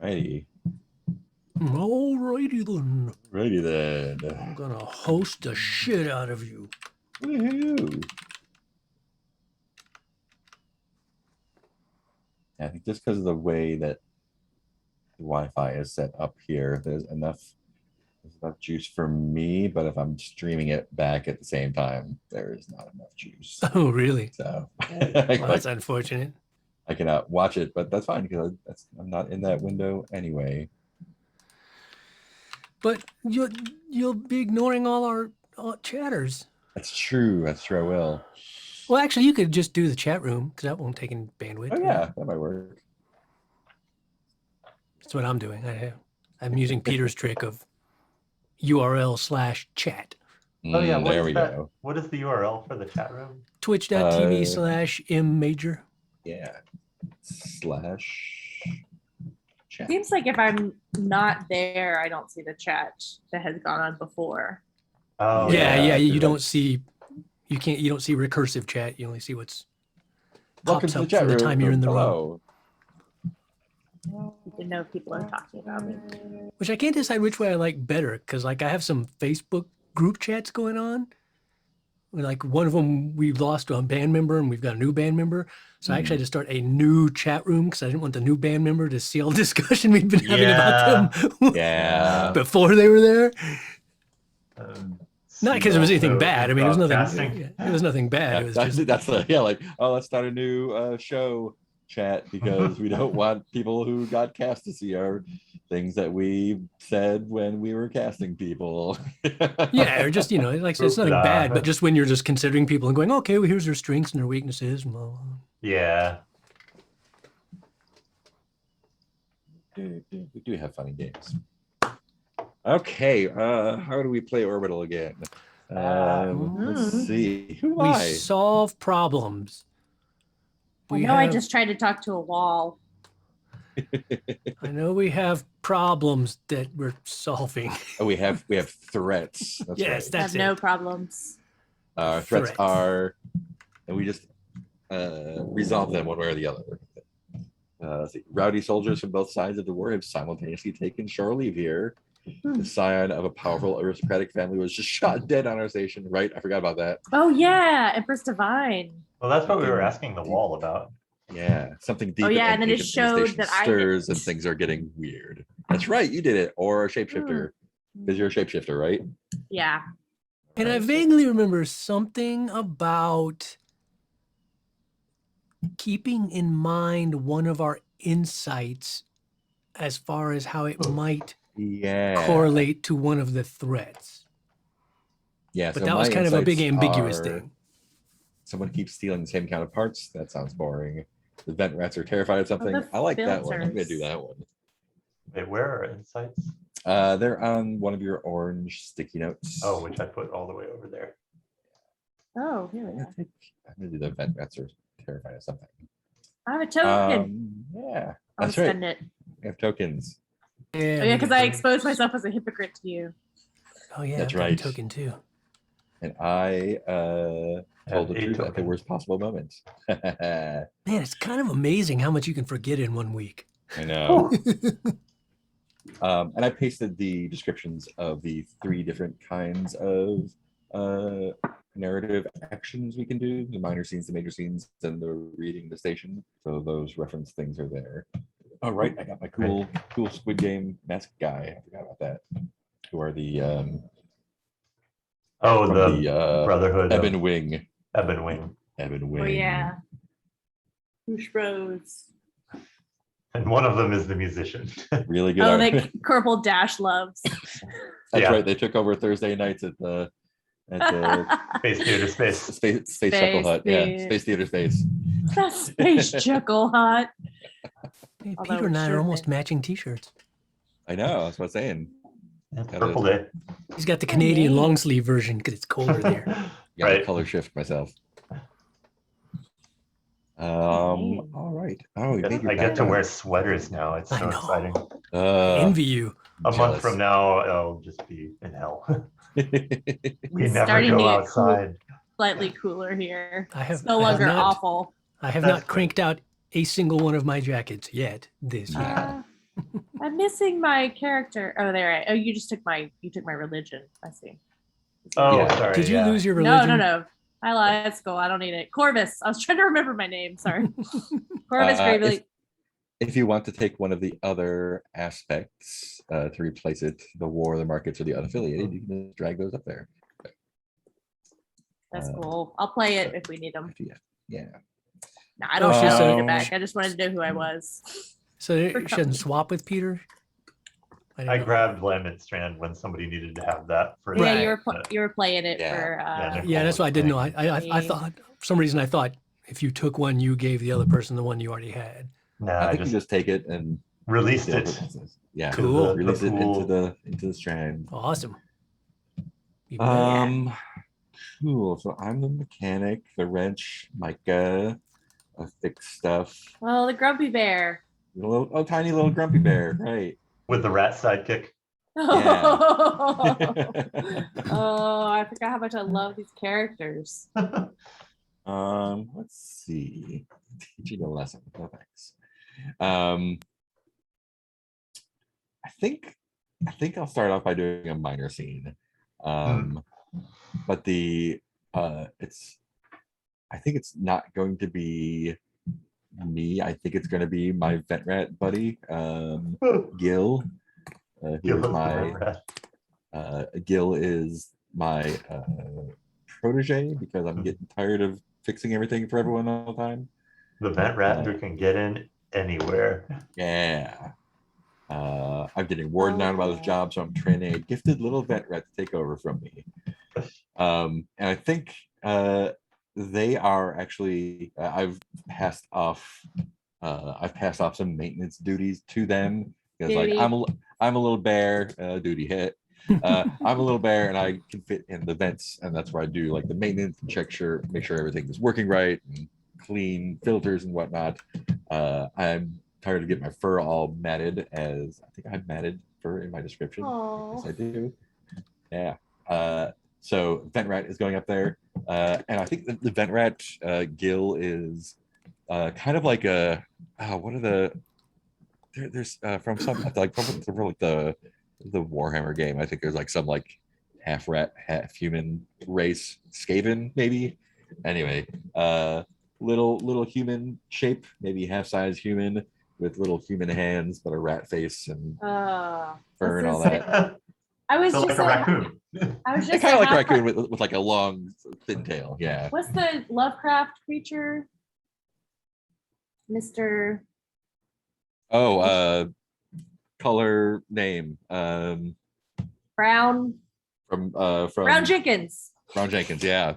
Righty. Alrighty then. Righty then. I'm gonna host the shit out of you. Woohoo. I think just because of the way that the Wi-Fi is set up here, there's enough juice for me, but if I'm streaming it back at the same time, there is not enough juice. Oh, really? So Well, that's unfortunate. I cannot watch it, but that's fine because I'm not in that window anyway. But you'll be ignoring all our chatters. That's true. That's true. I will. Well, actually, you could just do the chat room because that won't take any bandwidth. Oh yeah, that might work. That's what I'm doing. I'm using Peter's trick of URL/chat. Oh yeah, there we go. What is the URL for the chat room? Twitch.tv/mmajor. Yeah. /chat. Seems like if I'm not there, I don't see the chat that has gone on before. Oh yeah. You don't see recursive chat. You only see what's pops up from the time you're in the room. I didn't know if people are talking about me. Which I can't decide which way I like better because like I have some Facebook group chats going on. Like one of them we lost a band member and we've got a new band member. So I actually had to start a new chat room because I didn't want the new band member to see all the discussion we'd been having about them before they were there. Not because it was anything bad. I mean, it was nothing. It was nothing bad. It was that's like, oh, let's start a new show chat because we don't want people who got cast to see our things that we said when we were casting people. Yeah, or just like it's nothing bad, but just when you're just considering people and going, okay, well, here's their strengths and their weaknesses. Yeah. We do have funny games. Okay, how do we play Orbital again? Let's see. We solve problems. I just tried to talk to a wall. I know we have problems that we're solving. Oh, we have threats. That's yes, right. that's no problems. Threats are, and we just resolve them one way or the other. Let's see. Rowdy soldiers from both sides of the war have simultaneously taken shore leave here. The scion of a powerful aristocratic family was just shot dead on our station. Right, I forgot about that. Oh yeah, Empress Divine. Well, that's what we were asking the wall about. Yeah, something deep. Oh yeah, and then it showed that stirs and things are getting weird. That's right, you did it, or a shapeshifter, because you're a shapeshifter, right? Yeah. And I vaguely remember something about keeping in mind one of our insights as far as how it might correlate to one of the threats. Yeah, but that was kind of a big ambiguous thing. Someone keeps stealing the same kind of parts. That sounds boring. The vent rats are terrified of something. I like that one. I'm gonna do that one. Wait, where are insights? They're on one of your orange sticky notes. Oh, which I put all the way over there. Oh, here we go. I'm gonna do the vent rats are terrified of something. I have a token. Yeah, I'll spend it. We have tokens. Yeah, because I exposed myself as a hypocrite to you. Oh yeah, that's right. Token too. And I told the truth at the worst possible moment. Man, it's kind of amazing how much you can forget in 1 week. I know. And I pasted the descriptions of the 3 different kinds of narrative actions we can do: the minor scenes, the major scenes, and the reading the station. So those reference things are there. Oh right, I got my cool Squid Game mask guy. I forgot about that. Who are the the Brotherhood Ebon Wing. Ebon Wing. Ebon Wing. Oh yeah. Whoosh Bros. And one of them is the musician. Really good. Oh, that Corporal Dash loves. That's right. They took over Thursday nights at the Space Theater Space. Space Chuckle Hut. Yeah, Space Theater Space. That's Space Chuckle Hut. Hey, Peter and I are almost matching t-shirts. I know, that's what I'm saying. Purple day. He's got the Canadian long sleeve version because it's colder there. Right. Color shift myself. All right. Oh, I get to wear sweaters now. It's so exciting. Envy you. A month from now, I'll just be in hell. We never go outside. Slightly cooler here. It's no longer awful. I have not cranked out a single one of my jackets yet this year. Yeah. I'm missing my character. Oh, there. Oh, you took my religion. I see. Oh, Yeah. sorry. Did you yeah. lose your No, religion? no. I lied. It's cool. I don't need it. Corvus. I was trying to remember my name. Sorry. Corvus Gravely. If you want to take one of the other aspects to replace it, the war, the markets, or the unaffiliated, you can just drag those up there. That's cool. I'll play it if we need them. Yeah. No, I don't so- need it back. I just wanted to know who I was. So you shouldn't swap with Peter? didn't I know. grabbed Lament Strand when somebody needed to have that for. Yeah, Right. you were playing it Yeah. for. Yeah, Yeah, that's what I didn't know. I Yeah. thought, for some reason, I thought if you took one, you gave the other person the one you already had. No, I I think you just just take it and released build it. Yeah. to Cool. the Release it pool. into the strand. Awesome. Even better. Cool. So I'm the mechanic, the wrench, Micah, fix stuff. Oh, the grumpy bear. Tiny little grumpy bear, right? With the rat sidekick. Oh, I forgot how much I love these characters. Let's see. Teaching a lesson. No thanks. I think I'll start off by doing a minor scene. But I think it's not going to be me. I think it's going to be my vet rat buddy, Gil. Gil Gil is my protege because I'm getting tired of fixing everything for everyone all the time. The vent rat who can get in anywhere. Yeah. I'm getting worn down by this job, so I'm training a gifted little vet rat to take over from me. And I think they are actually. I've passed off some maintenance duties to them because, like, I'm a little bear. Duty hit. I'm a little bear, and I can fit in the vents, and that's where I do like the maintenance, make sure everything is working right, and clean filters and whatnot. I'm tired of getting my fur all matted, as I think I have matted fur in my description. Yes, I do. Yeah. So vent rat is going up there, and I think the vent rat Gil is kind of like a what are there's from some like from the Warhammer game. I think there's like some like half rat, half human race, Skaven maybe. Anyway, little human shape, maybe half size human with little human hands, but a rat face and fur and all that. I was So just like a raccoon. I was just Kind of like a raccoon with like a long thin tail. Yeah. What's the Lovecraft creature? Mr. Color name Brown. from Brown Jenkins. Brown Jenkins. Yeah.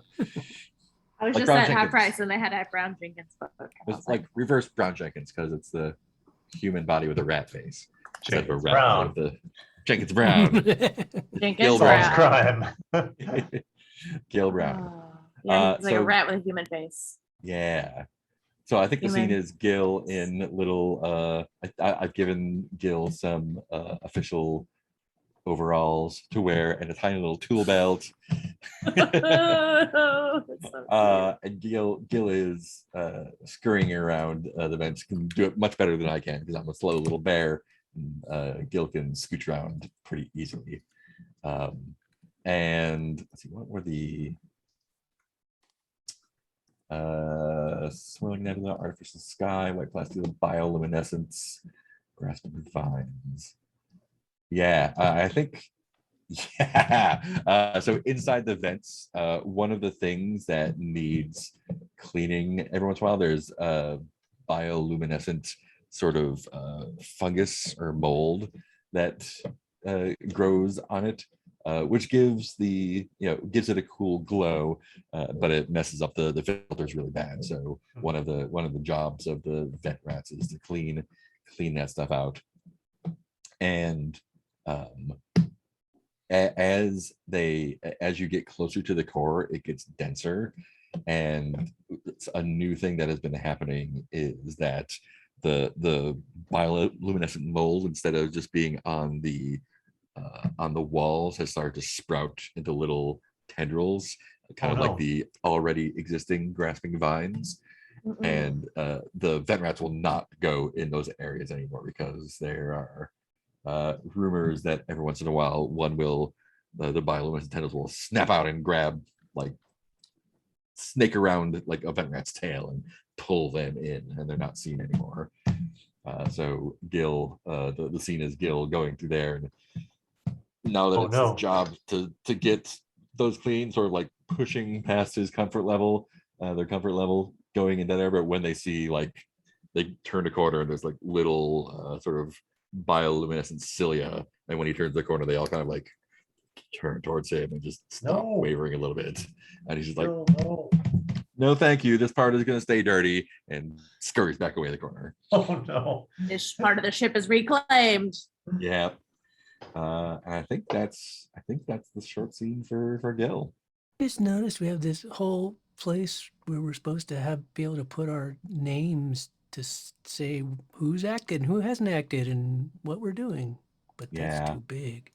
I was Like just Brown at half Jenkins. price and they had to have Brown Jenkins. But okay, It's like reverse Brown Jenkins because it's the human body with a rat face. Instead of a Jenkins rat Brown. body with the Jenkins Brown. Jenkins Gil Solves Brown. crime. Gil Brown. Yeah, he's like a so- rat with a human face. Yeah. So I think the scene Human. is Gil in little I've given Gil some official overalls to wear and a tiny little tool belt. That's so cute. And Gil is scurrying around the vents, can do it much better than I can because I'm a slow little bear. And, Gil can scooch around pretty easily. And let's see, what were the swirling nebula, artificial sky, white plastic, bioluminescence, grasping vines. Yeah, I think. Yeah. So inside the vents, one of the things that needs cleaning every once in a while, there's bioluminescent sort of fungus or mold that grows on it, which gives gives it a cool glow, but it messes up the filters really bad. So one of the jobs of the vent rats is to clean that stuff out. And as you get closer to the core, it gets denser. And it's a new thing that has been happening is that the bioluminescent mold, instead of just being on the walls, has started to sprout into little tendrils, kind of like the already existing grasping vines. Mm-mm. and the vent rats will not go in those areas anymore because there are rumors that every once in a while one will the bioluminescent tentacles will snap out and grab like snake around like a vent rat's tail and pull them in, and they're not seen anymore. So Gil, the scene is Gil going through there, and now that Oh, it's no. his job to get those clean, sort of like pushing past his comfort level, their comfort level going into there. But when they see like they turn a corner and there's like little sort of bioluminescent cilia, and when he turns the corner, they all kind of like turn towards him and just stop No. wavering a little bit, and he's just like, No. "No, thank you. This part is going to stay dirty," and scurries back away the corner. Oh no. This part of the ship is reclaimed. Yeah. And I think that's the short scene for Gil. Just noticed we have this whole place where we're supposed to be able to put our names to say who's acted and who hasn't acted and what we're doing, but that's Yeah. too big.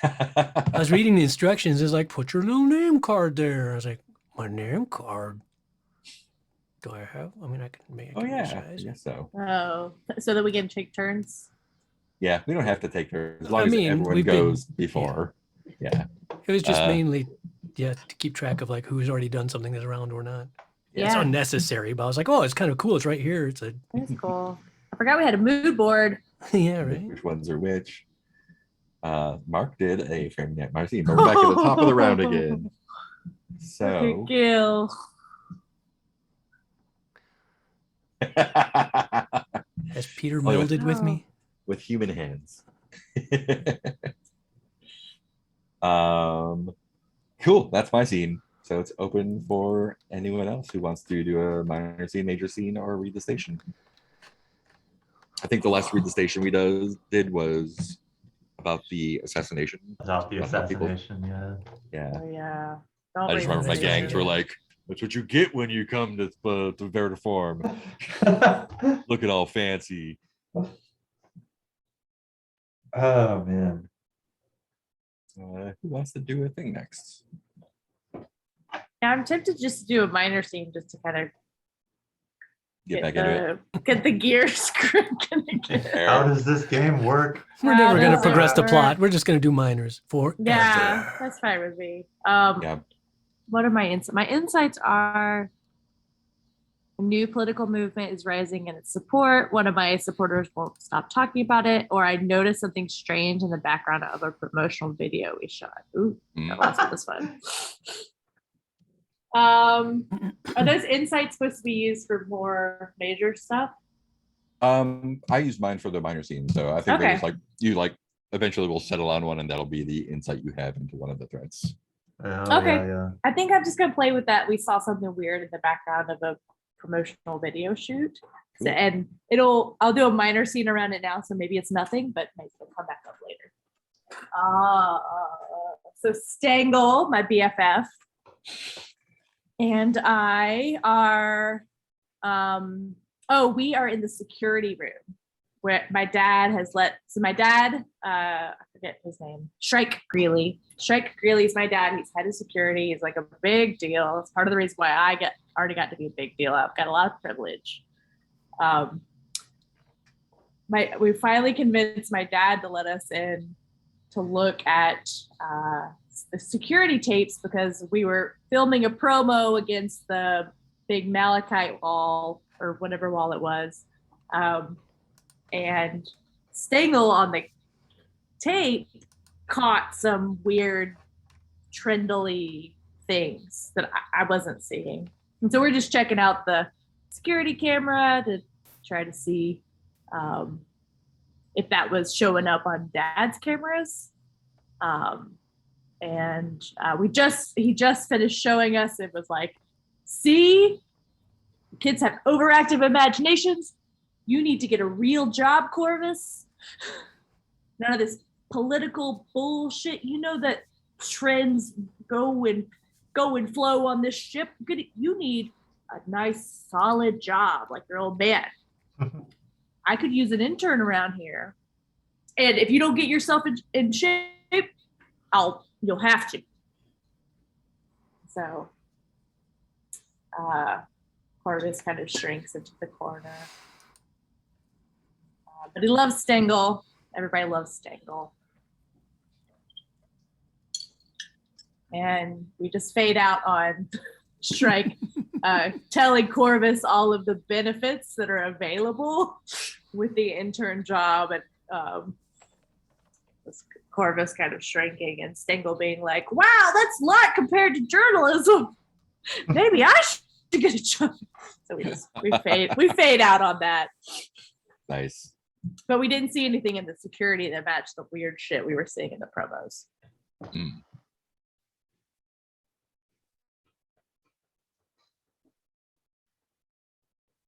I was reading the instructions. It's like, put your little name card there. I was like, my name card. Do I have? I mean, I can make. Oh yeah, I resize it. guess so. Oh, so that we can take turns. Yeah, we don't have to take turns as long I as mean, everyone we've been- goes before. Yeah. It was just Uh, mainly, to keep track of like who's already done something that's around or not. It's Yeah. unnecessary, but I was like, oh, it's kind of cool. It's right here. It's a That's cool. I forgot we had a mood board. yeah, right. Which ones are which? Mark did a Framing Night Martine, but we're back at the top of the round again. Okay, So Gil. Has Peter Oh, yeah. melded with me? with human hands. Cool. That's my scene. So it's open for anyone else who wants to do a minor scene, major scene, or read the station. I think the last read the station we did was about the assassination. About the About how people- assassination, yeah. Yeah. Oh yeah. I just remember my gangs were like, "That's what you get when you come to Vertiform. Looking all fancy." Oh man. Who wants to do a thing next? Yeah, I'm tempted just to do a minor scene just to kind of Get back into it. get the gears cranking again. How does this game work? We're never going to does progress it the work? plot. We're just going to do minors for Yeah, that's fine with me. Yeah. What are my insights? My insights are a new political movement is rising in its support. One of my supporters won't stop talking about it, or I noticed something strange in the background of a promotional video we shot. Ooh, that was fun. Are those insights supposed to be used for more major stuff? I used mine for the minor scene, so I think Okay. there's like you like eventually we'll settle on one, and that'll be the insight you have into one of the threats. Oh, Okay. yeah. I think I'm just gonna play with that. We saw something weird in the background of a promotional video shoot. So, Cool. and I'll do a minor scene around it now, so maybe it's nothing, but maybe it'll come back up later. So Stangle, my BFF, and I are we are in the security room where my dad I forget his name, Shrike Greeley is my dad. He's head of security. He's like a big deal. It's part of the reason why I already got to be a big deal. I've got a lot of privilege. We finally convinced my dad to let us in to look at the security tapes because we were filming a promo against the big malachite wall or whatever wall it was. And Stengel on the tape caught some weird trendly things that I wasn't seeing. And so we're just checking out the security camera to try to see if that was showing up on Dad's cameras. He just finished showing us. It was like, see, kids have overactive imaginations. You need to get a real job, Corvus. None of this political bullshit. You know that trends go and flow on this ship. You need a nice, solid job like your old man. I could use an intern around here. And if you don't get yourself in shape, you'll have to. So Corvus kind of shrinks into the corner. But he loves Stengel. Everybody loves Stengel. And we just fade out on Shrike telling Corvus all of the benefits that are available with the intern job, and Corvus kind of shrinking and Stengel being like, wow, that's a lot compared to journalism. Maybe I should get a job. So we fade out on that. Nice. But we didn't see anything in the security that matched the weird shit we were seeing in the promos. Mm.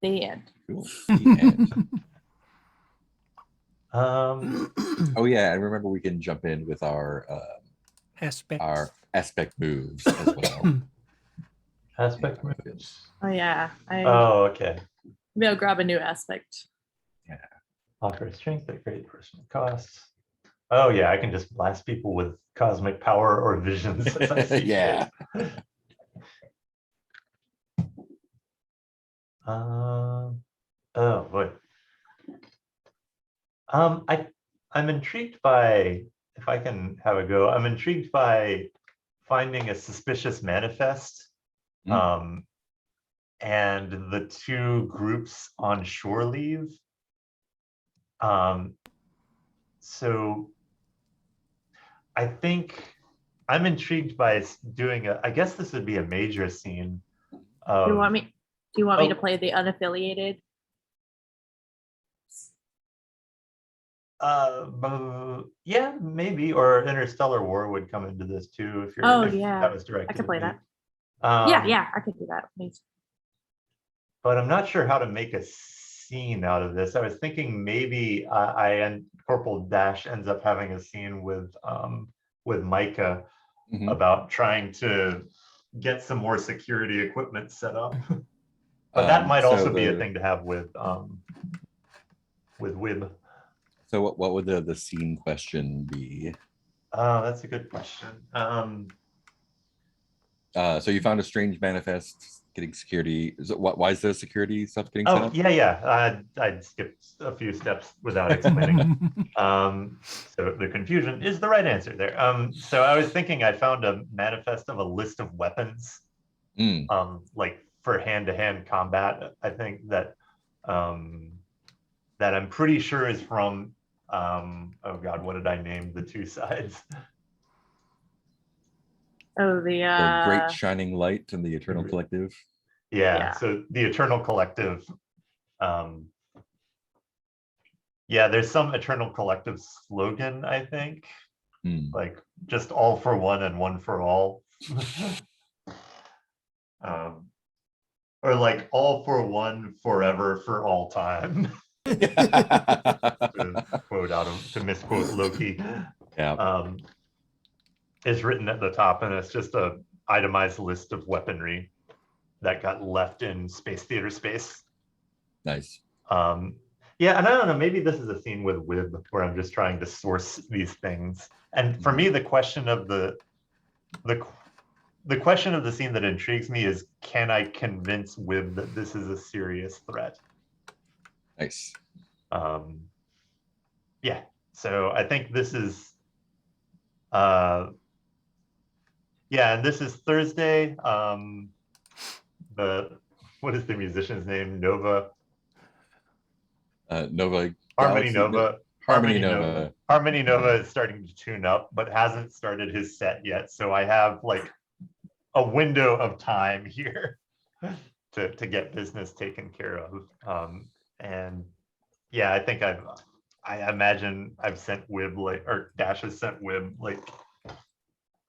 The end. Cool. The end. Um, Oh yeah, I remember we can jump in with our aspect moves as well. aspect moves. Oh yeah. Oh, okay. Maybe I'll grab a new aspect. Offer strength at great personal costs. Oh yeah, I can just blast people with cosmic power or visions. As I see Yeah. fit. Oh boy. I'm intrigued by, if I can have a go, I'm intrigued by finding a suspicious manifest. And the two groups on shore leave. So I think I'm intrigued by doing I guess this would be a major scene. Do you want me to play the unaffiliated? Yeah, maybe, or Interstellar War would come into this too if you're. Oh if yeah, that was directed I can play at me. that. Yeah, I can do that, please. But I'm not sure how to make a scene out of this. I was thinking maybe I and Corporal Dash ends up having a scene with Micah about trying to get some more security equipment set up. But that might also be a thing to have with Wib. So what would the scene question be? That's a good question. So you found a strange manifest getting security. Why is the security stuff getting set up? Yeah. I'd skipped a few steps without explaining. So the confusion is the right answer there. So I was thinking I found a manifest of a list of weapons, like for hand-to-hand combat. I think that that I'm pretty sure is from oh god, what did I name the two sides? Oh, The Great Shining Light and the Eternal Collective. Yeah. So the Eternal Collective. Yeah, there's some Eternal Collective slogan, I think. Like just all for one and one for all. Or like all for one, forever, for all time. To misquote Loki. Yeah. Is written at the top, and it's just a itemized list of weaponry that got left in space theater space. Nice. Yeah, and I don't know, maybe this is a scene with Wib where I'm just trying to source these things. And for me, the question of the question of the scene that intrigues me is, can I convince Wib that this is a serious threat? Nice. Yeah, so I think this is yeah, and this is Thursday. What is the musician's name? Nova. Nova. Harmony Galaxy, Nova. Harmony Nova. Harmony Nova is starting to tune up, but hasn't started his set yet. So I have like a window of time here to get business taken care of. And yeah, I think I imagine I've sent Wib or Dash has sent Wib like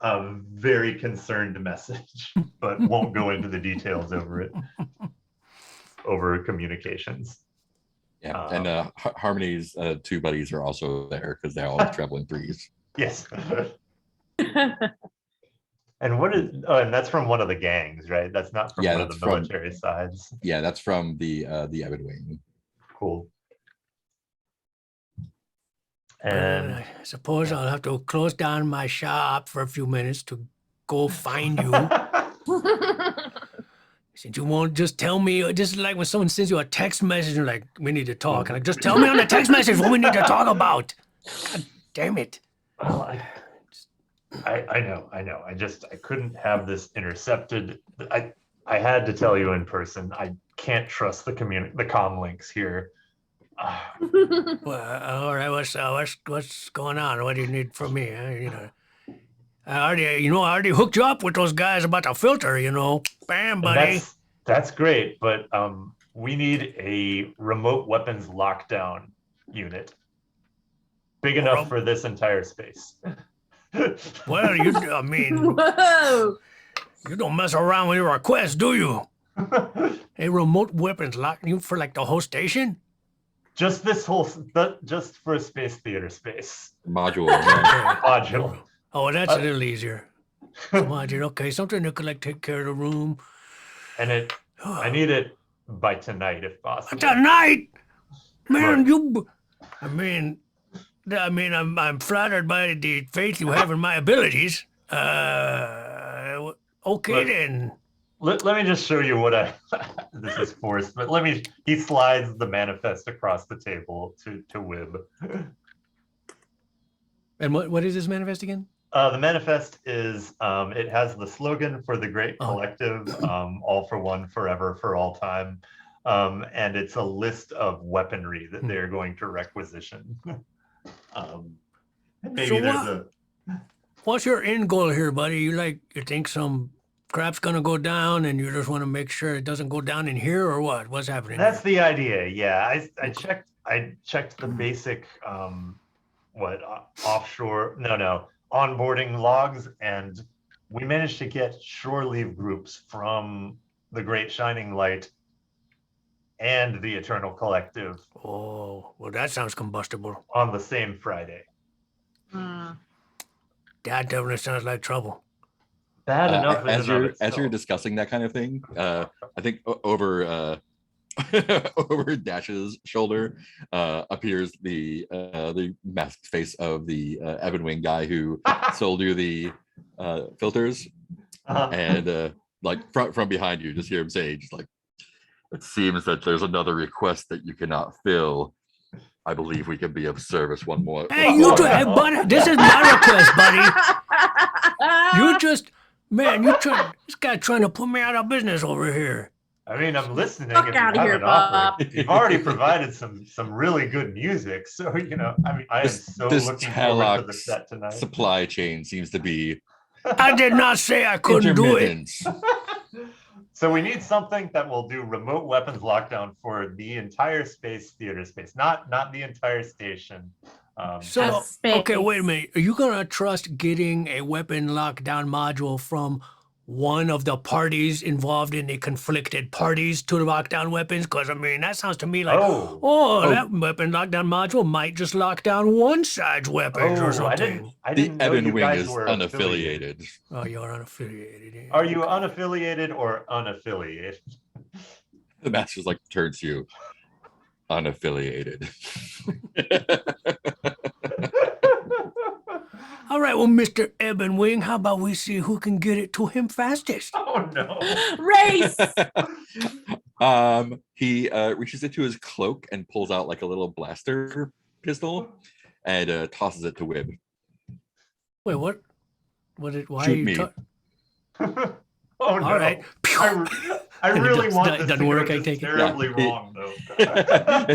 a very concerned message, but won't go into the details over communications. Yeah, and Harmony's two buddies are also there because they're all traveling threes. Yes. And what is? Oh, and that's from one of the gangs, right? That's not from one of the military sides. Yeah, that's from the Evan Wing. Cool. And I suppose I'll have to close down my shop for a few minutes to go find you. Since you won't just tell me, just like when someone sends you a text message and like, we need to talk. And like, just tell me on the text message what we need to talk about. God damn it. Well, I know. I couldn't have this intercepted. I had to tell you in person. I can't trust the comm links here. Well, all right, what's going on? What do you need from me? I already hooked you up with those guys about the filter, Bam, And buddy. that's great, but we need a remote weapons lockdown unit. Big enough for this entire space. Well, Whoa! you don't mess around with your requests, do you? A remote weapons lock you for like the whole station? Just for a space theater space. Module. Yeah. Module. Oh, that's a little easier. Module, okay, something that could like take care of the room. And I need it by tonight if possible. Tonight, man, Look. I'm flattered by the faith you have in my abilities. Okay Look. then. Let me just show you what this is forced, but he slides the manifest across the table to Wib. And what is this manifest again? The manifest is, it has the slogan for the Great Collective, all for one, forever, for all time. And it's a list of weaponry that they're going to requisition. What's your end goal here, buddy? You think some crap's gonna go down and you just want to make sure it doesn't go down in here, or what? What's happening? That's the idea. Yeah, I checked the basic onboarding logs, and we managed to get shore leave groups from the Great Shining Light and the Eternal Collective. Oh, well, that sounds combustible. On the same Friday. Mm. That definitely sounds like trouble. Bad enough as you're discussing that kind of thing, I think over over Dash's shoulder appears the masked face of the Evan Wing guy who sold you the filters, and from behind you, just hear him say, just like, it seems that there's another request that you cannot fill. I believe we can be of service one more. Hey, buddy, this is my request, buddy. You just, man, this guy trying to put me out of business over here. I mean, I'm listening. Fuck outta here, Bob. You've already provided some really good music, so I am so looking forward to the set tonight. Supply chain seems to be. I did not say I couldn't do it. So we need something that will do remote weapons lockdown for the entire theater space, not the entire station. Okay, wait a minute. Are you gonna trust getting a weapon lockdown module from one of the parties involved in the conflicted parties to lock down weapons? Because that sounds to me like, that weapon lockdown module might just lock down one side's weapons or something. I didn't know Evan you Wing guys is were unaffiliated. Oh, you're unaffiliated. Yeah. Are you unaffiliated or unaffiliated? The master's like turns to you, unaffiliated. All right, well, Mr. Evan Wing, how about we see who can get it to him fastest? Oh no! Race. He reaches into his cloak and pulls out like a little blaster pistol and tosses it to Wib. Wait, what? Why Shoot are you me. Oh no! All right. I really want this doesn't to work. go I just take it. terribly Yeah. wrong though.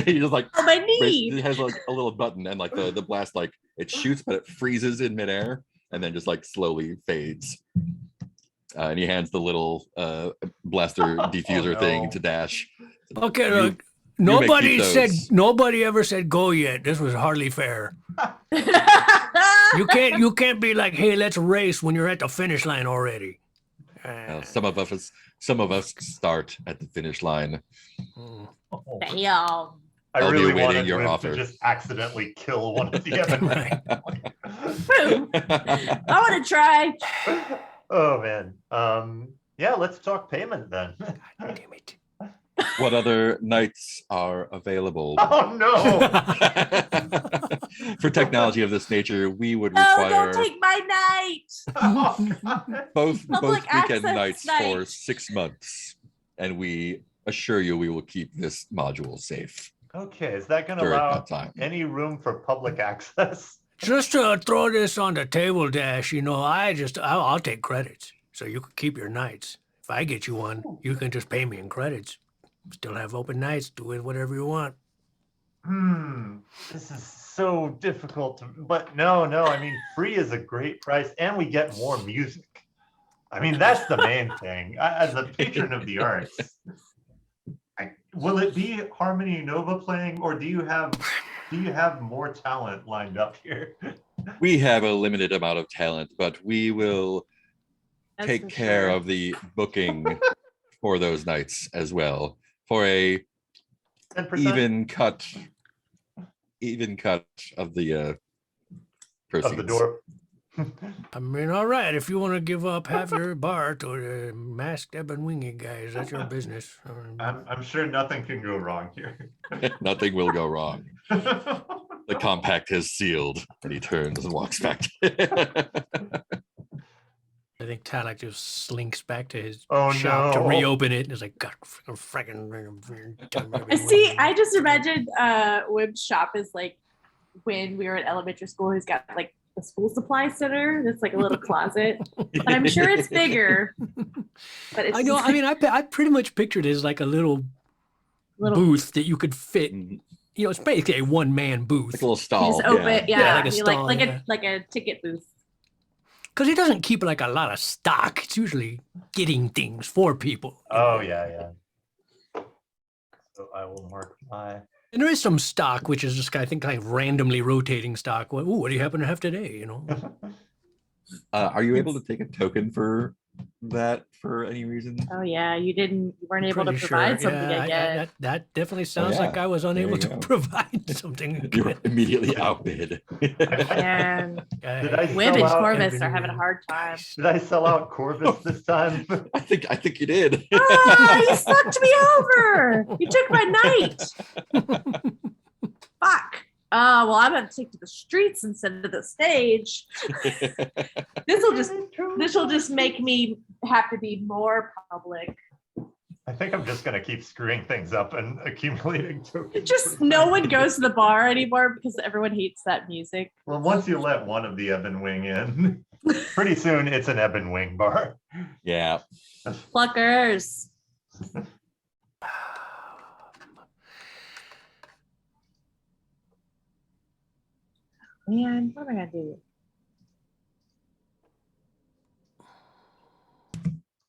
He just like Oh, my knee. He has like a little button, and like the blast, like it shoots, but it freezes in midair, and then just like slowly fades. And he hands the little blaster diffuser thing to Dash. Okay, You- look. Nobody ever said go yet. This was hardly fair. You can't be like, hey, let's race when you're at the finish line already. Some of us start at the finish line. Damn. I I'll be really awaiting wanted your him offer. to just accidentally kill one of the other. Right. I want to try. Oh man. Yeah, let's talk payment then. God damn it. What other nights are available? Oh no! For technology of this nature, we would No, require don't take my night. Oh, God. both Public weekend access nights night. for 6 months. and we assure you we will keep this module safe Okay, is that going to during allow that time. any room for public access? Just to throw this on the table, Dash, I'll take credits. So you can keep your nights. If I get you one, you can just pay me in credits. Still have open nights, do it whatever you want. This is so difficult to, but no, I mean, free is a great price and we get more music. I mean, that's the main thing. As a patron of the arts, will it be Harmony Nova playing, or do you have more talent lined up here? We have a limited amount of talent, but we will That's take for care sure. of the booking for those nights as well, for a 10%? even cut of the proceeds. Of the door. I mean, all right, if you want to give up half your bar to the masked Eben Wingy guys, that's your business. I'm sure nothing can go wrong here. Nothing will go wrong. The compact has sealed, and he turns and walks back. I think Talak just slinks back to his Oh, shop to no. reopen it. And it's like, God, freaking. I just imagined Wim's shop is like when we were in elementary school. He's got like a school supply center that's like a little closet. But I'm sure it's bigger. But it's I know. just, I mean, I pretty much pictured it as like a little booth that you could fit. Mhm. You know, it's basically a one-man booth. Like a little you stall. just open it, yeah, like a stall, yeah. like a ticket booth. Because he doesn't keep like a lot of stock. It's usually getting things for people. Oh, yeah. So I will mark my. And there is some stock, which is just, I think, kind of randomly rotating stock. Well, ooh, what do you happen to have today? You know, Are you able to take a token for that for any reason? Oh yeah, you weren't able to Pretty provide sure. something Yeah, again. that definitely sounds yeah. like I was unable you to go. provide something. You were immediately outbid. And Did I Wim and sell out Corvus Eben are having a Wingy. hard time. Did I sell out Corvus this time? I think you did. Ah, you fucked me over. You took my night. Fuck. Oh, well, I'm gonna take to the streets instead of the stage. This will just make me have to be more public. I think I'm just gonna keep screwing things up and accumulating tokens. Just no one goes to the bar anymore because everyone hates that music. Well, once you let one of the Eben Wing in, pretty soon it's an Eben Wing bar. Yeah. Pluckers. Man, what am I gonna do?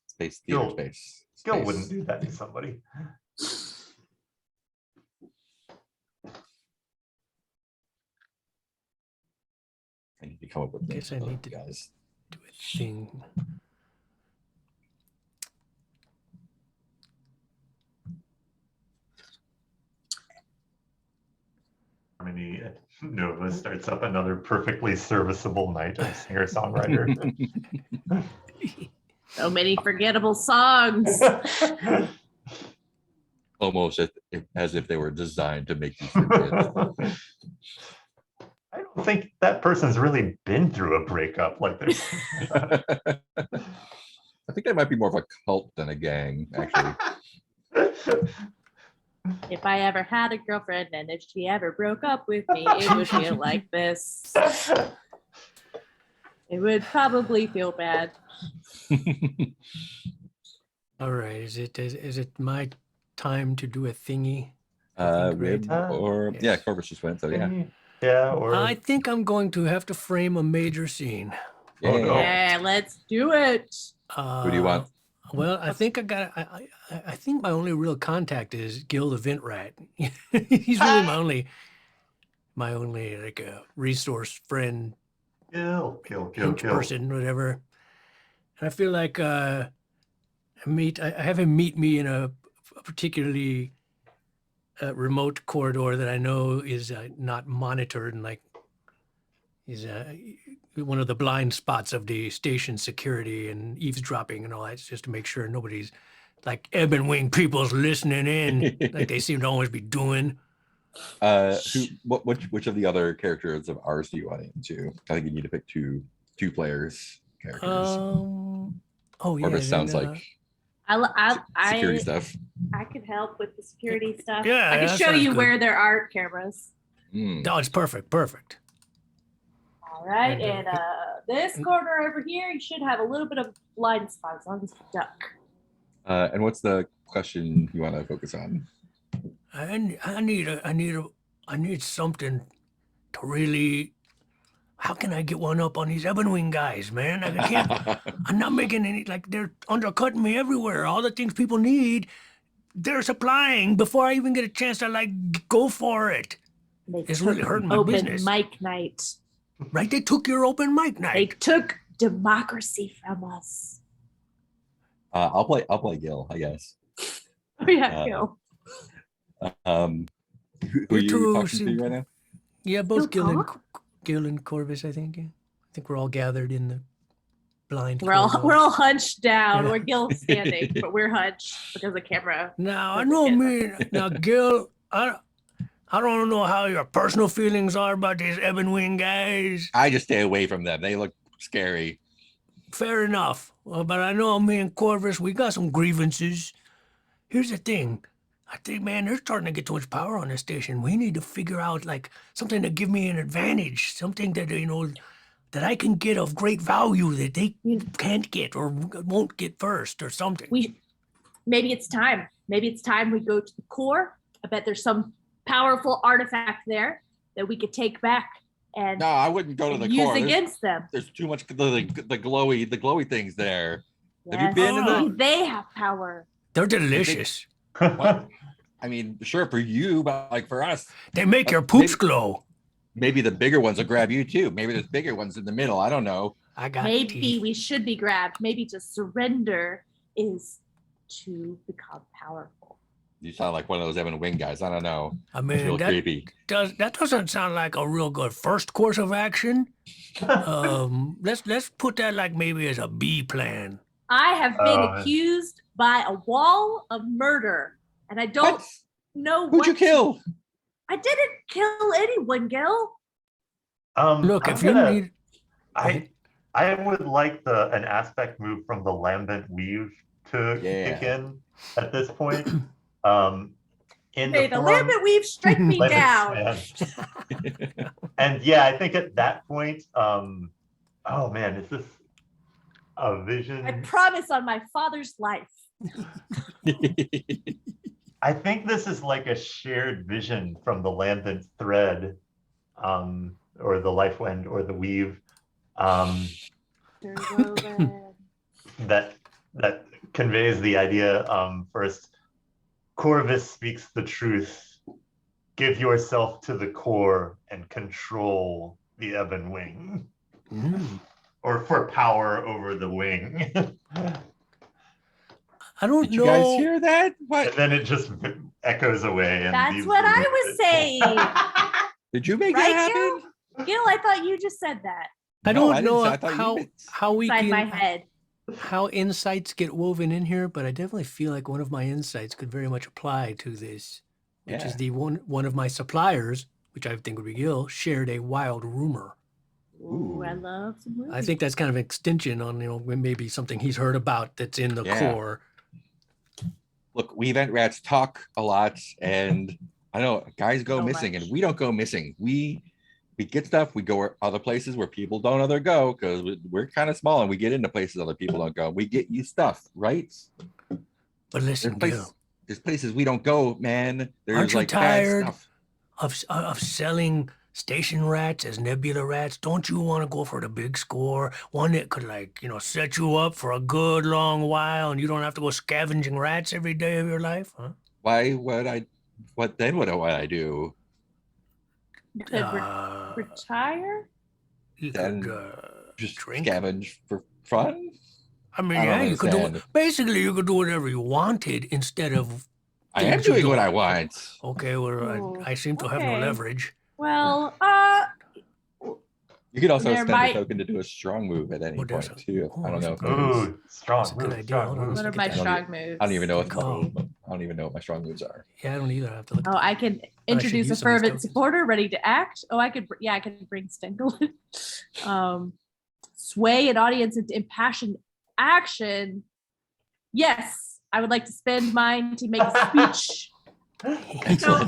Space theater Skill- space. Skill Space. wouldn't do that to somebody. I need to come up with Guess I names, need to- guys. Do a thing. Harmony Nova starts up another perfectly serviceable night of singer-songwriter. So many forgettable songs. Almost as if they were designed to make you forget. I don't think that person's really been through a breakup like this. I think that might be more of a cult than a gang, actually. If I ever had a girlfriend and if she ever broke up with me, it would feel like this. It would probably feel bad. All right, is it my time to do a thingy? I think, Rib right? or Yes. yeah, Corvus just went, so yeah. Yeah, or I think I'm going to have to frame a major scene. Oh, no. Yeah, let's do it. Who do you want? Well, I think I think my only real contact is Gil the Vent Rat. He's really my only like a resource friend, kill. pinch person, whatever. And I feel like I have him meet me in a particularly remote corridor that I know is not monitored, and like is one of the blind spots of the station security and eavesdropping and all that. It's just to make sure nobody's like Eben Wing people's listening in like they seem to always be doing. Which of the other characters of ours do you want into? I think you need to pick two players characters. Oh yeah. Corvus sounds then, like security I stuff. I could help with the security stuff. Yeah, I can that show sounds you good. where there are cameras. No, it's perfect. All right, And, and this corner over here, you should have a little bit of blind spot as long as you duck. And what's the question you want to focus on? I need something to really. How can I get one up on these Ebonwing guys, man? I can't. I'm not making any. Like they're undercutting me everywhere. All the things people need, they're supplying before I even get a chance to like go for it. They It's took really hurting my open business. mic night. Right? They took your open mic They night. took democracy from us. I'll play Gil, I guess. Oh yeah, go. Who are You you two talking seem- to right now? Yeah, both You'll Gil and Corvus, I think. Yeah. I think we're all gathered in the blind. We're all hunched down. Yeah. We're Gil's standing, but we're hunched because the camera. Now I doesn't know get me. Now Gil, I don't know how your personal feelings are about these Ebonwing guys. I just stay away from them. They look scary. Fair enough. But I know me and Corvus, we got some grievances. Here's the thing. I think, man, they're starting to get too much power on this station. We need to figure out, like, something to give me an advantage. Something that, that I can get of great value that they can't get or won't get first or something. Maybe it's time. Maybe it's time we go to the core. I bet there's some powerful artifact there that we could take back and, No, I wouldn't go to the use core. against them. There's too much the glowy things there. Have you Yes, been in maybe the? they have power. They're delicious. What? I mean, sure for you, but like for us, They make your poops maybe- glow. maybe the bigger ones will grab you too. Maybe there's bigger ones in the middle. I don't know. I got Maybe teeth. we should be grabbed. Maybe to surrender is to become powerful. You sound like one of those Evan Wing guys. I don't know. I It's mean, real that creepy. doesn't sound like a real good first course of action. Let's put that like maybe as a B plan. I have been Oh. accused by a wall of murder, and I don't What? know Who'd what. you kill? I didn't kill anyone, Gil. Look, I'm if you gonna- need, I would like an aspect move from the lambent weave to kick Yeah. in at this point. In May the the form, lambent weave strike me Lambent down. span. And yeah, I think at that point, oh man, is this a vision? I promise on my father's life. I think this is like a shared vision from the lambent thread, or the life wend or the weave, that conveys the idea. First, Corvus speaks the truth. Give yourself to the core and control the Ebon Wing, or for power over the wing. I don't Did know. you guys hear that? And What? then it just echoes away. And That's leaves what the I room. was saying. Did you make Right, that happen? Gil, I thought you just said that I No, don't I didn't know say- I thought you how meant- how we inside can my head. how insights get woven in here, but I definitely feel like one of my insights could very much apply to this, which is Yeah. the one of my suppliers, which I think would be Gil, shared a wild rumor. Ooh, I Ooh. love some movies. I think that's kind of an extension on maybe something he's heard about that's in the Yeah. core. Look, we event rats talk a lot, and I know guys go So missing, much. and we don't go missing. We get stuff. We go other places where people don't other go because we're kind of small, and we get into places other people don't go. We get you stuff, right? But listen, Gil, There's places we don't go, man. There's Aren't you like bad tired? stuff. of selling station rats as nebula rats, don't you want to go for the big score? One that could set you up for a good long while and you don't have to go scavenging rats every day of your life, huh? Why would I? What then? What do I do? You could Uh, retire. you then could Just drink? scavenge for fun? I mean, I don't yeah, you could do understand. basically you could do whatever you wanted instead of I am things you doing what don't. I want. Okay, well, Oh, I seem to have no okay. leverage. Well, You could also There spend might- a token to do a strong move at any Oh, there's point a- too. oh, I don't there's know a if good- there's. Ooh, strong That's a good move, idea. strong Hold on, move. what are get my that. strong moves? I don't even know what. Good call. I don't even know what my strong moves are. Yeah, I don't either. I have to look. Oh, I can introduce a use some of these fervent tokens. supporter ready to act. Oh, I could bring Stengel. Sway an audience into impassioned action. Yes, I would like to spend mine to make a speech. So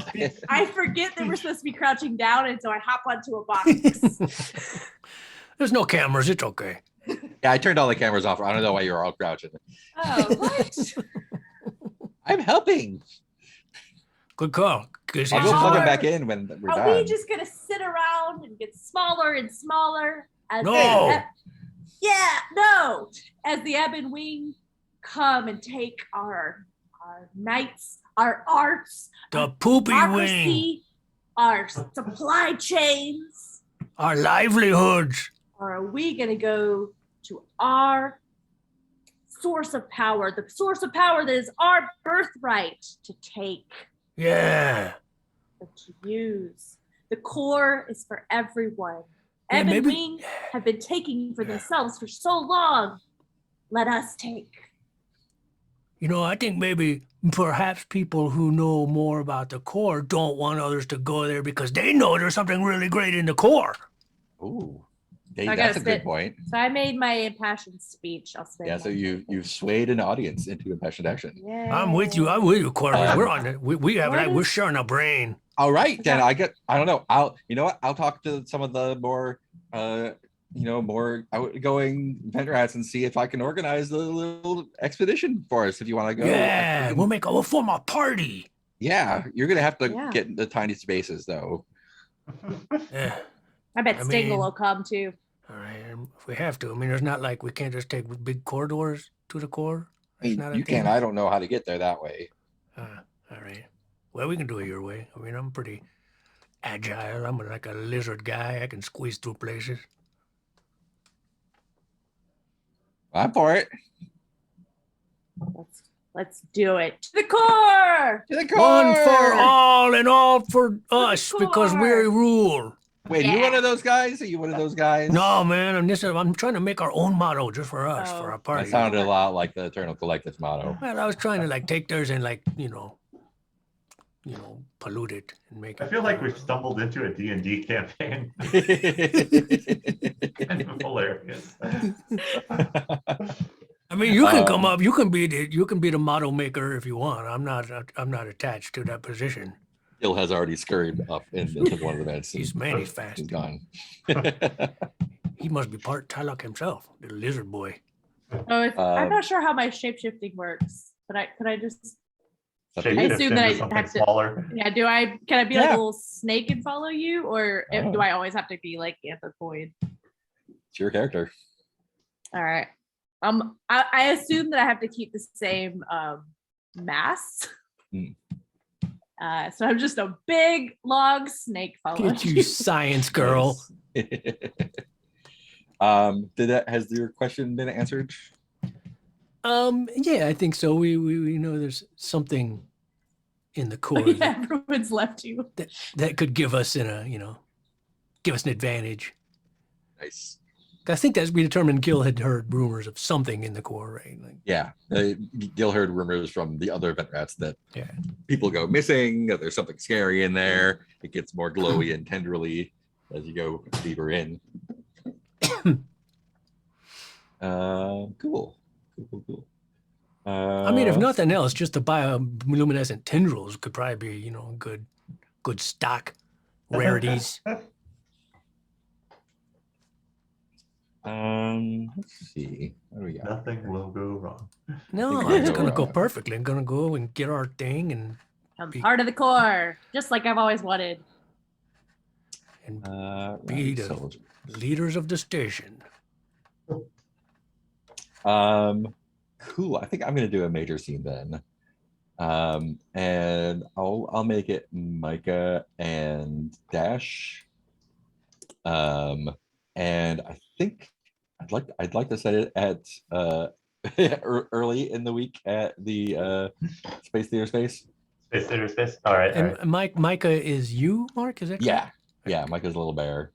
I forget that we're supposed to be crouching down, and so I hop onto a box. There's no cameras. It's okay. Yeah, I turned all the cameras off. I don't know why you're all crouching. Oh, what? I'm helping. Good call. Good I'll go Are- plug it back in when we're Are done. we just gonna sit around and get smaller and smaller? As No. Yeah, no. As the ebb and wing come and take our knights, our arts, The poopy wing. democracy, our supply chains. Our livelihoods. Or are we gonna go to our source of power, the source of power that is our birthright to take, Yeah. to use? The core is for everyone. Yeah, Ebb and maybe- Wing have been taking for themselves for so long. Let us take. You know, I think maybe perhaps people who know more about the core don't want others to go there because they know there's something really great in the core. Ooh, hey, I that's gotta a good spit. point. So I made my impassioned speech. I'll spend. Yeah, so you've swayed an audience into impassioned action. Yeah. I'm with you. I'm with you, Corvus. We're on it. We have What that. We're is- sharing a brain. All right, then Okay. I don't know. You know what? I'll talk to some of the more more outgoing vendor rats and see if I can organize a little expedition for us if you want to go. Yeah, we'll form a party. Yeah, you're gonna have to Yeah. get in the tiny spaces though. Yeah. I bet I Stingle mean- will come too. All right. If we have to. I mean, there's not like we can't just take big corridors to the core. I mean, That's not a you can. thing? I don't know how to get there that way. All right. Well, we can do it your way. I mean, I'm pretty agile. I'm like a lizard guy. I can squeeze through places. I'm for it. Let's do it. To the core. To the One for core! all and all for us because we core. rule. Wait, are you Yeah. one of those guys? Are you one of those guys? No, man. I'm trying to make our own motto just for us, Oh. for our That party. sounded a lot like the Eternal Collective motto. Well, I was trying to like take theirs and like, pollute it and make it. I feel like we've stumbled into a D&D campaign. Kind of hilarious. I mean, you can come Um, up. You can be the motto maker if you want. I'm not attached to that position. Gil has already scurried up into one of the beds. He's and fast. He's gone. He must be part Tylok himself, the lizard boy. Oh, I'm Um, not sure how my shapeshifting works, but could I just? Shape I shift assume that into I something have to- smaller. Yeah, can I be like Yeah. a little snake and follow you, or Oh. do I always have to be like anthropoid? It's your character. All right. I assume that I have to keep the same mass. Hmm. So I'm just a big long snake following Get you, science girl. Has your question been answered? Yeah, I think so. We know there's something in the core Yeah, everyone's left you. that could give us give us an advantage. Nice. I think that's we determined Gil had heard rumors of something in the core, right? Like, Yeah, Gil heard rumors from the other event rats that Yeah. people go missing, that there's something scary in there. It gets more glowy and tenderly as you go deeper in. Cool. I mean, if nothing else, just the bioluminescent tendrils could probably be, good stock rarities. Let's see. What do we got? Nothing will go wrong. No, Think it's we'll gonna go go wrong. perfectly. I'm gonna go and get our thing and I'm part of the core, just like I've always wanted. be Right, the soldier. leaders of the station. Cool. I think I'm gonna do a major scene then. And I'll make it Micah and Dash. And I think I'd like to set it at early in the week at the Space Theater Space. Space Theater Space. All right. All right. And Micah is you, Mark? Is that correct? Yeah, Micah's a little bear.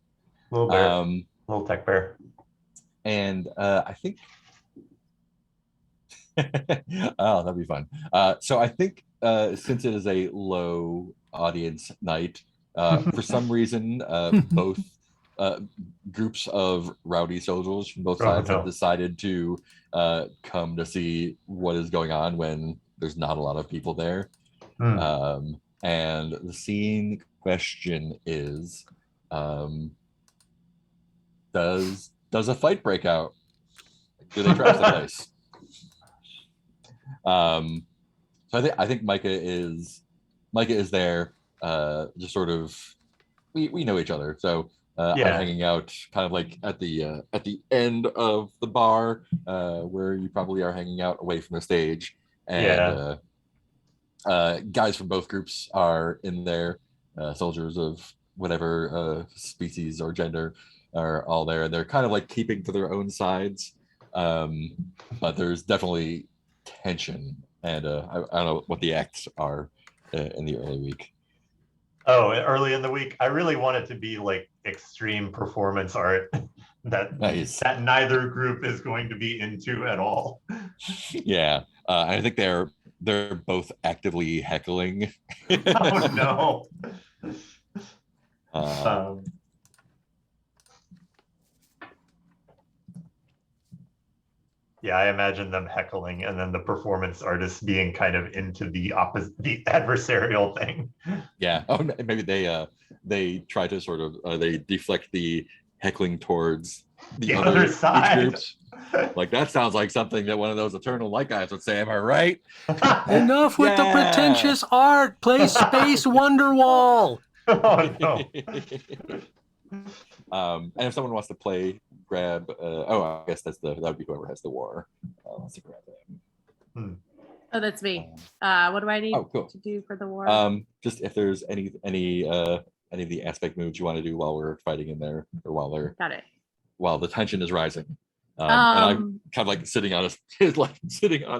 Little bear. Little tech bear. And I think oh, that'd be fun. So I think since it is a low audience night, for some reason, both groups of rowdy soldiers from both Oh, sides no. have decided to come to see what is going on when there's not a lot of people there. And the scene question is, does a fight break out? Do they trash the place? So I think Micah is there, just sort of, we know each other, so I'm Yeah. hanging out kind of like at the end of the bar, where you probably are hanging out away from the stage, and guys from both groups are in there, soldiers of whatever species or gender are all there, and they're kind of like keeping to their own sides, but there's definitely tension, and I don't know what the acts are in the early week. Oh, early in the week, I really want it to be like extreme performance art that Nice. that neither group is going to be into at all. Yeah, I think they're both actively heckling. Oh no. Yeah, I imagine them heckling and then the performance artists being kind of into the adversarial thing. Yeah. Oh, maybe they try to sort of they deflect the heckling towards the other side. groups. Like, that sounds like something that one of those Eternal Light guys would say. Am I right? Enough with the pretentious art. Play Space Wonderwall. Oh no. And if someone wants to play, grab. I guess that would be whoever has the war. Wants to grab them. Oh, that's me. What do I need cool. to do for the war? Just if there's any of the aspect moves you want to do while we're fighting in there, or while the tension is rising. And I'm kind of like sitting on a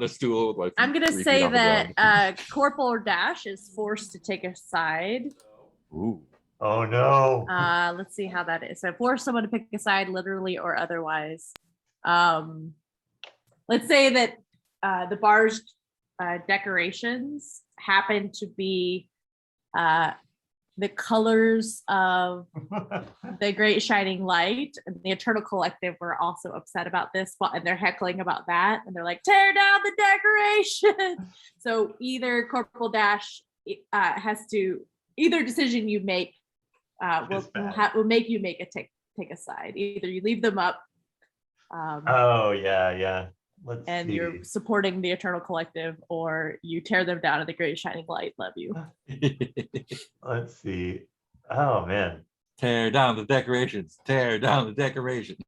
stool with my feet I'm gonna 3 feet say off the ground. that Corporal Dash is forced to take a side. Ooh. Oh no. Let's see how that is. So force someone to pick a side, literally or otherwise. Let's say that the bar's decorations happen to be the colors of the Great Shining Light, and the Eternal Collective were also upset about this, and they're heckling about that, and they're like, tear down the decoration. So either Corporal Dash has to, either decision you make will make you take a side. Either you leave them up, oh yeah. Let's see. You're supporting the Eternal Collective, or you tear them down and the Great Shining Light love you. Let's see. Oh man. Tear down the decorations. Tear down the decorations.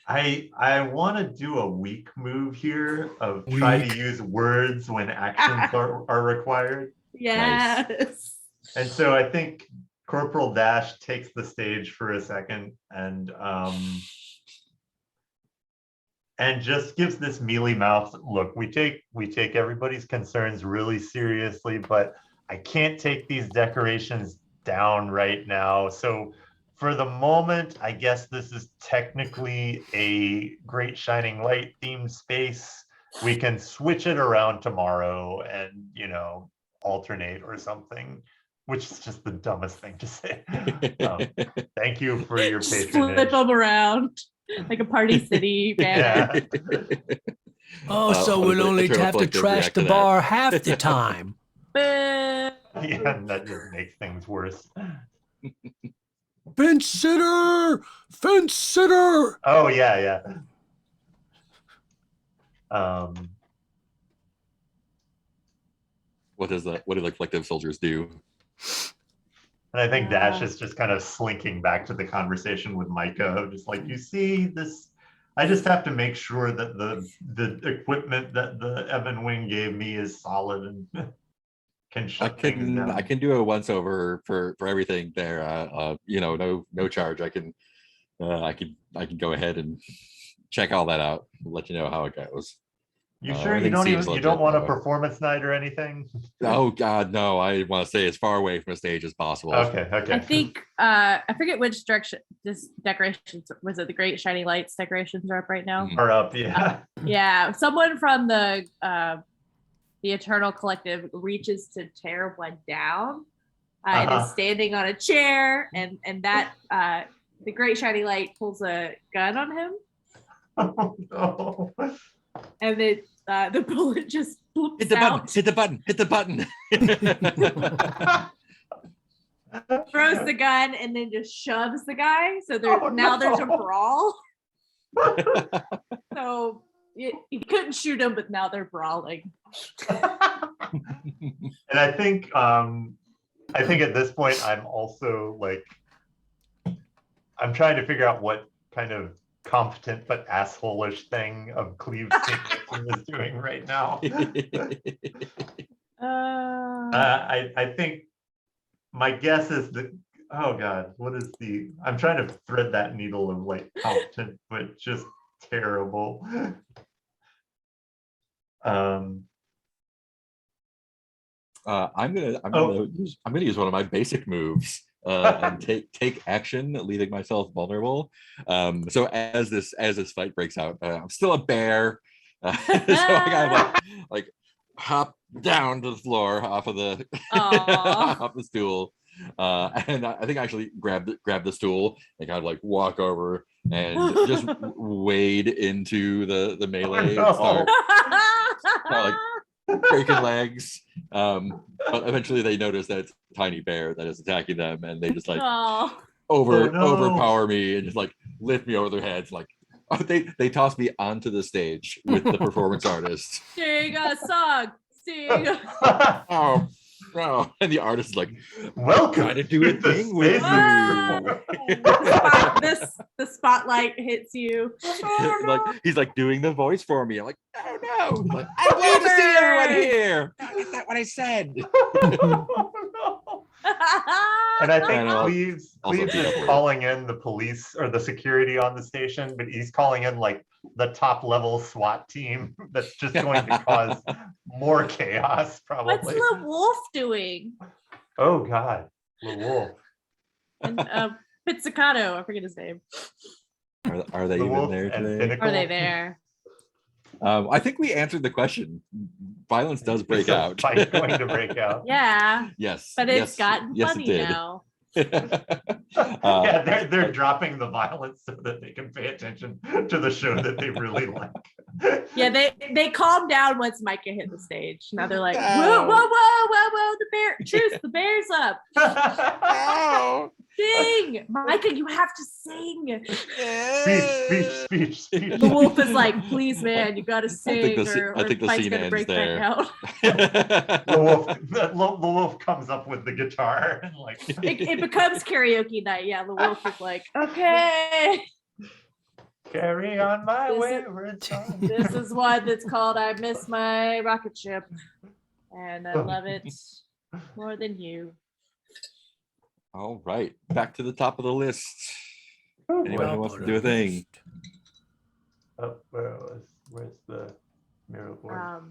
I want to do a weak move here of try to use words when actions are required. Yes. Nice. And so I think Corporal Dash takes the stage for a second and just gives this mealy mouth look. We take everybody's concerns really seriously, but I can't take these decorations down right now. So for the moment, I guess this is technically a Great Shining Light themed space. We can switch it around tomorrow and, alternate or something, which is just the dumbest thing to say. Thank you for your patronage. Flip them around like a Party City banner. Yeah. So we'll only have to trash the bar half the time. Yeah, that just makes things worse. Fence sitter! Fence sitter! Oh yeah. What do the collective soldiers do? And I think Dash is just kind of slinking back to the conversation with Micah, just like, you see this, I just have to make sure that the equipment that the Evan Wing gave me is solid and can shut things down. I can do a once over for everything there. No charge. I can go ahead and check all that out and let you know how it goes. You sure you don't want a performance night or anything? Oh God, no! I want to stay as far away from the stage as possible. Okay. I think I forget which direction this decorations was. It the Great Shining Lights decorations are up right now. Are up, yeah. Yeah, someone from the Eternal Collective reaches to tear one down, It Uh-huh. is standing on a chair, and that the great shiny light pulls a gun on him, Oh, no. and then the bullet just bloops Hit the button, out, hit the button, hit the button. throws the gun, and then just shoves the guy. So Oh, now there's a no. brawl. So you couldn't shoot him, but now they're brawling. And I think at this point I'm also like I'm trying to figure out what kind of competent but asshole-ish thing of Cleve's is doing right now. I think my guess is that, oh God, what is I'm trying to thread that needle of like competent but just terrible. I'm gonna use one of my basic moves and take action, leaving myself vulnerable. So as this fight breaks out, I'm still a bear, so I gotta like hop down to the floor off of the off the stool, and I think I actually grab the stool and kind of like walk over and just wade into the melee and start like breaking legs, but eventually they notice that it's a tiny bear that is attacking them, and they just like overpower me and just like lift me over their heads. Like they toss me onto the stage with the performance artist. Sing a song, sing. Oh, and the artist is like, welcome trying to do a the thing with space you. The spotlight hits you. Like he's like doing the voice for me. I'm like, oh no! He's like, I'm glad to see everyone here. Is that what I said? And I think And, Cleves also is beat up calling in the police or the security on the station, but he's calling in like the top level SWAT team that's just going to cause more chaos, probably. What's the wolf doing? Oh God, the wolf. And Pizzicato, I forget his name. Are they The even wolf there and today? Pinnacle. Are they there? I think we answered the question. Violence does break Is a out. fight going to break out. Yeah, Yes, but it's gotten funny it did. now. Yeah, they're dropping the violence so that they can pay attention to the show that they really like. Yeah, they calmed down once Micah hit the stage. Now they're like, No. whoa, the bear, Truce, the bear's up. Oh. Sing, Micah, you have to sing. Speech. The wolf is like, please, man, you gotta sing, I think the fight's scene gonna ends break there. back out. The wolf comes up with the guitar and like It becomes karaoke night. Yeah, the wolf is like, okay, carry on my This is- wayward son. this is one that's called "I Miss My Rocket Ship," and I love it more than you. All right, back to the top of the list. Oh, Anyone boy. who wants to do a thing? Oh, where's the mirror board?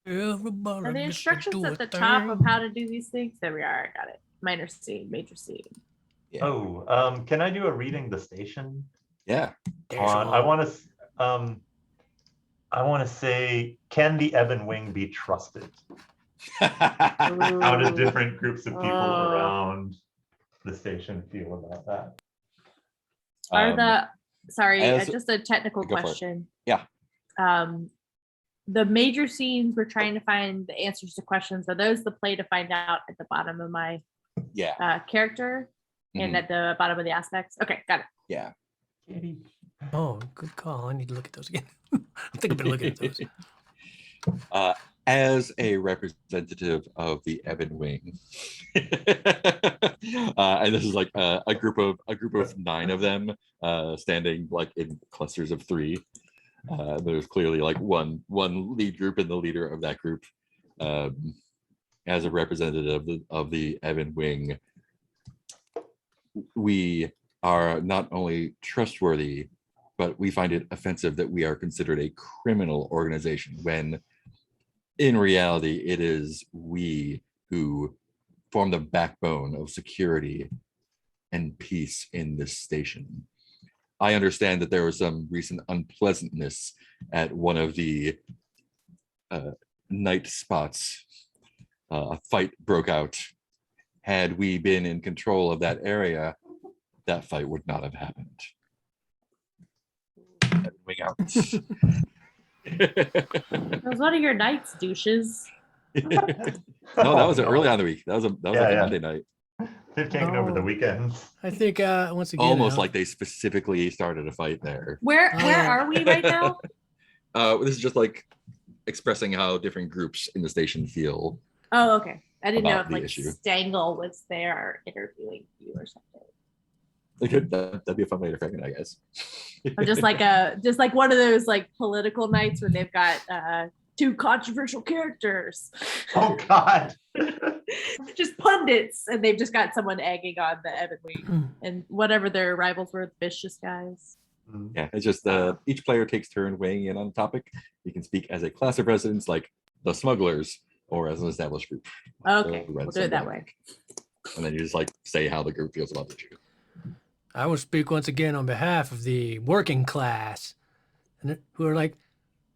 Everybody Are the gets to instructions do at a the top thing. of how to do these things? There we are. I got it. Minor scene, major scene. Yeah. Oh, can I do a reading the station? Yeah. On I want to say, can the Ebon Wing be trusted? How do different groups of people around the station feel about that? As- Just a technical Go for it. question. Yeah. The major scenes, we're trying to find the answers to questions. Are those the play to find out at the bottom of my Yeah. character and Mhm. at the bottom of the aspects? Okay, got it. Yeah. Oh, good call. I need to look at those again. I think I've been looking at those. As a representative of the Ebon Wing, and this is like a group of 9 of them, standing like in clusters of 3. There's clearly like one lead group and the leader of that group. As a representative of the Ebon Wing, we are not only trustworthy, but we find it offensive that we are considered a criminal organization when in reality it is we who form the backbone of security and peace in this station. I understand that there was some recent unpleasantness at one of the night spots. A fight broke out, had we been in control of that area, that fight would not have happened. Wing out. That was one of your nights, douches. No, that was early on the week. That was like a Yeah. Monday night. They've taken over the Oh. weekends. I think once again, Almost like they specifically started a fight there. Where are we right now? This is just like expressing how different groups in the station feel. Oh, okay. I didn't know About if the like issue. Stangle was there interviewing you or something. That'd be a fun way to frame it, I guess. Or just like one of those like political nights where they've got two controversial characters. Oh God. Just pundits, and they've just got someone egging on the Evan Wing and whatever their rivals were, the vicious guys. Yeah, it's just each player takes turn weighing in on the topic. You can speak as a class of residents like the smugglers or as an established group. Okay, So we'll do it that way. And then you just like say how the group feels about the issue. I will speak once again on behalf of the working class, and who are like,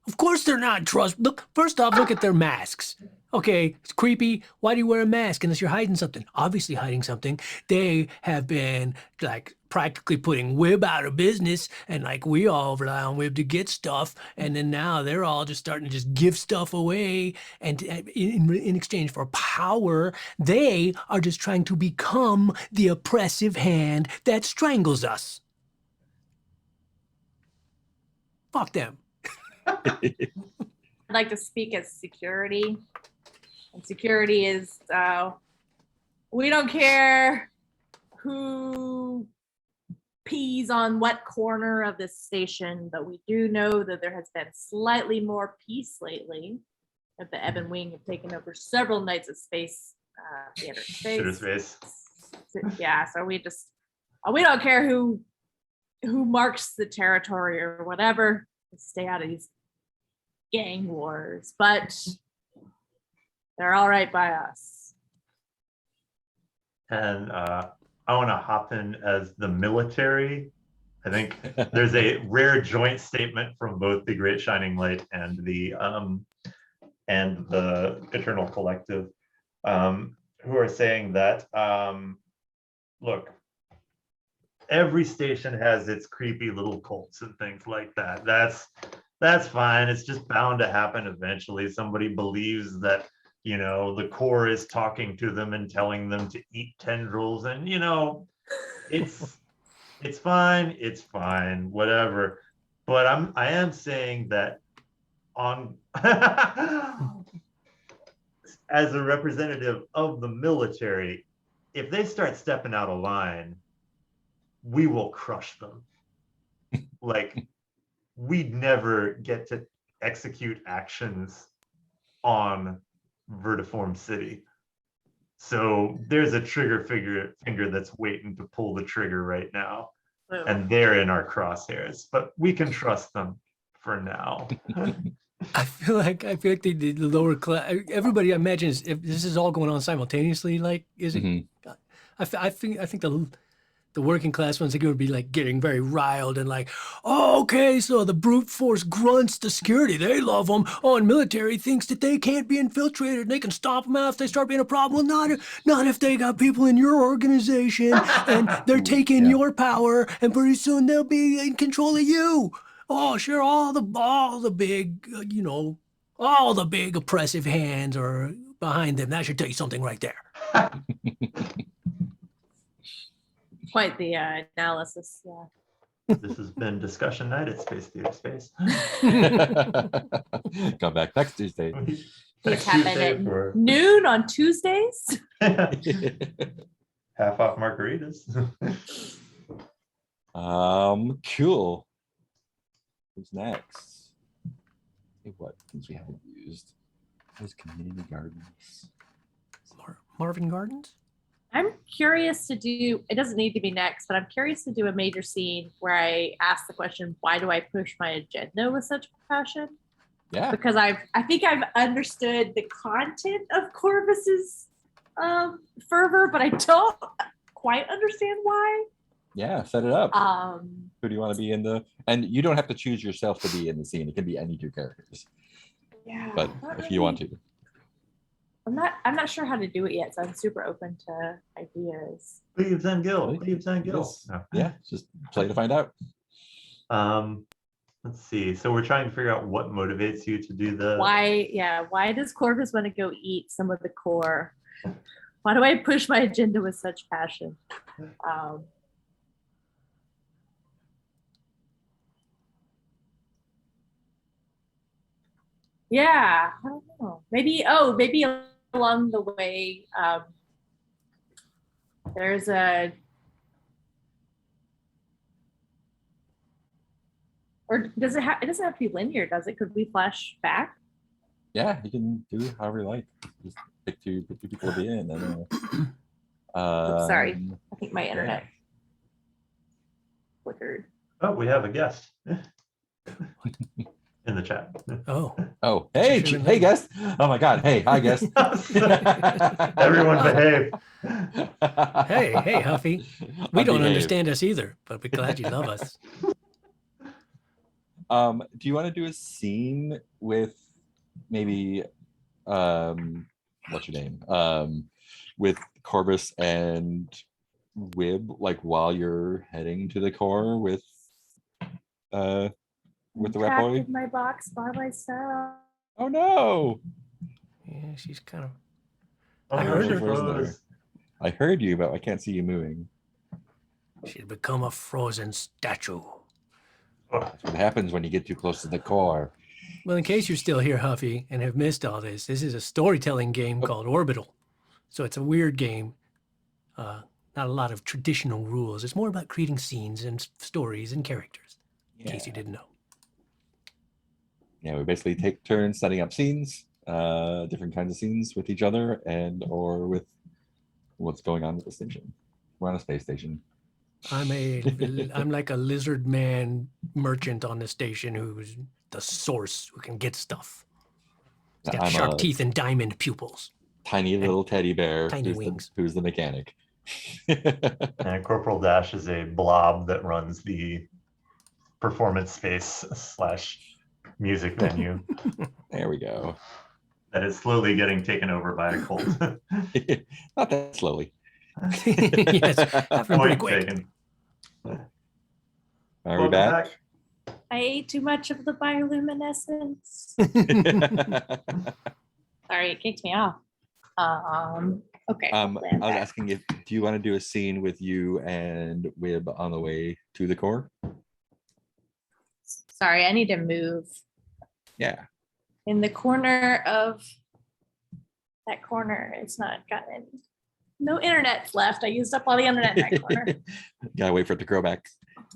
of course they're not trust. Look, first off, look at their masks. Okay, it's creepy. Why do you wear a mask unless you're hiding something? Obviously hiding something. They have been like practically putting Wib out of business, and like we all rely on Wib to get stuff, and then now they're all just starting to just give stuff away, and in exchange for power, they are just trying to become the oppressive hand that strangles us. Fuck them. I'd like to speak as security. And security is, we don't care who pees on what corner of this station, but we do know that there has been slightly more peace lately. That the Ebon Wing have taken over several nights of space, theater Shooter space. space. Yeah, so we don't care who marks the territory or whatever. Stay out of these gang wars, but they're all right by us. And I want to hop in as the military. I think there's a rare joint statement from both the Great Shining Light and the Eternal Collective, who are saying that look, every station has its creepy little cults and things like that. That's fine. It's just bound to happen eventually. Somebody believes that, you know, the core is talking to them and telling them to eat tendrils, and you know, it's fine, whatever. But I am saying that on as a representative of the military, if they start stepping out of line, we will crush them. Like, we'd never get to execute actions on Vertiform City. So there's a trigger finger that's waiting to pull the trigger right now. So, And they're in our crosshairs, but we can trust them for now. I feel like the lower class, everybody imagines if this is all going on simultaneously, like, is it? Mhm. I think the working class ones, they would be like getting very riled and like, oh, okay, so the brute force grunts, the security, they love them. Oh, and military thinks that they can't be infiltrated and they can stop them out if they start being a problem. Well, not if they got people in your organization and they're taking Yeah. your power, and pretty soon they'll be in control of you. Oh, sure, all the big, all the big oppressive hands are behind them. That should tell you something right there. quite the analysis. Yeah. This has been discussion night at Space Theater Space. Come back next Tuesday. These Next happen Tuesday at for noon on Tuesdays. half off margaritas. Cool. Who's next? Hey, what things we haven't used? Those community gardens. Marvin Gardens? I'm curious to do, it doesn't need to be next, but I'm curious to do a major scene where I ask the question, why do I push my agenda with such passion? Yeah. Because I think I've understood the content of Corvus's fervor, but I don't quite understand why. Yeah, set it up. Um, Who do you want to be in the? And you don't have to choose yourself to be in the scene. It can be any two characters. yeah. But if you want to. I'm not sure how to do it yet, so I'm super open to ideas. Leaves and Gil. Leaves and Gil. Yes. Yeah, just play to find out. Let's see. So we're trying to figure out what motivates you to do the. Why does Corvus want to go eat some of the core? Why do I push my agenda with such passion? Yeah, I don't know. Maybe along the way, there's a, or does it have, it doesn't have to be linear, does it? Could we flash back? Yeah, you can do however you like. Just pick two people to be in. And, Oops, sorry, I think my internet flickered. Oh, we have a guest in the chat. Oh, hey, hey, guest. Oh my God. Hey, hi, guest. Everyone behave. Hey, Huffy. We don't understand us either, but we're glad you love us. Do you want to do a scene with maybe what's your name? With Corvus and Wib, like while you're heading to the core with the rat boy? In my box by myself. Oh no. Yeah, she's kind of. Oh, I heard she her. froze. I heard you, but I can't see you moving. She's become a frozen statue. That's what happens when you get too close to the core. Well, in case you're still here, Huffy, and have missed all this is a storytelling game called Orbital. So it's a weird game. Not a lot of traditional rules. It's more about creating scenes and stories and characters, in case you didn't know. Yeah, we basically take turns setting up scenes, different kinds of scenes with each other and or with what's going on with the station. We're on a space station. I'm like a lizard man merchant on the station who's the source who can get stuff. He's got I'm sharp a teeth and diamond pupils. tiny little teddy bear tiny wings. Who's the mechanic. And Corporal Dash is a blob that runs the performance space / music venue There we go. that is slowly getting taken over by a cult. Not that slowly. Yes, happened pretty quick. Taken. Are we Welcome back? I ate too much of the bioluminescence. Sorry, it kicked me off. Okay. I was asking if do you want to do a scene with you and Wib on the way to the core? Sorry, I need to move. Yeah. In the corner of that corner, it's not gotten no internet left. I used up all the internet in that corner. Gotta wait for it to grow back.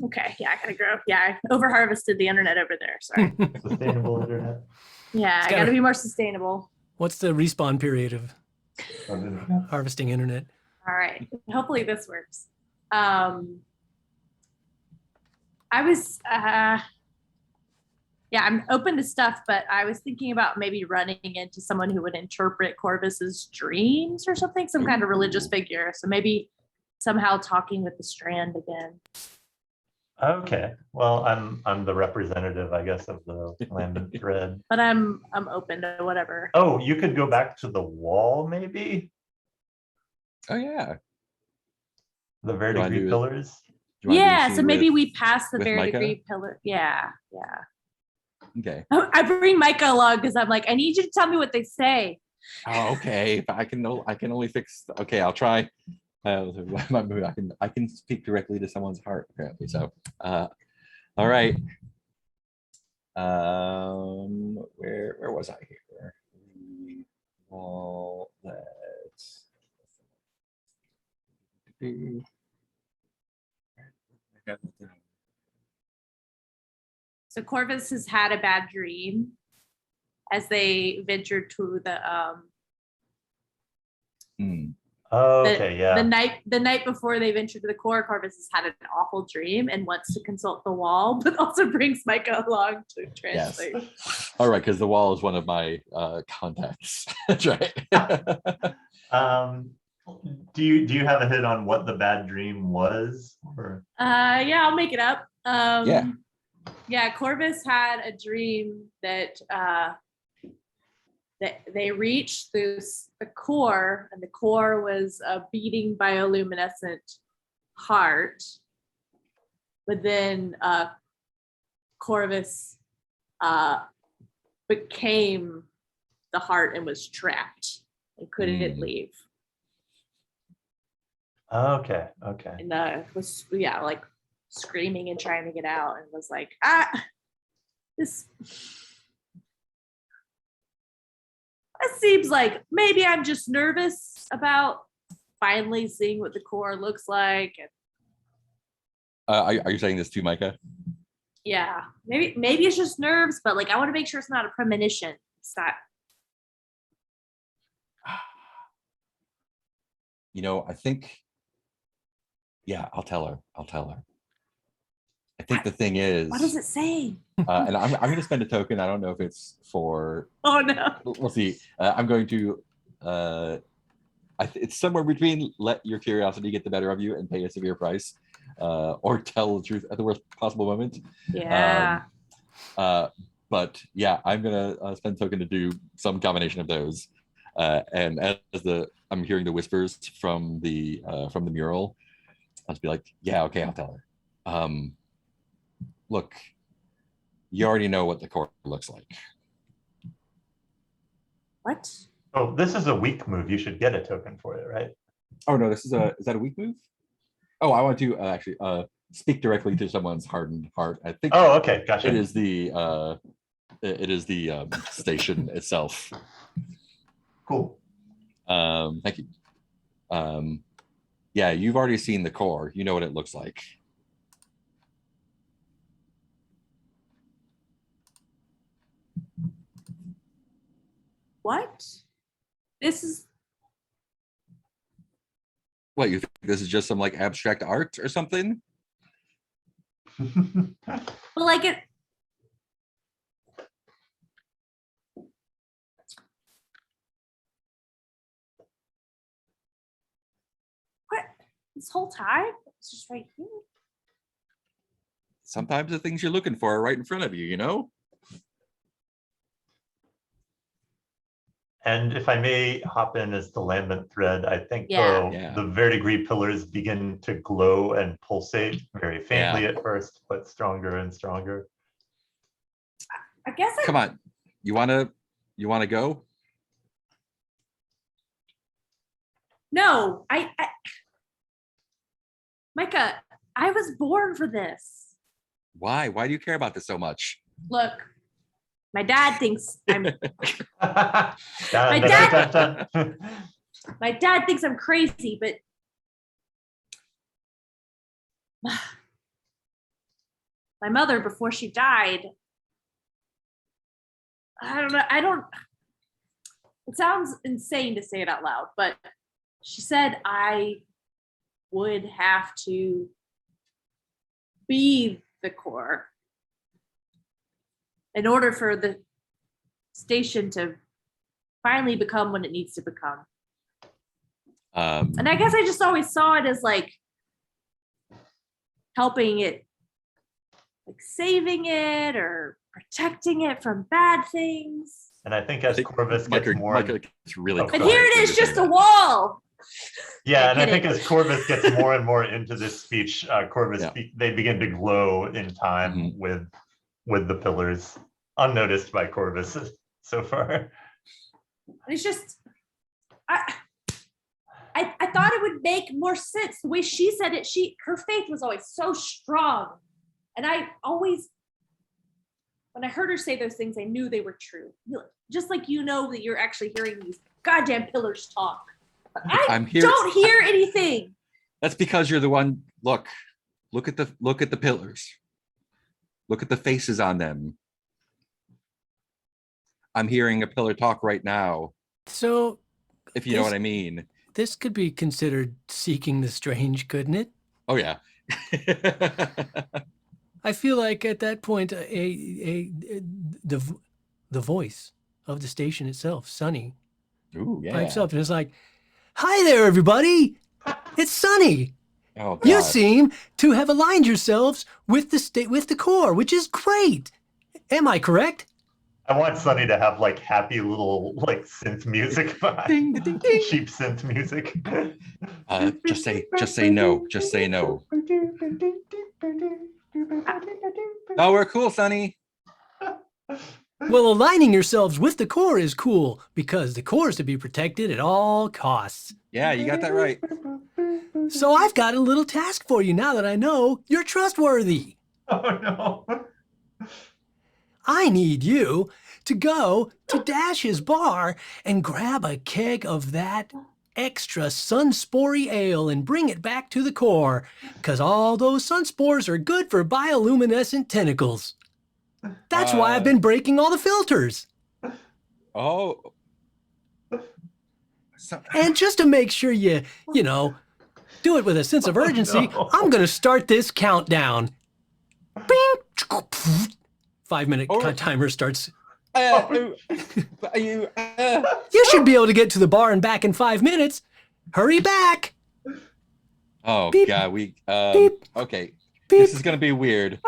Okay, yeah, I gotta grow. Yeah, I over harvested the internet over there. Sorry. Sustainable internet. Yeah, I gotta be more sustainable. What's the respawn period of harvesting internet? All right, hopefully this works. I was, yeah, I'm open to stuff, but I was thinking about maybe running into someone who would interpret Corvus's dreams or something, some kind of religious figure. So maybe somehow talking with the Strand again. Okay, well, I'm the representative, I guess, of the lambent thread. But I'm open to whatever. Oh, you could go back to the wall, maybe? Oh yeah. The verdigris pillars? Yeah, so maybe we pass the Micah? verdigris pillar. Yeah. Okay. I bring Micah along because I'm like, I need you to tell me what they say. Oh, okay. But I can only fix. Okay, I'll try. I can speak directly to someone's heart apparently. So, all right. Where was I here? Well, let's. So Corvus has had a bad dream as they ventured to the Okay, yeah. the night before they ventured to the core. Corvus has had an awful dream and wants to consult the wall, but also brings Micah along to translate. Yes. All right, because the wall is one of my contacts. That's right. Do you have a hit on what the bad dream was? Or? Yeah, I'll make it up. Yeah. Corvus had a dream that they reached through the core, and the core was a beating bioluminescent heart. But then Corvus became the heart and was trapped and couldn't leave. Okay. And was like screaming and trying to get out, and was like, this seems like maybe I'm just nervous about finally seeing what the core looks like. Are you saying this to Micah? Yeah, maybe it's just nerves, but like I want to make sure it's not a premonition. It's not. I think. Yeah, I'll tell her. I think the thing is. What does it say? And I'm going to spend a token. I don't know if it's for. Oh no. We'll see. I'm going to. It's somewhere between let your curiosity get the better of you and pay a severe price, or tell the truth at the worst possible moment. Yeah. But yeah, I'm gonna spend a token to do some combination of those. And as I'm hearing the whispers from the mural, I'll just be like, yeah, okay, I'll tell her. Look, you already know what the core looks like. What? Oh, this is a weak move. You should get a token for it, right? Oh no, is that a weak move? Oh, I want to actually speak directly to someone's hardened heart. I think. Oh, okay, gotcha. It is the station itself. Cool. Thank you. Yeah, you've already seen the core. You know what it looks like. What? This is. What, you think this is just some like abstract art or something? But like it. What? This whole time? It's just right here. Sometimes the things you're looking for are right in front of you, you know? And if I may hop in as the lambent thread, I think Yeah. the verdigris pillars begin to glow and pulsate very faintly at first, but stronger and stronger. I guess Come on. You wanna go? No, I Micah, I was born for this. Why? Why do you care about this so much? Look, my dad thinks I'm Dun, My dun, dad- dun, dun. my dad thinks I'm crazy, but my mother, before she died, I don't it sounds insane to say it out loud, but she said I would have to be the core in order for the station to finally become what it needs to become. And I guess I just always saw it as like helping it, like saving it or protecting it from bad things. And I think as Corvus gets more, Micah gets really Oh, And quiet here it when is, you say just a that. wall. yeah, and I kidding. think as Corvus gets more and more into this speech, Corvus Yeah. they begin to glow in time with the pillars, unnoticed by Corvus so far. It's just, I thought it would make more sense the way she said it. Her faith was always so strong, and I always, when I heard her say those things, I knew they were true. Just like you know that you're actually hearing these goddamn pillars talk. But I'm here. don't hear anything. That's because you're the one. Look at the pillars. Look at the faces on them. I'm hearing a pillar talk right now, So if you know what I mean. this could be considered seeking the strange, couldn't it? Oh yeah. I feel like at that point, the voice of the station itself, Sonny, Ooh, yeah. pipes up and is like, "Hi there, everybody! It's Sonny. Oh, You God. seem to have aligned yourselves with the core, which is great. Am I correct?" I want Sunny to have like happy little like synth music behind. Ding, ding, ding. Cheap synth music. Just say no. Just say no. Oh, we're cool, Sonny. Well, aligning yourselves with the core is cool because the core is to be protected at all costs. Yeah, you got that right. So I've got a little task for you now that I know you're trustworthy. Oh no. I need you to go to Dash's bar and grab a keg of that extra sunspory ale and bring it back to the core, because all those sunspores are good for bioluminescent tentacles. That's why I've been breaking all the filters. Oh. And just to make sure you know, do it with a sense of urgency, no. I'm going to start this countdown. Bing! 5-minute timer starts. You You should be able to get to the bar and back in 5 minutes. Hurry back. Oh Beep. God, Beep. okay. Beep. This is gonna be weird.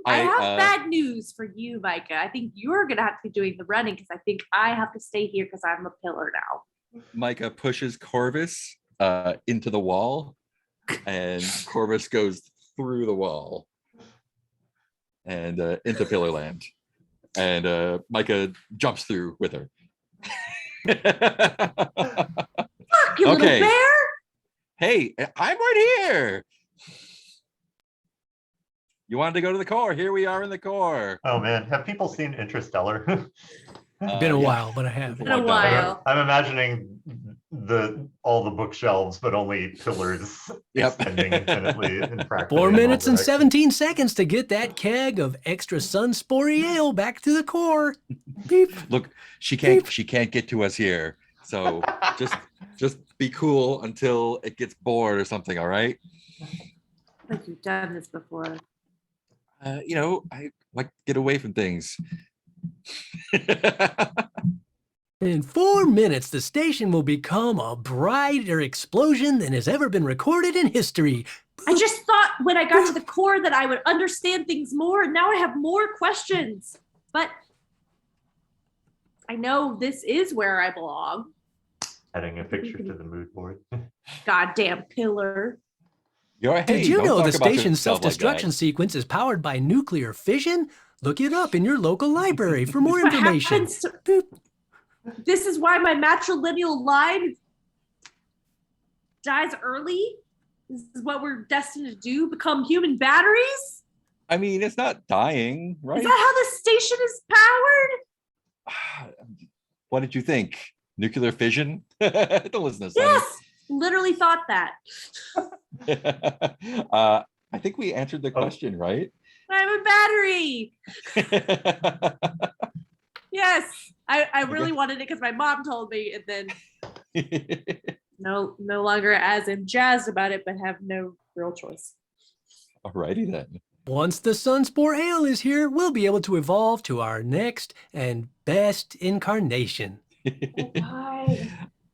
I have bad news for you, Micah. I think you're gonna have to be doing the running because I think I have to stay here because I'm a pillar now. Micah pushes Corvus into the wall, and Corvus goes through the wall and into Pillar Land. And Micah jumps through with her. Fuck, you little Okay. bear! Hey, I'm right here. You wanted to go to the core. Here we are in the core. Oh man, have people seen Interstellar? Been a Yeah. while, but I have. Been a while. I'm imagining all the bookshelves, but only pillars Yep. extending infinitely in practically 4 all minutes and directions. 17 seconds to get that keg of extra sunspory ale back to the core. Beep. Look, she can't get to us here. So just be cool until it gets bored or something, all right? Like you've done this before. I like to get away from things. In 4 minutes, the station will become a brighter explosion than has ever been recorded in history. I just thought when I got to the core that I would understand things more, and now I have more questions. But I know this is where I belong. Adding a picture to the mood board. Goddamn pillar. Did you know the station's yourself like self-destruction sequence is powered by nuclear fission? Look it up in your local library for more What information. happens to- This is why my matrilineal line dies early. This is what we're destined to do, become human batteries? I mean, it's not dying, right? Is that how the station is powered? What did you think? Nuclear fission? Don't listen to Sonny. Yes, literally thought that. I think we answered the question, right? I'm a battery. Yes, I really wanted it because my mom told me, and then no longer as am jazzed about it, but have no real choice. Alrighty then. Once the Sunspore Ale is here, we'll be able to evolve to our next and best incarnation.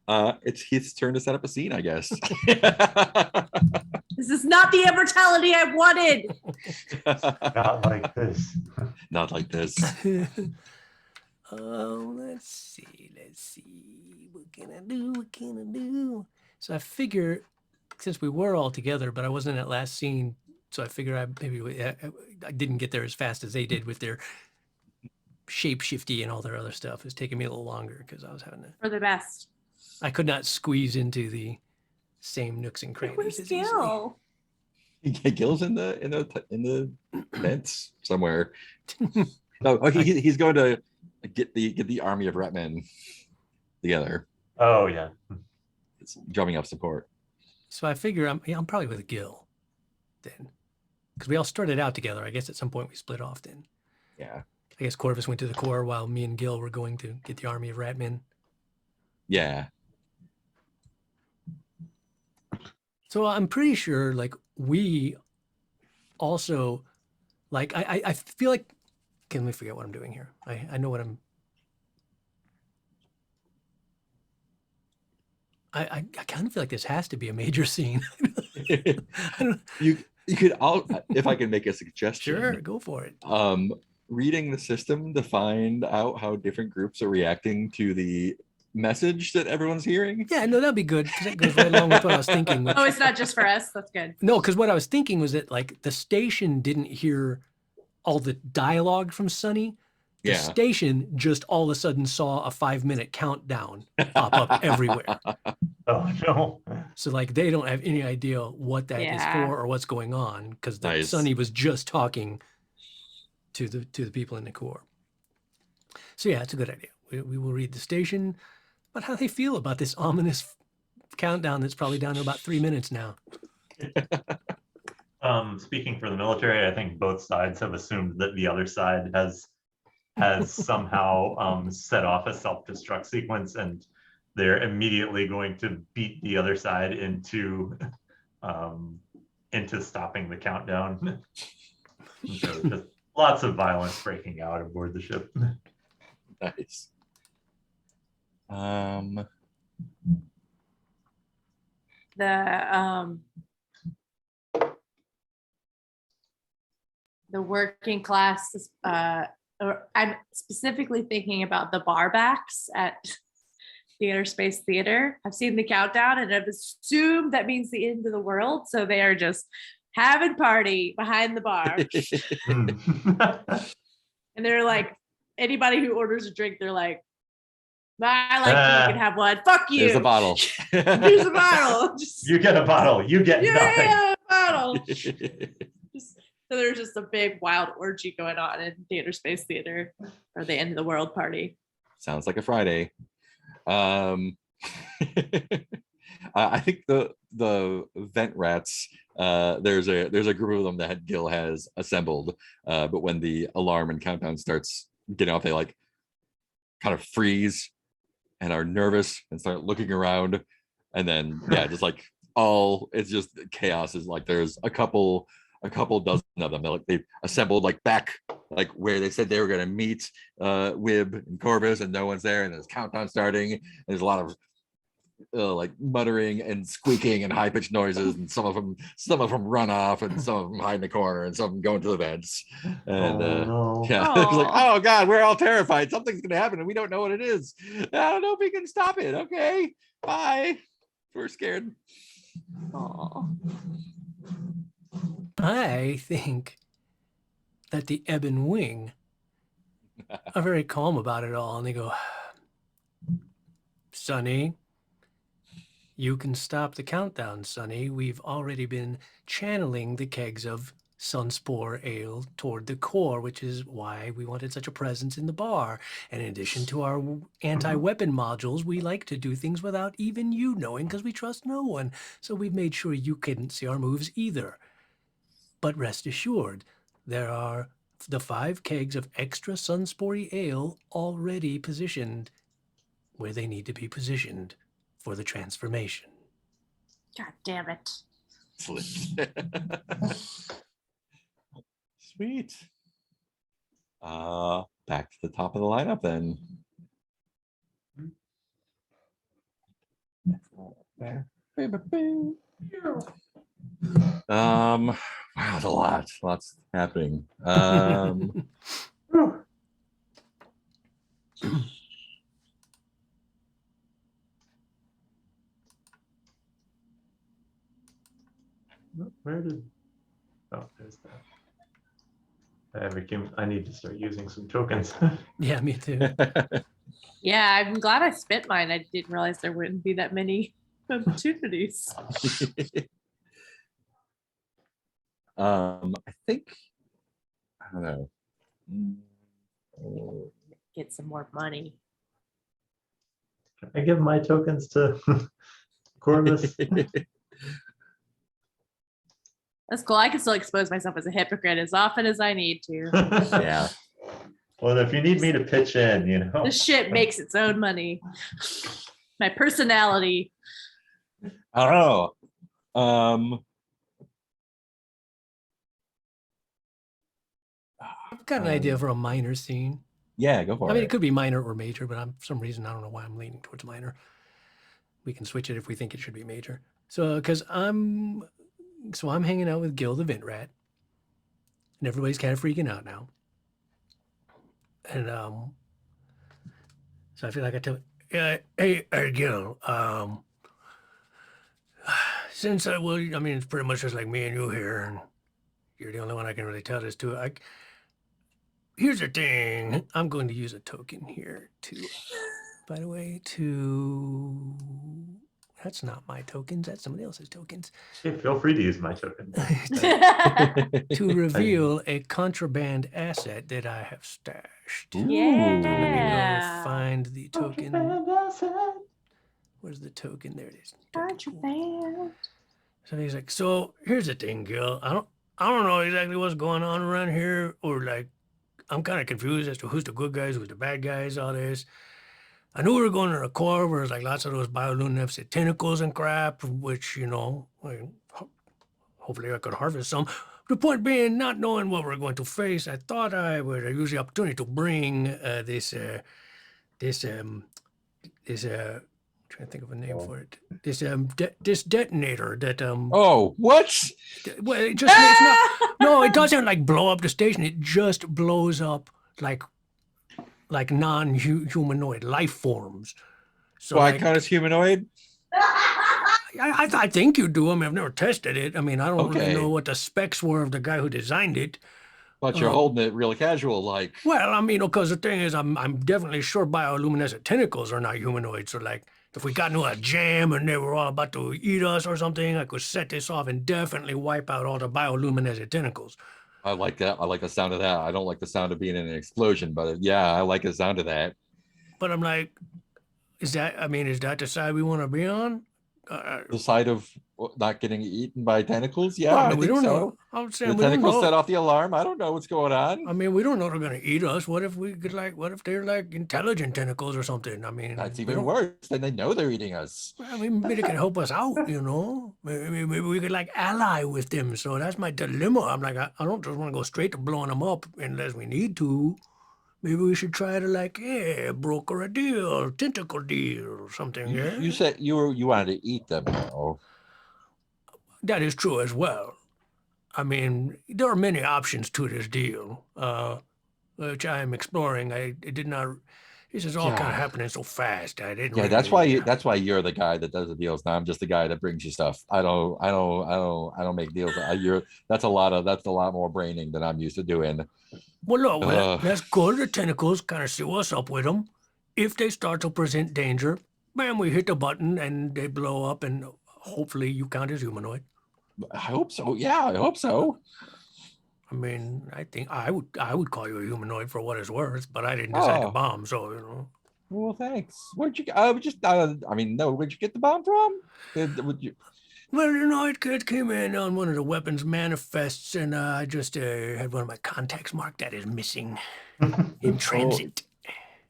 It's his turn to set up a scene, I guess. This is not the immortality I wanted. Not like this. Not like this. Let's see. What can I do? So I figure, since we were all together, but I wasn't at last scene, so I figure I didn't get there as fast as they did with their shape-shifty and all their other stuff. It was taking me a little longer because I was having to. For the best. I could not squeeze into the same nooks and crannies. Where's as easily. Gil? Gil's in the vents somewhere. No, he's going to get the army of Ratmen together. Oh yeah. It's drumming up support. So I figure I'm probably with Gil then, because we all started out together. I guess at some point we split off then. Yeah. I guess Corvus went to the core while me and Gil were going to get the army of Ratmen. Yeah. So I'm pretty sure, like, we also, like, I feel like, can we forget what I'm doing here? I know what I'm, I kind of feel like this has to be a major scene. I don't, You could all, if I can make a suggestion. sure, go for it. reading the system to find out how different groups are reacting to the message that everyone's hearing? Yeah, no, that'd be good because that goes right along with what I was thinking. Which, Oh, it's not just for us. That's good. no, because what I was thinking was that like the station didn't hear all the dialogue from Sunny. The Yeah. station just all of a sudden saw a 5-minute countdown pop up everywhere. Oh no. So like they don't have any idea what that is Yeah. for or what's going on because Nice. Sunny was just talking to the people in the core. So yeah, it's a good idea. We will read the station, but how they feel about this ominous countdown that's probably down to about 3 minutes now. Speaking for the military, I think both sides have assumed that the other side has somehow set off a self-destruct sequence, and they're immediately going to beat the other side into stopping the countdown. So just lots of violence breaking out aboard the ship. Nice. The working class, or I'm specifically thinking about the barbacks at Theater Space Theater. I've seen the countdown and I've assumed that means the end of the world. So they are just having party behind the bar. And they're like, anybody who orders a drink, they're like, I like you can have one. Fuck you. Here's a bottle. Here's a bottle. Just, You get a bottle. You get nothing. yeah, a bottle. So there's just a big wild orgy going on in Theater Space Theater, or the end of the world party. Sounds like a Friday. I think the vent rats. There's a group of them that Gil has assembled. But when the alarm and countdown starts getting off, they like kind of freeze and are nervous and start looking around, and then just like it's just chaos. Is like there's a couple dozen of them. They assembled like back like where they said they were going to meet Wib and Corvus, and no one's there, and there's countdown starting, and there's a lot of like muttering and squeaking and high-pitched noises, and some of them run off, and some of them hide in the corner, and some of them go into the vents, and no. it's like, oh god, we're all terrified, something's gonna happen and we don't know what it is. I don't know if we can stop it. Okay, bye, we're scared. I think that the Ebon Wing are very calm about it all, and they go, Sonny, you can stop the countdown, Sonny. We've already been channeling the kegs of Sunspore Ale toward the core, which is why we wanted such a presence in the bar. And in addition to our anti-weapon modules, we like to do things without even you knowing because we trust no one. So we've made sure you couldn't see our moves either. But rest assured, there are the 5 kegs of extra Sunspore Ale already positioned where they need to be positioned for the transformation. God damn it. Sweet. Back to the top of the lineup then. Wow, that's a lot. Lots happening. Where did? Oh, there's that. I need to start using some tokens. Yeah, me too. Yeah, I'm glad I spent mine. I didn't realize there wouldn't be that many opportunities. I think, I don't know. Get some more money. Can I give my tokens to Corvus? That's cool. I can still expose myself as a hypocrite as often as I need to. Yeah. Well, if you need me to pitch in, you know. This shit makes its own money. My personality. I don't know. I've got an idea for a minor scene. Yeah, go for I it. mean, it could be minor or major, but for some reason, I don't know why I'm leaning towards minor. We can switch it if we think it should be major. So, because I'm hanging out with Gil the Vent Rat, and everybody's kind of freaking out now. And so I feel like I tell, hey, Gil, since I mean, it's pretty much just like me and you here, and you're the only one I can really tell this to. Here's the thing. I'm going to use a token here to, by the way, to. That's not my tokens. That's somebody else's tokens. Hey, feel free to use my token. To reveal a contraband asset that I have stashed. Ooh. Let me Yeah. go find the token. Contraband asset. Where's the token? There it is. Contraband. So he's like, so here's the thing, Gil. I don't know exactly what's going on around here, or like, I'm kind of confused as to who's the good guys, who's the bad guys, all this. I knew we were going to a core where there's like lots of those bioluminescent tentacles and crap, which, you know, hopefully I could harvest some. The point being, not knowing what we're going to face, I thought I would use the opportunity to bring this I'm trying to think of a name for it. This detonator that Oh, what? well, it just it's not, no, it doesn't like blow up the station. It just blows up like non-humanoid life forms. So Why like, count as humanoid? I think you do. I mean, I've never tested it. I mean, I don't really Okay. know what the specs were of the guy who designed it. But you're holding it real casual, like. Well, I mean, because the thing is, I'm definitely sure bioluminescent tentacles are not humanoid. So like, if we got into a jam and they were all about to eat us or something, I could set this off and definitely wipe out all the bioluminescent tentacles. I like that. I like the sound of that. I don't like the sound of being in an explosion, but yeah, I like the sound of that. But I'm like, is that the side we want to be on? The side of not getting eaten by tentacles. Yeah, Well, I we think don't so. know. I'm The saying we don't tentacles set know. off the alarm. I don't know what's going on. I mean, we don't know they're gonna eat us. What if we could what if they're like intelligent tentacles or something? I mean, That's we even don't- worse. Then they know they're eating us. I mean, maybe they can help us out, you know? Maybe we could like ally with them. So that's my dilemma. I'm like, I don't just want to go straight to blowing them up unless we need to. Maybe we should try to like, broker a deal, tentacle deal or something, yeah? You said you wanted to eat them, though. That is true as well. I mean, there are many options to this deal, which I am exploring. It did not. This is all kind Yeah. of happening so fast. I didn't. Yeah, really, that's why you're the guy that does the deals. Now I'm just the guy that brings you stuff. I don't make deals. That's a lot more braining than I'm used to doing. Well, look, Ugh. that's good. The tentacles kind of see what's up with them. If they start to present danger, bam, we hit the button and they blow up, and hopefully you count as humanoid. I hope so. Yeah, I hope so. I mean, I think I would call you a humanoid for what it's worth, but I didn't decide to Oh. bomb, so you know. Well, thanks. Where'd you? Where'd you get the bomb from? Would you? Well, you know, it came in on one of the weapons manifests, and I just had one of my contacts marked that is missing in transit.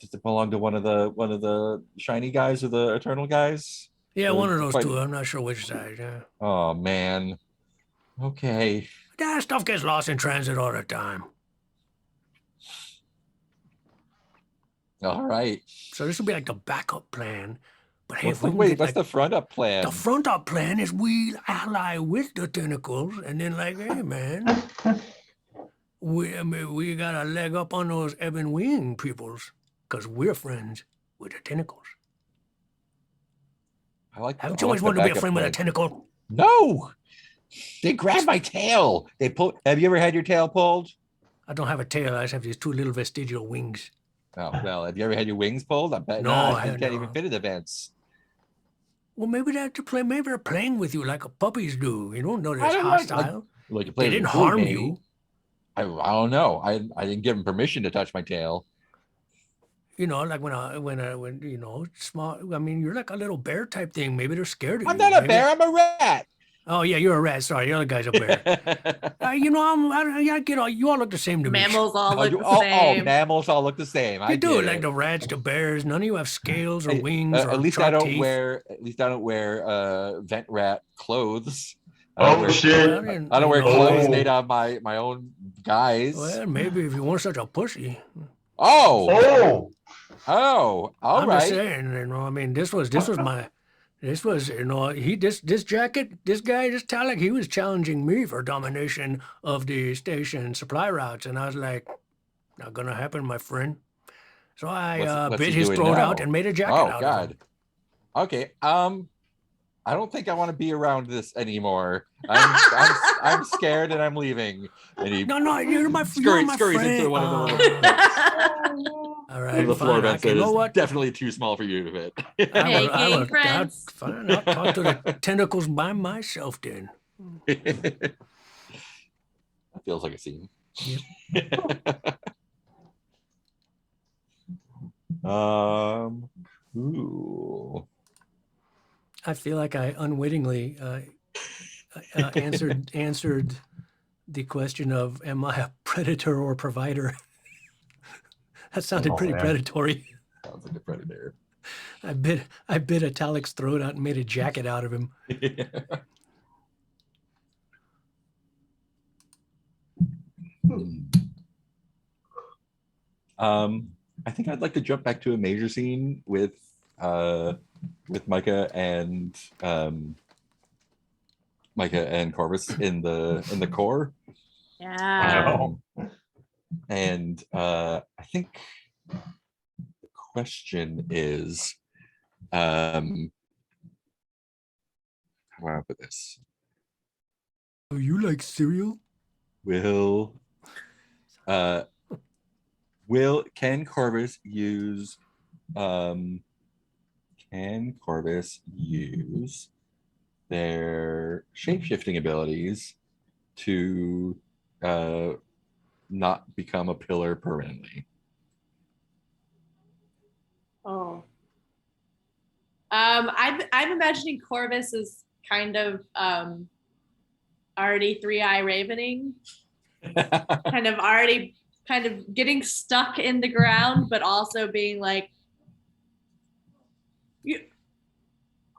Does it belong to one of the shiny guys or the eternal guys? Yeah, one of those Quite- two. I'm not sure which side. Yeah. Oh man. Okay. That stuff gets lost in transit all the time. All right. So this will be like the backup plan. But hey, if we can Wait, get, what's like, the front up plan? the front up plan is we ally with the tentacles, and then like, hey man, we got a leg up on those ebon wing peoples, cause we're friends with the tentacles. I like. Haven't I you like always the wanted to be a backup friend with a plan. tentacle? No. They grabbed my tail. They pull. Have you ever had your tail pulled? I don't have a tail. I just have these two little vestigial wings. Oh well. Have you ever had your wings pulled? I bet No, not. I You can't even no. fit in the vents. Well, maybe maybe they're playing with you like puppies do. You don't know they're I don't like- hostile. Like you They didn't harm you. I don't know. I didn't give them permission to touch my tail. You know, like when you know, small. I mean, you're like a little bear type thing. Maybe they're scared of I'm you. not a Maybe- bear. I'm a rat. Oh yeah, you're a rat. Sorry, the other guy's a bear. You know, you all look the same to me. Mammals all Oh, look the oh, same. mammals all look the same. I You do get like it. the rats, the bears. None of you have scales or Hey, wings or at least sharp I don't teeth. wear. At least I don't wear vent rat clothes. I don't Oh wear, shit. Well, I don't wear you know, clothes Oh. made out of my own guys. Well, maybe if you weren't such a pussy. Oh, Oh, all I'm right. just saying, you know. I mean, this was my. This was, you know, this jacket, this guy, this Talek, he was challenging me for domination of the station supply routes, and I was like, Not gonna happen, my friend. So I What's bit he his doing throat now? out and made a jacket Oh out of God. him. Okay. I don't think I want to be around this anymore. I'm scared and I'm leaving. And he No, you're my scurries friend. into one of the little All right, the floor fine. vents You that know is what? definitely too small for you to fit. Hey, gang friends. Fine. I'll talk to the tentacles by myself then. That feels like a scene. Yep. Ooh. I feel like I unwittingly answered the question of, am I a predator or provider? That sounded Oh, pretty man. predatory. Sounds like a predator. I bit Italic's throat out and made a jacket out of him. I think I'd like to jump back to a major scene with Micah and Corvus in the core. Yeah. Oh, And I think the question is, how do I put this? Oh, you like cereal? Can Corvus use their shape-shifting abilities to not become a pillar permanently? Oh. I'm imagining Corvus is kind of already three-eye ravening, kind of getting stuck in the ground, but also being like,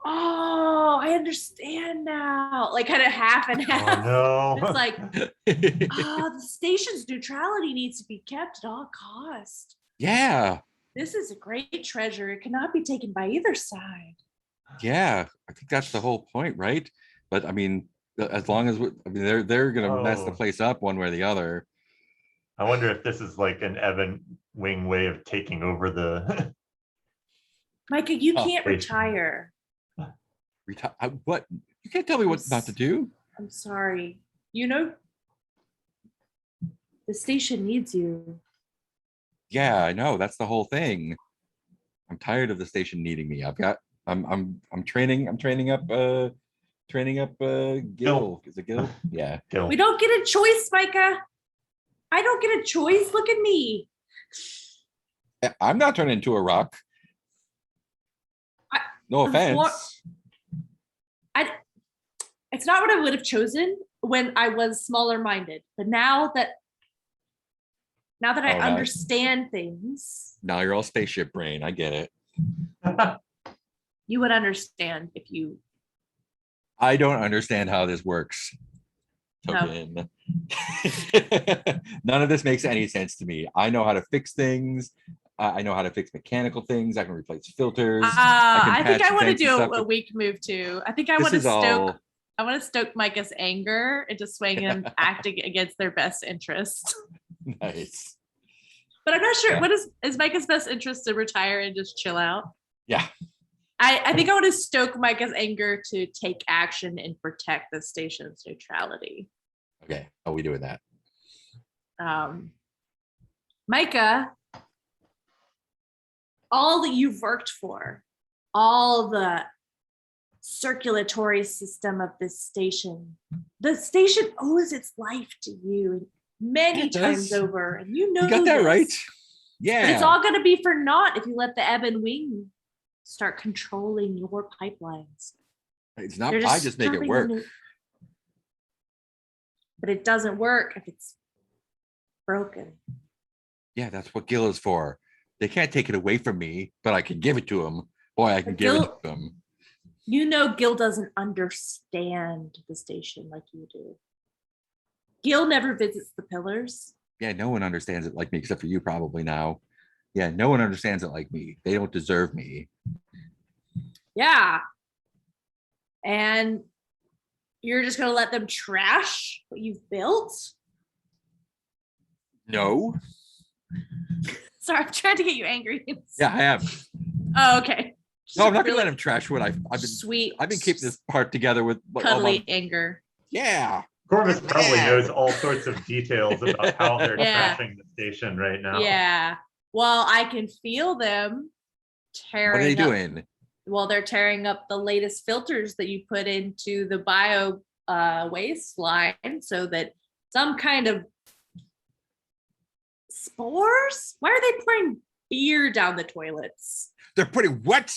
oh, I understand now. Like kind of half and half. oh no. It's like, the station's neutrality needs to be kept at all costs. Yeah, This is a great treasure. It cannot be taken by either side. yeah. I think that's the whole point, right? But I mean, as long as they're gonna mess the Oh. place up one way or the other. I wonder if this is like an Evan Wing way of taking over the. Micah, you Oh, can't wait. retire. What? You can't tell me what not to do. I'm sorry. You know, the station needs you. Yeah, I know. That's the whole thing. I'm tired of the station needing me. I'm training up Gil. Is it Gil? Yeah. Gil. We don't get a choice, Micah. I don't get a choice. Look at me. I'm not turning into a rock. No offense. It's not what I would have chosen when I was smaller minded, but now that I Oh, now- understand things, Now you're all spaceship brain. I get it. you would understand if you. I don't understand how this works. No. Token. None of this makes any sense to me. I know how to fix things. I know how to fix mechanical things. I can replace filters. I think patch I want to vents and do stuff, a but weak move too. I think I this want to is stoke. all. I want to stoke Micah's anger into swaying him acting against their best interest. Nice. But I'm not sure. Yeah. What is Micah's best interest to retire and just chill out? Yeah. I think I want to stoke Micah's anger to take action and protect the station's neutrality. Okay. How are we doing that? Micah, all that you've worked for, all the circulatory system of this station, the station owes its life to you many It times does. over, and you know You got that this. right. Yeah. But it's all going to be for naught if you let the Ebb and Wing start controlling your pipelines. It's not. They're I just make it disturbing work. the- But it doesn't work if it's broken. Yeah, that's what Gil is for. They can't take it away from me, but I can give it to him. Boy, I can But give it Gil- to him. You know Gil doesn't understand the station like you do. Gil never visits the pillars. Yeah, no one understands it like me except for you probably now. Yeah, no one understands it like me. They don't deserve me. Yeah. And you're just going to let them trash what you've built? No. Sorry, I'm trying to get you angry. Yeah, I am. Oh, okay. No, I'm not gonna Really let him trash what I've been. sweet. I've been keeping this part together with all cuddly my. anger. Yeah. Corvus I'm probably mad. knows all sorts of details about how they're Yeah. trashing the station right now. Yeah. Well, I can feel them tearing. What are they up- doing? Well, they're tearing up the latest filters that you put into the bio waste line, so that some kind of spores. Why are they pouring beer down the toilets? They're putting what?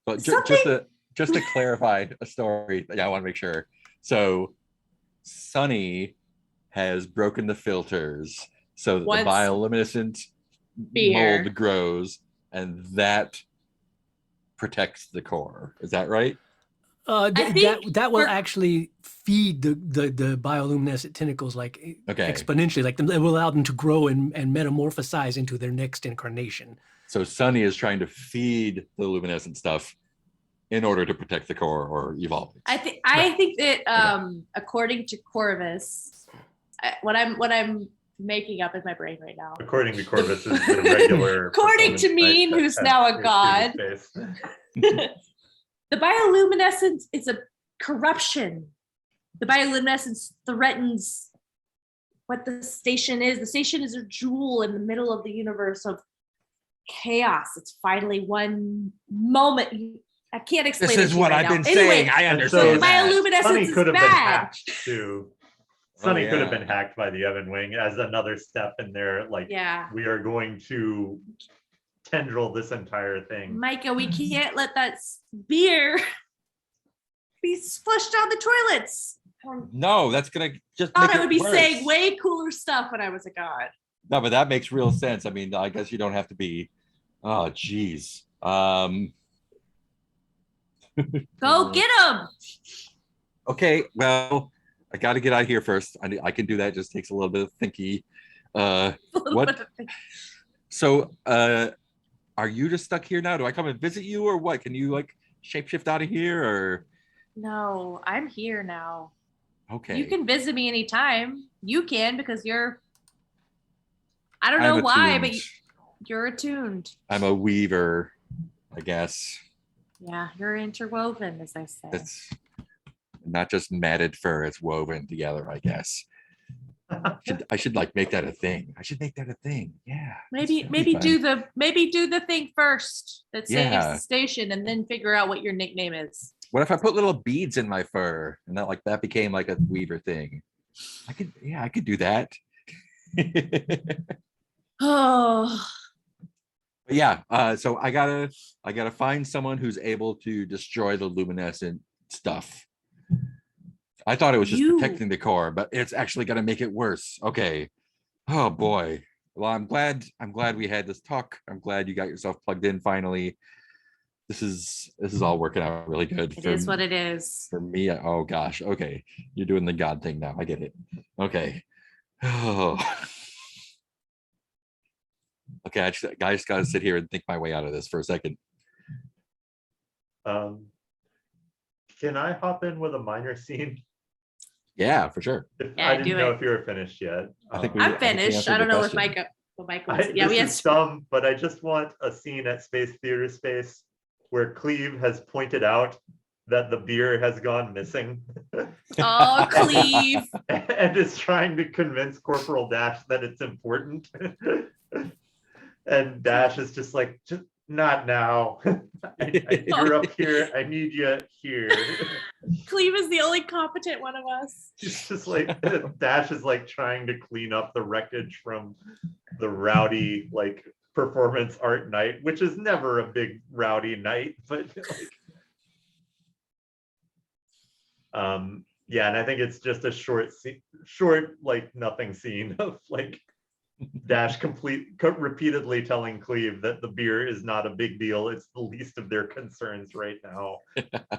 But just to clarify a story. Yeah, I want to make sure. So, Sunny has broken the filters so that Once- the bioluminescent Beer. mold grows, and that protects the core. Is that right? think That will for- actually feed the bioluminescent tentacles like Okay. exponentially. Like it will allow them to grow and metamorphosize into their next incarnation. So Sunny is trying to feed the luminescent stuff in order to protect the core or evolve it. I think that according to Corvus, what I'm making up in my brain right now. According to Corvus, is the regular. According to performance Mean, type who's test now a through god. space. The bioluminescence is a corruption. The bioluminescence threatens what the station is. The station is a jewel in the middle of the universe of chaos. It's finally one moment. I can't explain This it is to you what right I've now. been Anyway, saying. I so understand. the that. bioluminescence Sunny is could have been bad. hacked too. Sunny Oh, could have yeah. been hacked by the Evan Wing as another step in there. Like, Yeah. we are going to tendril this entire thing. Micah, we can't let that beer be flushed down the toilets. I No, that's gonna just thought make I would it be worse. saying way cooler stuff when I was a god. No, but that makes real sense. I mean, I guess you don't have to be. Oh, geez. Go get them. Okay, well, I got to get out of here first. I can do that. It just takes a little bit of thinky. What? So, are you just stuck here now? Do I come and visit you, or what? Can you like shapeshift out of here, or? No, I'm here now. Okay. You can visit me anytime. You can because you're. I don't I'm know why, attuned. but you're attuned. I'm a weaver, I guess. Yeah, you're interwoven, as I say. It's not just matted fur; it's woven together, I guess. I should like make that a thing. I should make that a thing. Yeah. Maybe that'd be do the thing first that saves Yeah. the station, and then figure out what your nickname is. What if I put little beads in my fur and that became like a weaver thing? I could do that. Oh, But yeah, so I gotta find someone who's able to destroy the luminescent stuff. I thought it was just You- protecting the core, but it's actually gonna make it worse. Okay. Oh boy. Well, I'm glad we had this talk. I'm glad you got yourself plugged in finally. This is all working out really good. it is what it is. For me. Oh gosh. Okay. You're doing the God thing now. I get it. Okay. Oh. Okay, I just gotta sit here and think my way out of this for a second. Can I hop in with a minor scene? Yeah, for sure. Yeah, I didn't do know it. if you were finished yet. I think I'm we finished. answered I don't the know what question. Micah was. Yeah, we This answered. is dumb, but I just want a scene at Space Theater Space where Cleve has pointed out that the beer has gone missing. Oh, Cleve. And is trying to convince Corporal Dash that it's important. And Dash is just like, just not now. You're up here. I need you here. Cleve is the only competent one of us. She's just like, Dash is like trying to clean up the wreckage from the rowdy like performance art night, which is never a big rowdy night, but like, yeah, and I think it's just a short like nothing scene of like Dash repeatedly telling Cleve that the beer is not a big deal. It's the least of their concerns right now.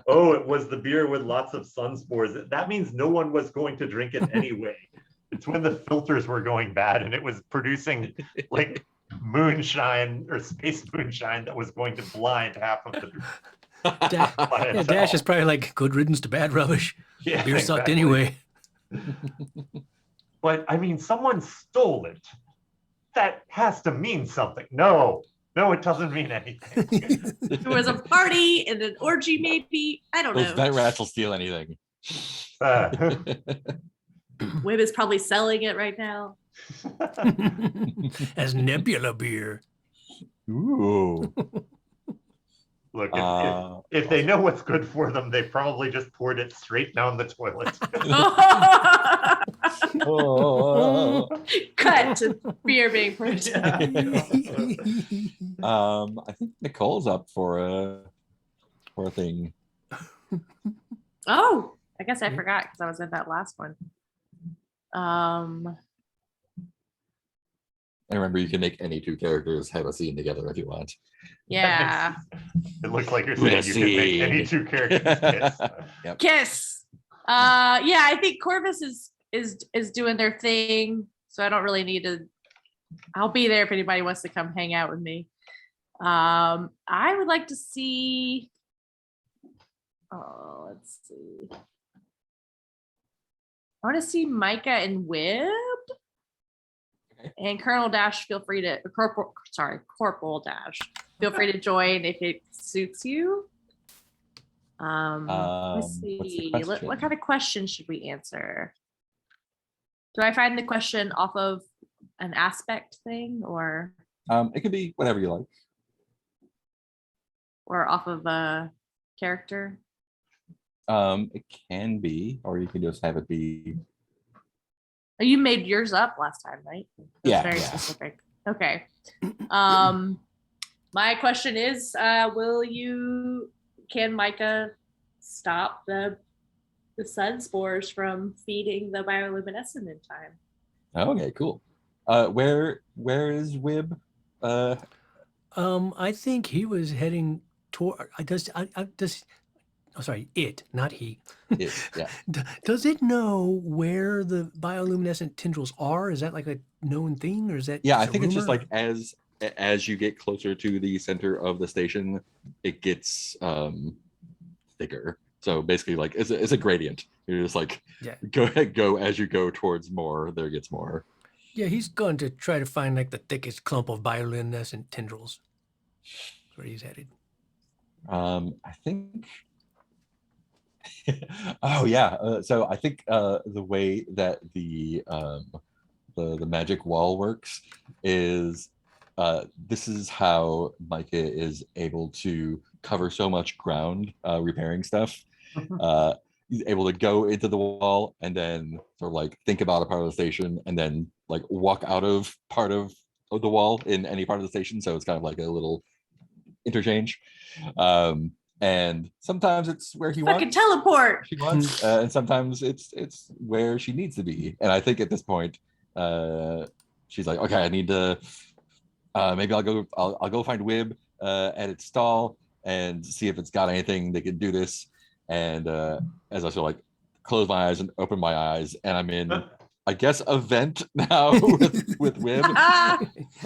Oh, it was the beer with lots of sunspores. That means no one was going to drink it anyway. It's when the filters were going bad and it was producing like moonshine or space moonshine that was going to blind half of the Yeah, Dash is probably like good riddance to bad rubbish. Yeah, Beer sucked exactly. anyway. But I mean, someone stole it. that has to mean something. No, it doesn't mean anything. There was a party and an orgy, maybe. I don't Those know. vent rats will steal anything. Wib is probably selling it right now. As Nebula beer. Ooh. Look, Uh, if they know what's good for them, they probably just poured it straight down the toilet. oh. Cut to beer being purchased. I think Nicole's up for a thing. Oh, I guess I forgot because I was in that last one. And remember, you can make any two characters have a scene together if you want. Yeah. It looks like you're saying you can make any two characters kiss. Yep. Kiss. Yeah, I think Corvus is doing their thing, so I don't really need to. I'll be there if anybody wants to come hang out with me. I would like to see. Oh, let's see. I want to see Micah and Wib. Okay. And Colonel Dash, feel free to Corporal Dash. Feel free to join if it suits you. Let's see. What kind of question should we answer? Do I find the question off of an aspect thing or It could be whatever you like. off of a character? It can be, or you can just have it be. Oh, you made yours up last time, right? It was Yeah, very yeah. specific. Okay. My question is, can Micah stop the sun spores from feeding the bioluminescent in time? Okay, cool. Where is Wib? I think he was heading toward. It, not he. Yeah. Does it know where the bioluminescent tendrils are? Is that like a known thing, or is that? Yeah, I just a think it's just rumor? like as you get closer to the center of the station, it gets thicker. So basically, like it's a gradient. You're just like go as you go towards more, there gets more. Yeah, he's going to try to find like the thickest clump of bioluminescent tendrils. That's where he's headed. I think. Oh yeah. So I think the way that the magic wall works is this is how Micah is able to cover so much ground repairing stuff. He's able to go into the wall and then sort of like think about a part of the station and then like walk out of part of the wall in any part of the station. So it's kind of like a little interchange. And sometimes it's where he Fucking wants. teleport. She wants, and sometimes it's where she needs to be. And I think at this point, she's like, okay, I need to. Maybe I'll go find Wib at its stall and see if it's got anything that can do this. And as I sort of like close my eyes and open my eyes, and I'm in, I guess, a vent now with Wib,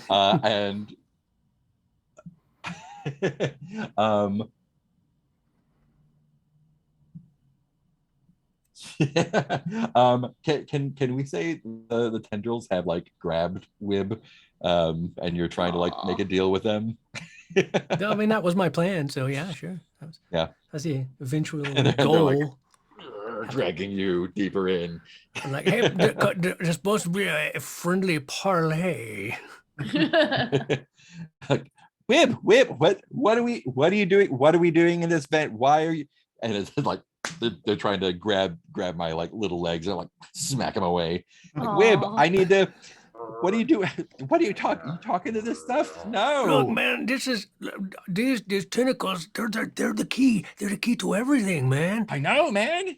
and can we say the tendrils have like grabbed Wib, and you're trying to like make a deal with them? I mean, that was my plan. So yeah, sure. That's the eventual They're goal. like, dragging you deeper in. I'm like, hey, there's supposed to be a friendly parlay. Like, Wib, what are you doing? What are we doing in this vent? Why are you? And it's like they're trying to grab my like little legs and like smack them away. Like, Wib, I need to. What are you doing? What are you talking? You talking to this stuff? No. Look, man, these tentacles. They're the key. They're the key to everything, man. I know, man.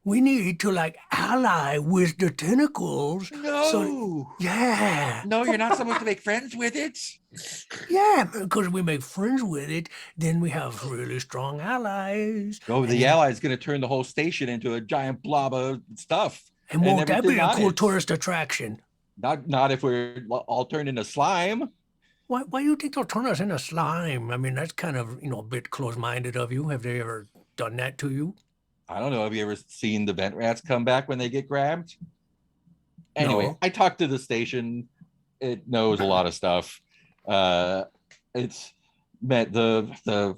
We need to like ally with the tentacles. No. Yeah. No, you're not supposed to make friends with it. Yeah, because we make friends with it, then we have really strong allies. Oh, the ally is going to turn the whole station into a giant blob of stuff. And won't that be everything a on cool it. tourist attraction? Not if we're all turned into slime. Why do you think they'll turn us into slime? I mean, that's kind of, a bit close-minded of you. Have they ever done that to you? I don't know. Have you ever seen the vent rats come back when they get grabbed? Anyway, No. I talked to the station it knows a lot of stuff. It's met the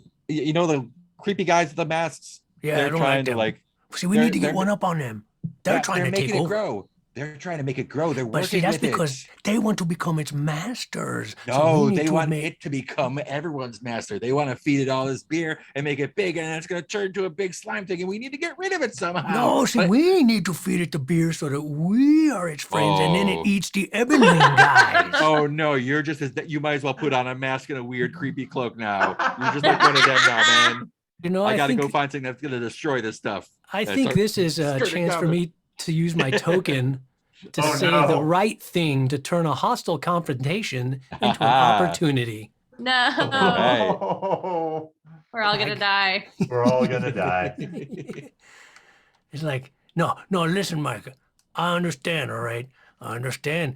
creepy guys with the masks. Yeah, They're I don't trying like to them. like See, we they're need to get they're one up on them. They're trying they're to take making it over. grow. They're trying to make it grow. They're But see, working that's with because it. they want to become its masters. So No, we need they to want admit, it to become everyone's master. They want to feed it all this beer and make it big, and it's going to turn into a big slime thing, and we need to get rid of it somehow. no, see, But- we need to feed it the beer so that we are its friends, and then it Oh. eats the Ebon Wing guys. Oh no, you're just as you might as well put on a mask and a weird, creepy cloak now. You're just like one of them now, man. You know, I got to think, go find something that's going to destroy this stuff. I think start this is a skirting chance down for the- me to use my token to Oh, say no. the right thing to turn a hostile confrontation into an opportunity. No, Right. we're all gonna die. We're all gonna die. It's like, no, listen, Micah. I understand, all right? I understand.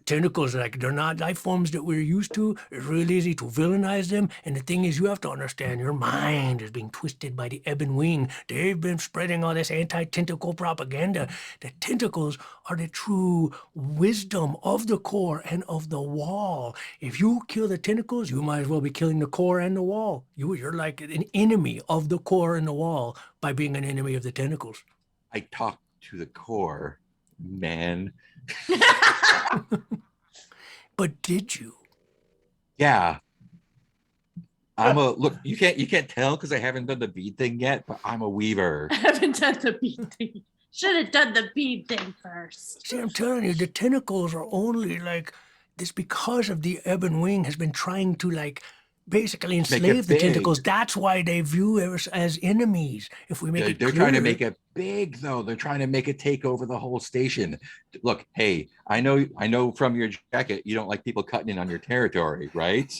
Tentacles, like, they're not life forms that we're used to. It's really easy to villainize them. And the thing is, you have to understand, your mind is being twisted by the Ebon Wing. They've been spreading all this anti-tentacle propaganda. The tentacles are the true wisdom of the core and of the wall. If you kill the tentacles, you might as well be killing the core and the wall. You're like an enemy of the core and the wall by being an enemy of the tentacles. I talked to the core, man. But did you? Yeah. I'm a look. You can't tell because I haven't done the bead thing yet, but I'm a weaver. I haven't done the bead thing. Should have done the bead thing first. See, I'm telling you, the tentacles are only like this because of the Ebon Wing has been trying to like basically it enslave the big. tentacles. That's why they view us as enemies. If we make it They're trying to clear- make it big, though. They're trying to make it take over the whole station. Look, hey, I know from your jacket you don't like people cutting in on your territory, right?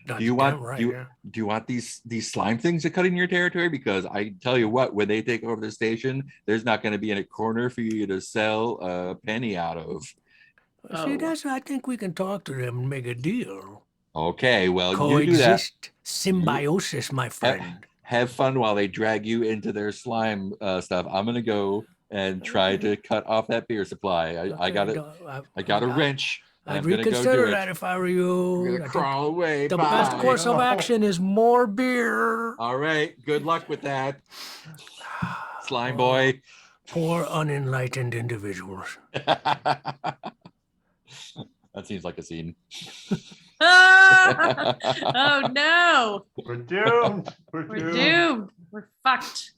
That's Do you damn want right, do yeah. you want these slime things to cut in your territory? Because I tell you what, when they take over the station, there's not going to be any corner for you to sell a penny out of. See, that's I think we can talk to them and make a deal. Okay, well, you do that. Coexist, symbiosis, my friend. Have fun while they drag you into their slime stuff. I'm gonna go and try to cut off that beer supply. I got it. I got a wrench. I'd I'm gonna go reconsider do that it. if I were I'm you. gonna I think crawl away. the Bye. best course of action is more beer. All right. Good luck with that, slime boy. Poor unenlightened individuals. That seems like a scene. Oh no, We're doomed. We're we're doomed. doomed. We're fucked.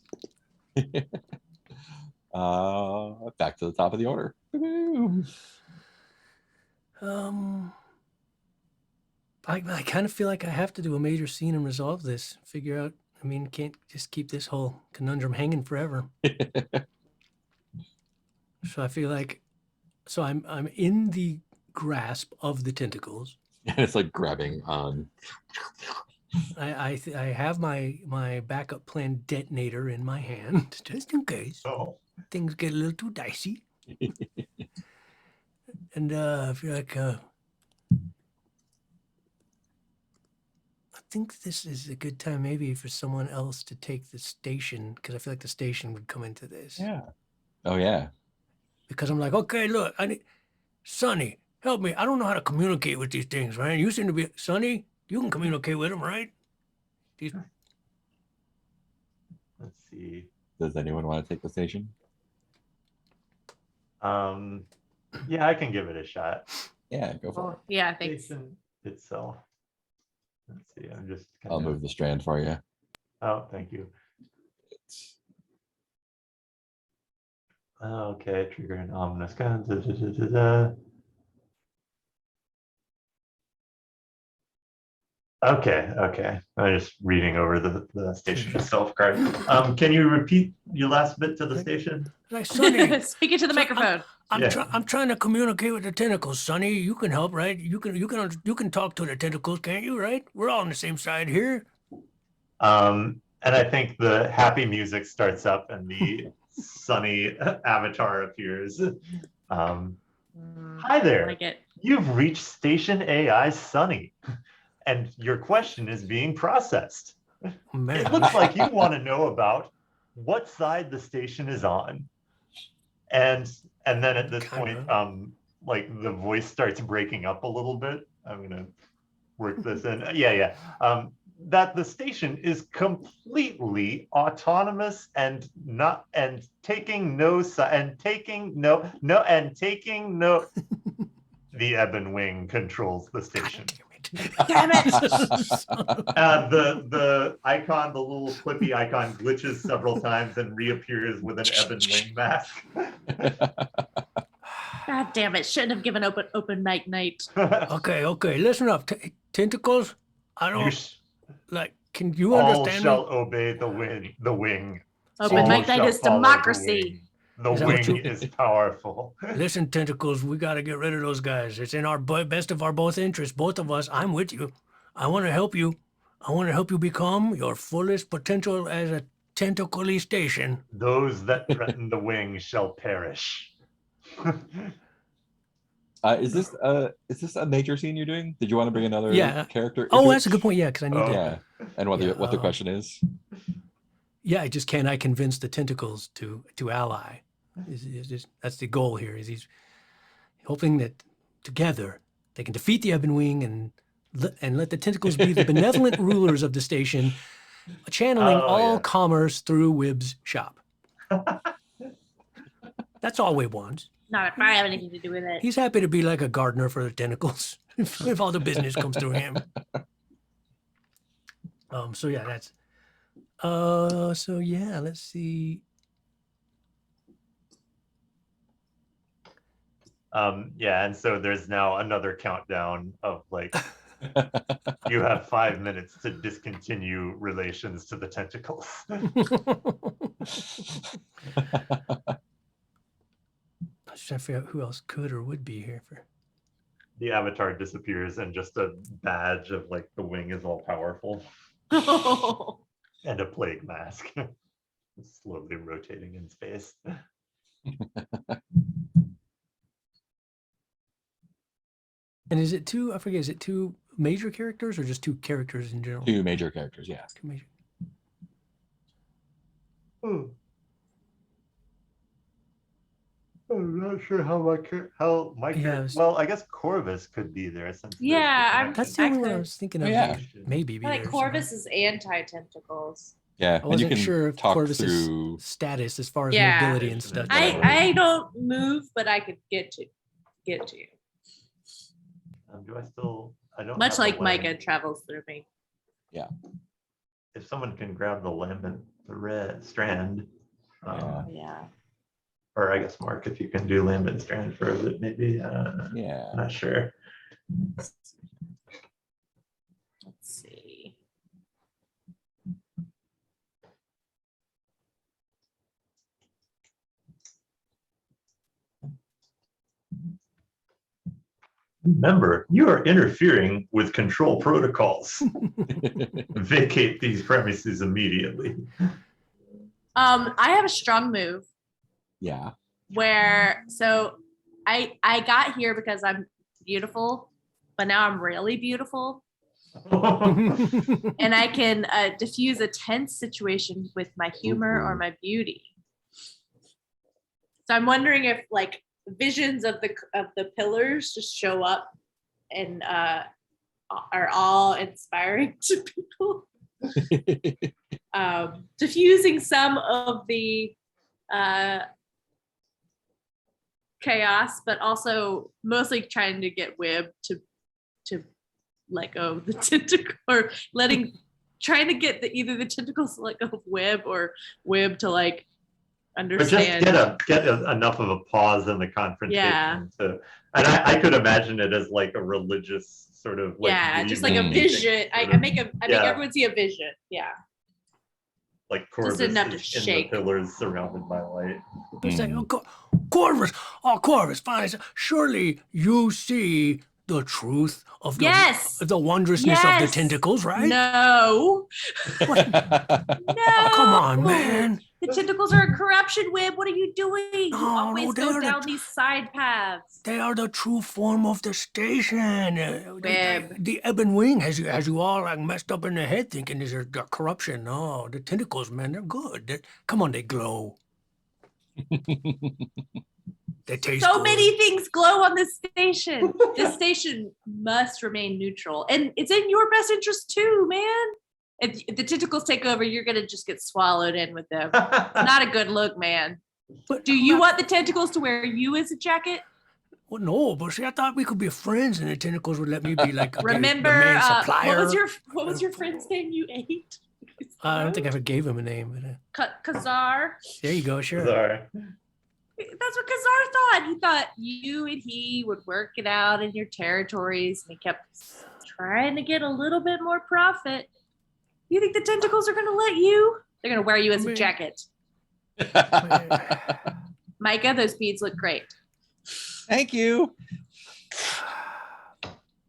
Back to the top of the order. I kind of feel like I have to do a major scene and resolve this. Figure out. I mean, can't just keep this whole conundrum hanging forever. So I feel like, so I'm in the grasp of the tentacles. It's like grabbing on. I have my backup plan detonator in my hand just in case Oh, things get a little too dicey. And I feel like I think this is a good time maybe for someone else to take the station, because I feel like the station would come into this. Yeah. Oh yeah. Because I'm like, okay, look, I need Sonny, help me. I don't know how to communicate with these things, right? You seem to be Sonny. You can communicate with them, right? These, let's see. Does anyone want to take the station? Yeah, I can give it a shot. Yeah, go for it. Yeah, thanks. Station itself. Let's see. I'm just. I'll kinda- move the strand for you. Oh, thank you. Okay, trigger an ominous gun. Da, da, da, da, da. Okay. I'm just reading over the station itself card. Can you repeat your last bit to the station? like Sonny, Speak into the microphone. Yeah. I'm trying to communicate with the tentacles, Sonny. You can help, right? You can talk to the tentacles, can't you? Right? We're all on the same side here. And I think the happy music starts up and the sunny avatar appears. Hi I there. like it. You've reached Station AI Sunny, and your question is being processed. Man, It looks like you want to know about what side the station is on. And then at this point, Kinda. like the voice starts breaking up a little bit. I'm gonna work this in. Yeah. That the station is completely autonomous and taking no. The Ebon Wing controls the station. Damn it! The icon, the little clippy icon, glitches several times and reappears with an Ebon Wing mask. God damn it! Shouldn't have given open mic night. Okay, listen up. Tentacles, I don't like. Can you all understand shall me? obey the wing. Open All mic night shall is follow democracy. The Is that what wing you- is powerful. Listen, Tentacles, we got to get rid of those guys. It's in our best of our both interests, both of us. I'm with you. I want to help you. I want to help you become your fullest potential as a tentacly station. Those that threaten the wing shall perish. Is this a major scene you're doing? Did you want to bring another Yeah. character? Oh, into that's a it? good point. Yeah, because I need to. Yeah, and what Yeah, the question is? Yeah, can I convince the tentacles to ally? That's the goal here. Is he's hoping that together they can defeat the Ebon Wing and let the tentacles be the benevolent rulers of the station, channeling Oh, all yeah. commerce through Wibb's shop. That's all Wibb wants. Not if I have anything to do with it. He's happy to be like a gardener for the tentacles if all the business comes through him. So yeah, that's. So yeah, let's see. Yeah, and so there's now another countdown of like you have 5 minutes to discontinue relations to the tentacles. I was trying to figure out who else could or would be here for. The avatar disappears and just a badge of like the wing is all powerful and a plague mask slowly rotating in space. And is it two? I forget. Is it two major characters or just two characters in general? Two major characters, yeah. Two major. I'm not sure how my Yeah, well, I guess Corvus could be there since there's the Yeah, I'm- That's the connection. only one I could- was thinking Oh, of. yeah. Maybe be I like there Corvus is anti-tentacles. Yeah, I and you wasn't can sure if talk Corvus's through. status as far as Yeah. mobility and stuff. Whatever. I don't move, but I could get to you. Do I still? I don't. Much have the like lamp. Micah travels through me. If someone can grab the lamp, the red strand, Yeah. Yeah. or I guess Mark, if you can do Lambent Strand for a bit, maybe. Yeah. Not sure. Let's see. Remember, you are interfering with control protocols. Vacate these premises immediately. I have a strong move Yeah. where I got here because I'm beautiful, but now I'm really beautiful. And I can diffuse a tense situation with my humor or my beauty. So I'm wondering if like visions of the pillars just show up and are all inspiring to people. Diffusing some of the chaos, but also mostly trying to get Wibb to let go of the tentacle, or trying to get either the tentacles to let go of Wibb or Wibb to like But understand. just get enough of a pause in the confrontation. Yeah. And I could imagine it as like a religious sort of like Just like a grieving vision. I sort of- make Yeah. everyone see a vision. Yeah. like Corvus enough to is in shake. the pillars surrounded by light. It's like, Corvus, Corvus, fine. Surely you see the truth of the, Yes. the wondrousness of the Yes. tentacles, right? No. What? No. Come on, man. The tentacles are a corruption, Wibb. What are you doing? You No, always they're go the down tr- these side paths. They are the true form of the station. Web. The Ebon Wing has you all like messed up in the head thinking there's a corruption. No, the tentacles, man, they're good. Come on, they glow. They taste So good. many things glow on this station. This station must remain neutral. And it's in your best interest too, man. If the tentacles take over, you're going to just get swallowed in with them. Not a good look, man. But Do you want the tentacles to wear you as a jacket? Well, no, but see, I thought we could be friends, and the tentacles would let me be like Remember, the main what supplier. was your friend's name you ate? I don't think I ever gave him a name. But, Kazar. there you go, sure. Sorry. That's what Kazar thought. He thought you and he would work it out in your territories, and he kept trying to get a little bit more profit. You think the tentacles are going to let you? They're going to wear you as a jacket. Micah, those beads look great. Thank you.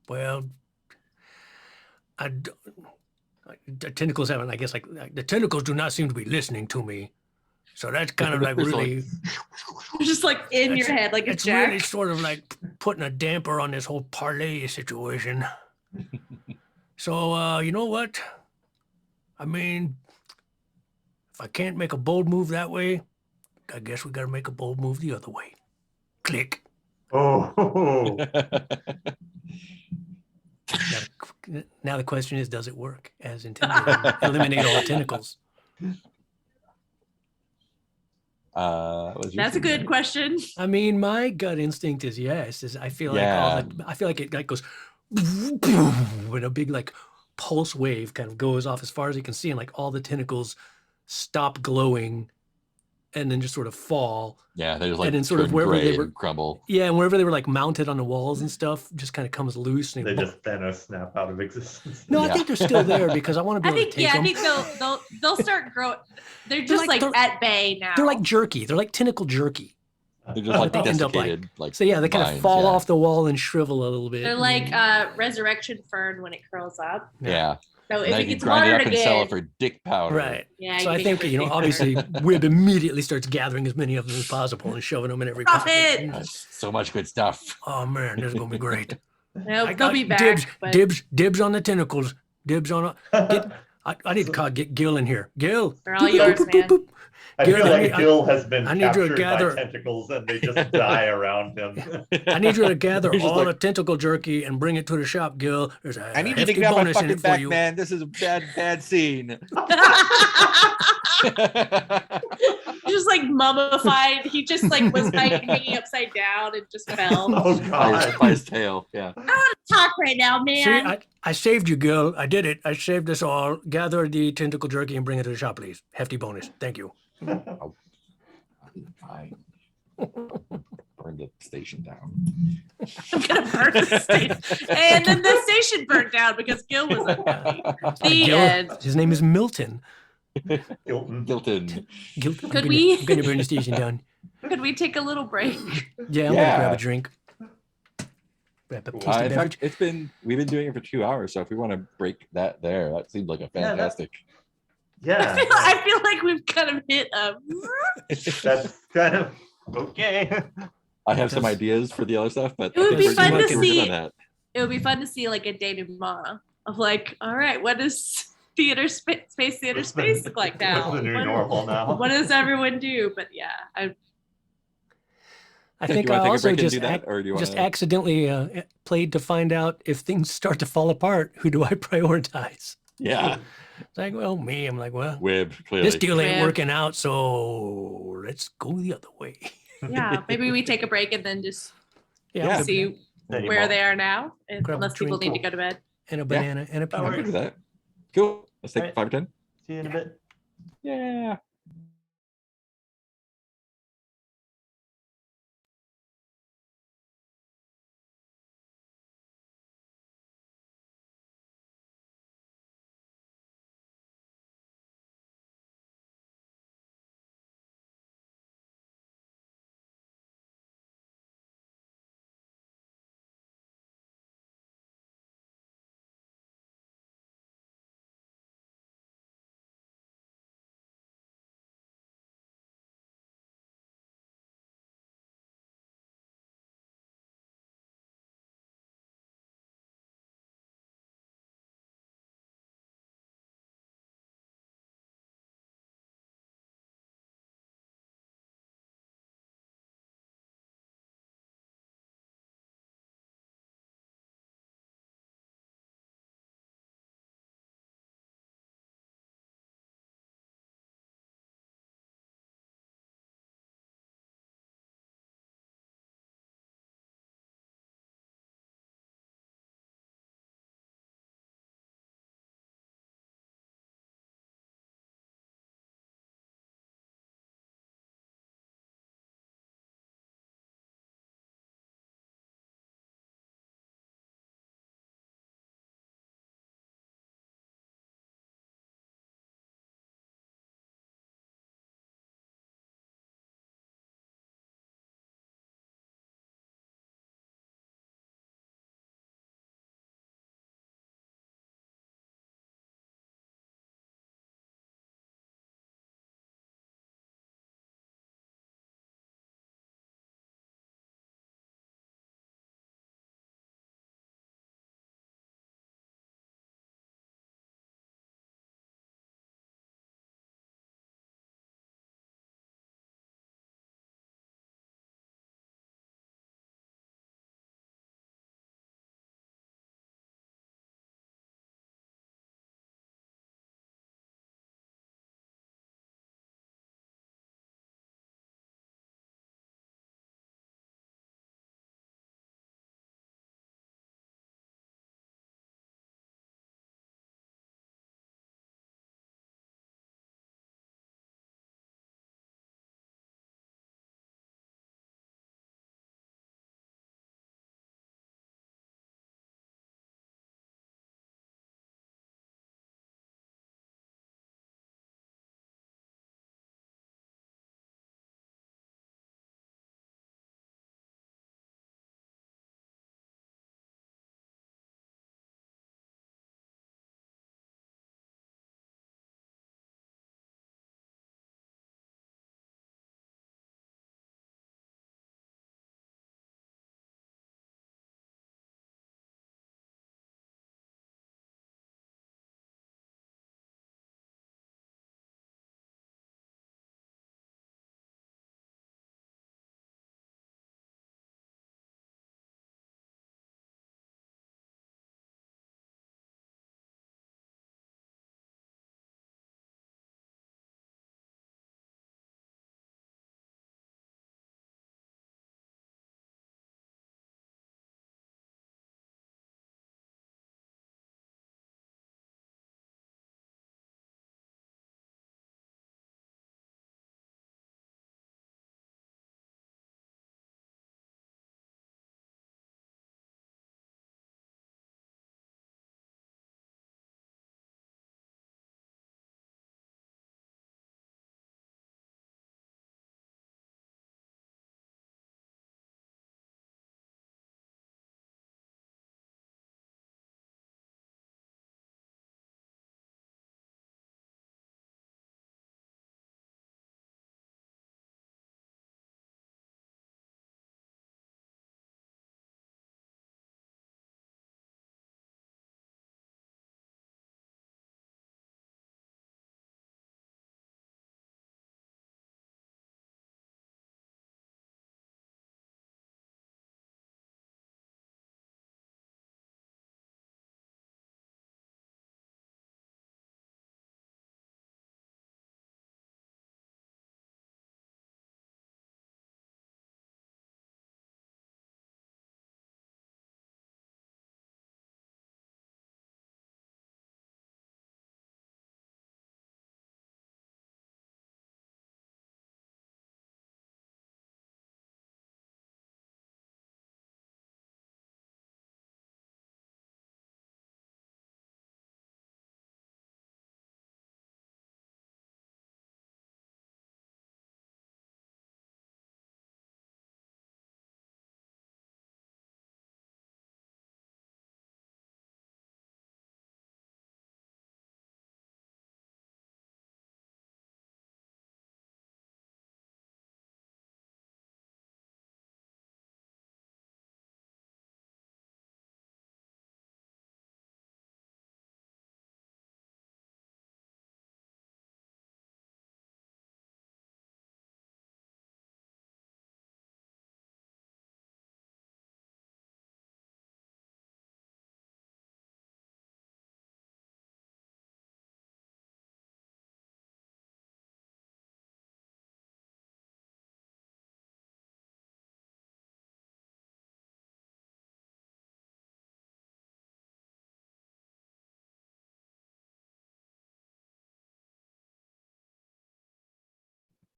Well, the tentacles haven't. I guess like the tentacles do not seem to be listening to me. So that's kind of like really. Just like in your head, like a it's jack. really sort of like putting a damper on this whole parlay situation. So you know what? I mean, if I can't make a bold move that way, I guess we got to make a bold move the other way. Click. Oh. Now the question is, does it work as intended? Eliminate all the tentacles. That's a good question. I mean, my gut instinct is yes. I feel like I feel like it like goes when a big like pulse wave kind of goes off as far as you can see, and like all the tentacles stop glowing and then just sort of fall. Yeah, they just like and then sort of turn wherever gray they were and crumble. Yeah, and wherever they were like mounted on the walls and stuff just kind of comes loose. And They just Thanos snap out of existence. No, Yeah. I think they're still there because I want to be able to take them. I think they'll start growing. They're just like at bay now. They're like jerky. They're like tentacle jerky. They're just like They end up desiccated. Like So yeah, they kind of vines, fall yeah. off the wall and shrivel a little bit. They're like resurrection fern when it curls up. Yeah. So Now if you it can gets grind it watered up and sell again, it for dick powder. Right. yeah. So I think, obviously Wib immediately starts gathering as many of them as possible and shoving them in every Profit! pocket. That's so much good stuff. Oh man, this is gonna be great. they'll be back. Dibs, but dibs on the tentacles. Dibs on. I need to get Gil in here. Gil. They're all yours, man. I Gil, feel like I- Gil has been I need you to captured by gather- tentacles and they just die around him. I need you to gather He's just all like- the tentacle jerky and bring it to the shop, Gil. There's a I need you to hefty get off my bonus in fucking it for back, you. man. This is a bad scene. Just like mummified. He just like was like hanging upside down and just fell. Oh god. by his tail. Yeah. Talk right now, man. See, I saved you, Gil. I did it. I saved us all. Gather the tentacle jerky and bring it to the shop, please. Hefty bonus. Thank you. Fine. Burn the station down. I'm gonna burn the station. And then the station burnt down because Gil was unhappy. The Gil, end. his name is Milton. Hilton. Gilton. Gil, Could we- I'm gonna burn the station down. Could we take a little break? Yeah, I'm gonna grab a drink. Grab a tasty In beverage. fact, we've been doing it for 2 hours. So if we want to break that there, that seems like a Yeah, fantastic. Yeah. I feel like we've kind of hit a. That's kind of okay. I have some ideas for the other stuff, but It would be we're fun good to on see- that. It would be fun to see like a denouement of like, all right, what does space theater space look like now? What's the new What- normal now? What does everyone do? But yeah, I Do think you I wanna take a also break and just do that, or do you just wanna- accidentally played to find out if things start to fall apart. Who do I prioritize? Yeah. It's like, well, me. I'm like, well, Wib, clearly. this deal ain't Web. working out, so let's go the other way. yeah. Maybe we take a break and then just Yeah. see Then you where won't. they are now, Grab a unless people drink. need to go to bed. And a banana and a That I'm peanut. good with that. Cool. Let's take Alright. 5 or 10. See you in a bit. Yeah.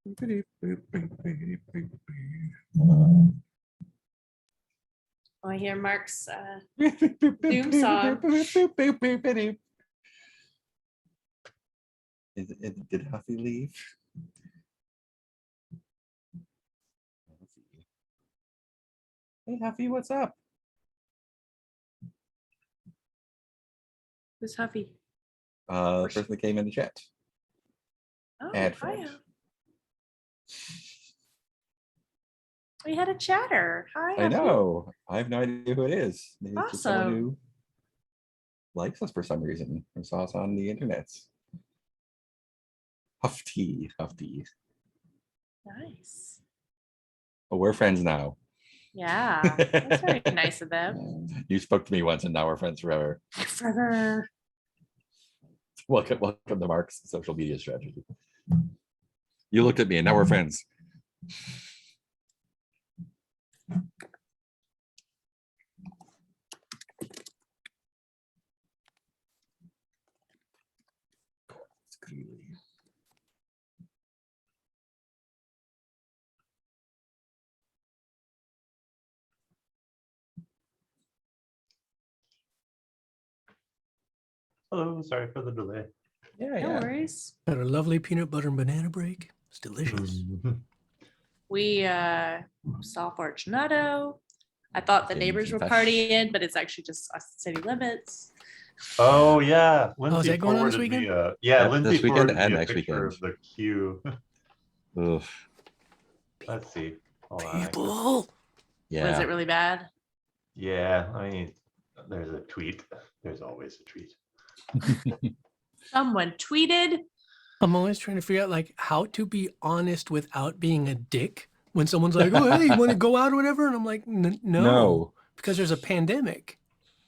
Oh, I hear Mark's Doom song. Did Huffy leave? Hey Huffy, what's up? Who's Huffy? The person that came in the chat. Oh, Add hi. friend. We had a chatter. Hi. I Huffy. know. I have no idea who it is. Maybe it's just someone Awesome. who likes us for some reason and saw us on the internet. Huffy. Nice. Oh, we're friends now. Yeah, that's very nice of them. You spoke to me once and now we're friends forever. Forever. Welcome to Mark's social media strategy. You looked at me and now we're friends. Hello, sorry for the delay. Yeah, No worries. Had a lovely peanut butter and banana break. It's delicious. We saw Fortunato. I thought the neighbors were partying, but it's actually just us city limits. Oh yeah, is Lindsay that going on this forwarded me. weekend? Yeah, Yep, Lindsay this weekend forwarded and me a next picture weekend. of the queue. Ugh. Let's see. Hold on, I can- People. Was Yeah. it really bad? Yeah, I mean, there's a tweet. There's always a tweet. Someone tweeted. I'm always trying to figure out like how to be honest without being a dick when someone's like, "Oh, hey, you want to go out or whatever?" And I'm like, "No, because there's a pandemic,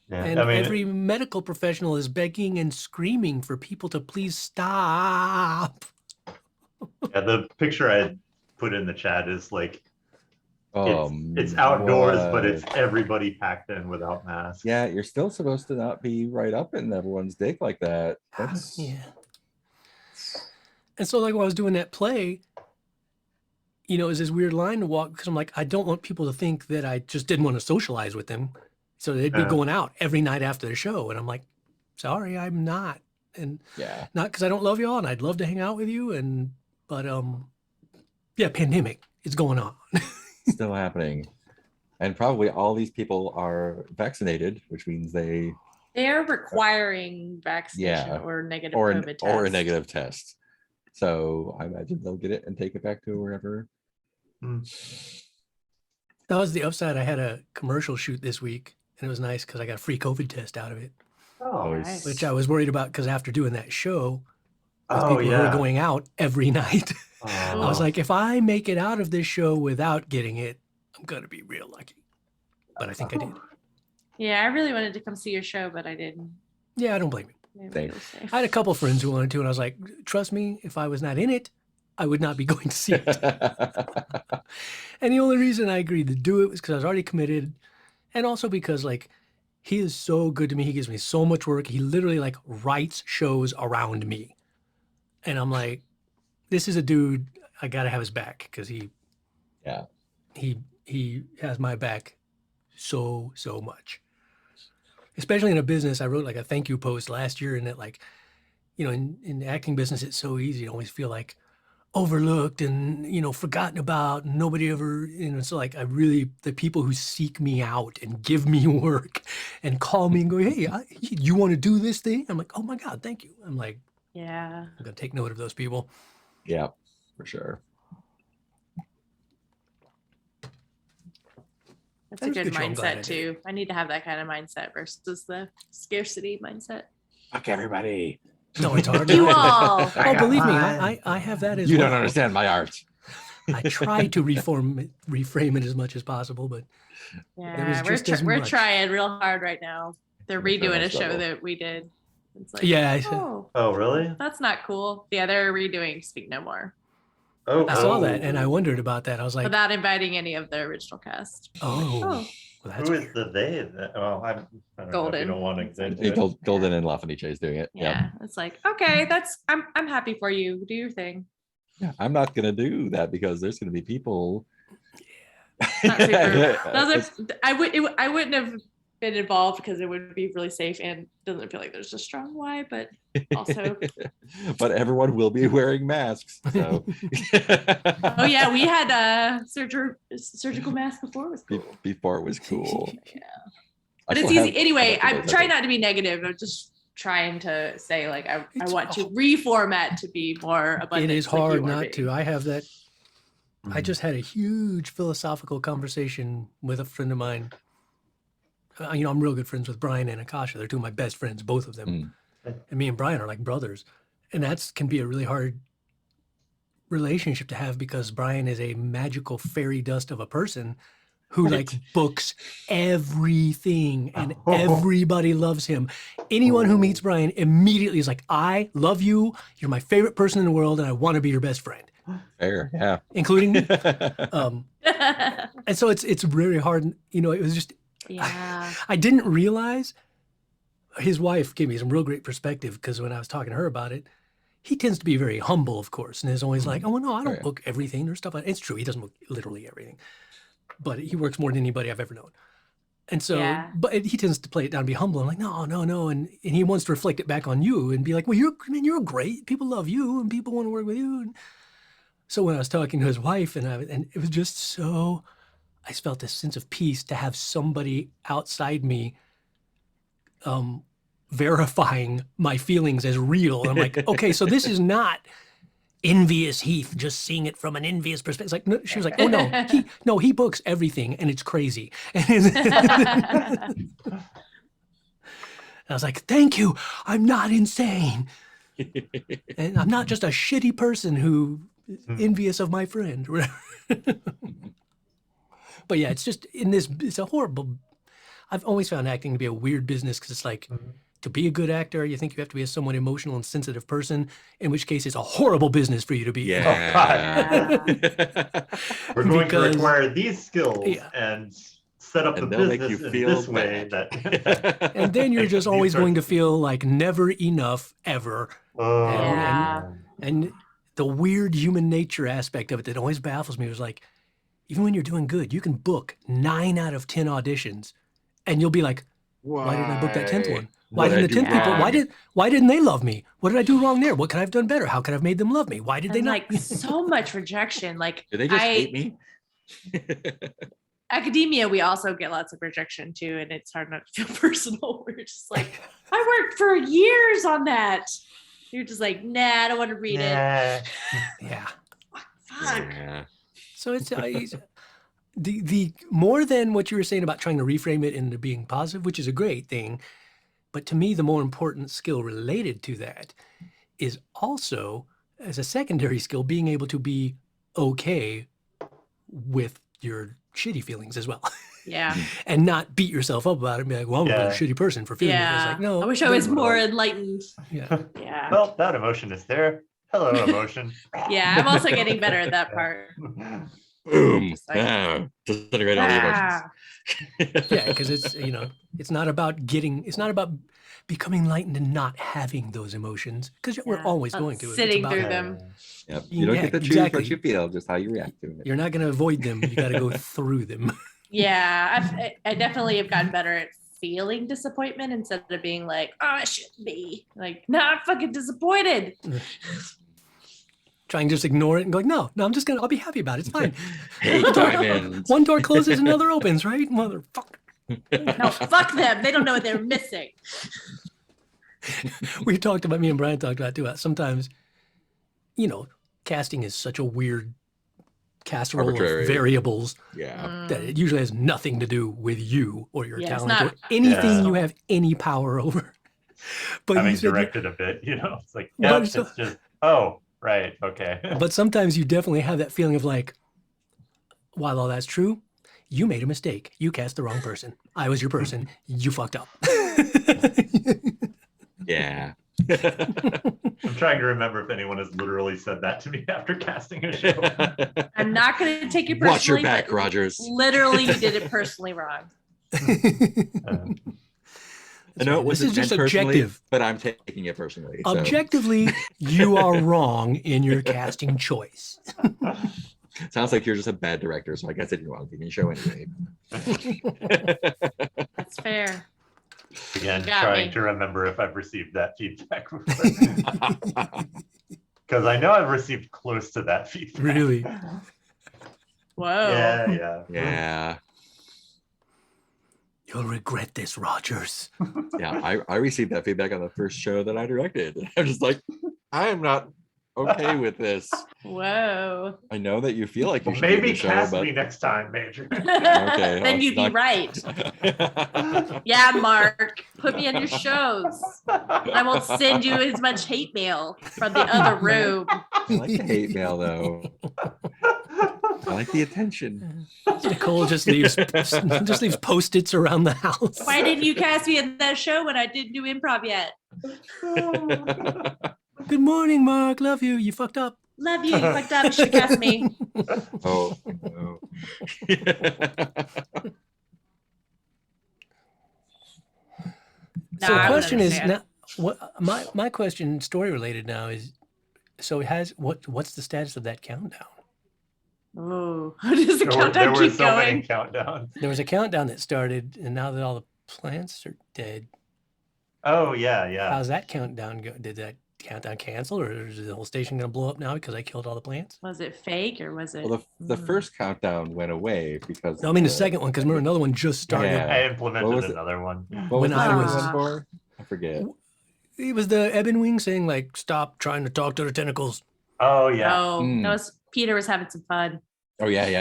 Yeah, and I mean, every medical professional is begging and screaming for people to please stop." yeah, the picture I put in the chat is like Oh, it's outdoors, but it's what? everybody packed in without masks. Yeah, you're still supposed to not be right up in everyone's dick like that. That's Yeah. And so like when I was doing that play, you know, it was this weird line to walk because I'm like, I don't want people to think that I just didn't want to socialize with them. So they'd be Yeah. going out every night after the show. And I'm like, sorry, I'm not. And yeah. not because I don't love y'all and I'd love to hang out with you. But yeah, pandemic is going on. Still happening. And probably all these people are vaccinated, which means they They're requiring vaccination Yeah. or negative or COVID or a test. negative test. So I imagine they'll get it and take it back to wherever. That was the upside. I had a commercial shoot this week and it was nice because I got a free COVID test out of it, Oh, Nice. which I was worried about because after doing that show with oh people who are yeah. going out every night, I was Oh. like, if I make it out of this show without getting it, I'm going to be real lucky. But I think I did. Yeah, I really wanted to come see your show, but I didn't. Yeah, I don't blame you. Maybe Same. it was safe. I had a couple friends who wanted to, and I was like, trust me, if I was not in it, I would not be going to see it. And the only reason I agreed to do it was because I was already committed. And also because like, he is so good to me. He gives me so much work. He literally like writes shows around me. And I'm like, this is a dude, I got to have his back because he has my back so much. Especially in a business, I wrote like a thank you post last year, and that like, you know, in the acting business, it's so easy to always feel like overlooked and, you know, forgotten about. And nobody ever, you know, so like the people who seek me out and give me work and call me and go, hey, you want to do this thing? I'm like, oh my God, thank you. I'm like, Yeah. I'm going to take note of those people. Yeah, for sure. That's That a was a good good show. I'm glad I mindset did too. I need to have that kind of mindset versus the scarcity mindset. Fuck everybody. No, it's hard. You not to. all. Oh, believe me, I have that as You well. don't understand my art. I try to reframe it as much as possible, but there was Yeah, just as we're much. trying real hard right now. They're An eternal redoing a show struggle. that we did. It's like, Yeah, oh, Oh really? that's not cool. Yeah, they're redoing Speak No More Oh, I saw that and I wondered about that. I was like, without inviting any of the original cast. oh, Oh, well, that's Who is weird. the they? Well, I don't know if you Golden. don't want to get into it. Golden and Lafaniche is doing it. yeah. It's like, okay, I'm happy for you. Do your thing. Yeah, I'm not gonna do that because there's gonna be people. Not super. I wouldn't have been involved because it would be really safe and doesn't feel like there's a strong why, but also. But everyone will be wearing masks. So. Oh yeah, we had a surgical mask before it was cool. Before it was cool. Yeah. I But it's still easy. have Anyway, a bunch of I'm those, I trying think. not to be negative. I'm just trying to say like I It's want to reformat to be more abundant. It is like hard you are not being. to. I have that. I Mhm. just had a huge philosophical conversation with a friend of mine. I'm real good friends with Brian and Akasha. They're two of my best friends, both of them. And me and Brian are like brothers. And that can be a really hard relationship to have because Brian is a magical fairy dust of a person who like books everything and everybody loves him. Anyone who meets Brian immediately is like, I love you. You're my favorite person in the world and I want to be your best friend. Fair, yeah. Including me. And so it's really hard. It was just, Yeah. I didn't realize his wife gave me some real great perspective because when I was talking to her about it, he tends to be very humble, of course, and is always like, oh, well, no, I don't yeah. book everything or stuff. It's true. He doesn't book literally everything, but he works more than anybody I've ever known. And so, Yeah. but he tends to play it down and be humble. I'm like, no. And he wants to reflect it back on you and be like, well, you're great. People love you and people want to work with you. And so when I was talking to his wife and it was just so, I just felt this sense of peace to have somebody outside me verifying my feelings as real. And I'm like, okay, so this is not envious Heath just seeing it from an envious perspective. It's like, no, she was like, oh no, he books everything and it's crazy. And I was like, thank you. I'm not insane. And I'm not just a shitty person who is envious of my friend. But yeah, it's just it's a horrible, I've always found acting to be a weird business because it's like, to be a good actor, you think you have to be a somewhat emotional and sensitive person, in which case it's a horrible business for you to be. Yeah. We're going to Because- require these skills Yeah. and set up And the they'll make business you in feel this way bad. that. And then you're just These always are- going to feel like never enough ever. Oh, Yeah. And the weird human nature aspect of it that always baffles me was like, even when you're doing good, you can book 9 out of 10 auditions and you'll be like, why didn't I book that 10th one? Why What didn't did I the 10th do people, wrong? why didn't they love me? What did I do wrong there? What could I have done better? How could I have made them love me? Why did they And not? like so much rejection. Like Do they just hate me? academia, we also get lots of rejection too, and it's hard not to feel personal. We're just like, I worked for years on that. You're just like, nah, I don't want to read it. yeah. Yeah. Fuck. Yeah. So it's the more than what you were saying about trying to reframe it into being positive, which is a great thing. But to me, the more important skill related to that is also, as a secondary skill, being able to be okay with your shitty feelings as well. Yeah. And not beat yourself up about it and be like, well, I'm a Yeah. really shitty person for feeling it. It's Yeah. like, no. I wish I was no, more enlightened. Yeah. Yeah. Well, that emotion is there. Hello, emotion. Yeah. I'm also getting better at that part. Boom. Just like- Disintegrate all the emotions. Ah. Yeah, because it's not about becoming enlightened and not having those emotions, because we're Yeah. always going to. Sitting it's through about, them. Yep. You don't Yeah, get to choose exactly. what you feel, just how you react to it. You're not going to avoid them. You got to go through them. Yeah. I definitely have gotten better at feeling disappointment instead of being like, oh, I shouldn't be. Like, no, I'm fucking disappointed. Trying to just ignore it and going, no, I'll be happy about it. It's fine. Hey, diamonds. One door closes, another opens, right? Motherfucker. No, fuck them. They don't know what they're missing. Me and Brian talked about too. Sometimes, casting is such a weird casserole Arbitrary. of variables Yeah. that it usually has nothing to do with you or your Yeah, it's talent or not- anything Yeah. you have any power over. But Having you said directed a bit, it's like, But yeah, it's it's just, oh, right, okay. but sometimes you definitely have that feeling of like, while all that's true, you made a mistake. You cast the wrong person. I was your person. You fucked up. Yeah. I'm trying to remember if anyone has literally said that to me after casting a show. I'm not going to take it personally. Watch your back, but Rogers. Literally, you did it personally wrong. I know it This wasn't is just meant personally, objective. but I'm taking it personally. So. Objectively, you are wrong in your casting choice. Sounds like you're just a bad director, so I guess I didn't want to give me a show anyway. That's fair. Again, Got trying me. to remember if I've received that feedback before. Because I know I've received close to that feedback. Really? Whoa. Yeah. Yeah. You'll regret this, Rogers. Yeah, I received that feedback on the first show that I directed. I'm just like, I am not okay with this. Whoa. I know that you feel like you Well, should do maybe the show, cast but me next time, Major. Okay, Then I'll you'd be knock- right. Yeah, Mark. Put me on your shows. I won't send you as much hate mail from the other room. I like the hate mail though. I like the attention. Nicole just leaves Post-its around the house. Why didn't you cast me in that show when I didn't do improv yet? Good morning, Mark. Love you. You fucked up. Love you. You fucked up. You should cast me. Oh no. No, So the I would question is understand. now, what my question, story related now, is so it has what's the status of that countdown? Oh, does the There countdown were keep so many going? countdowns. There was a countdown that started, and now that all the plants are dead, Oh, yeah. how's that countdown go? Did that countdown cancel, or is the whole station going to blow up now because I killed all the plants? Was it fake or was it? Well, the first countdown went away because No, I mean the second one, because remember another one just started. Yeah. I What implemented was it? another one. What when was I the was- second one for? I forget. It was the Ebon Wing saying like, "Stop trying to talk to the tentacles." Oh, yeah. Oh, Mm. that was Peter was having some fun. Oh yeah. So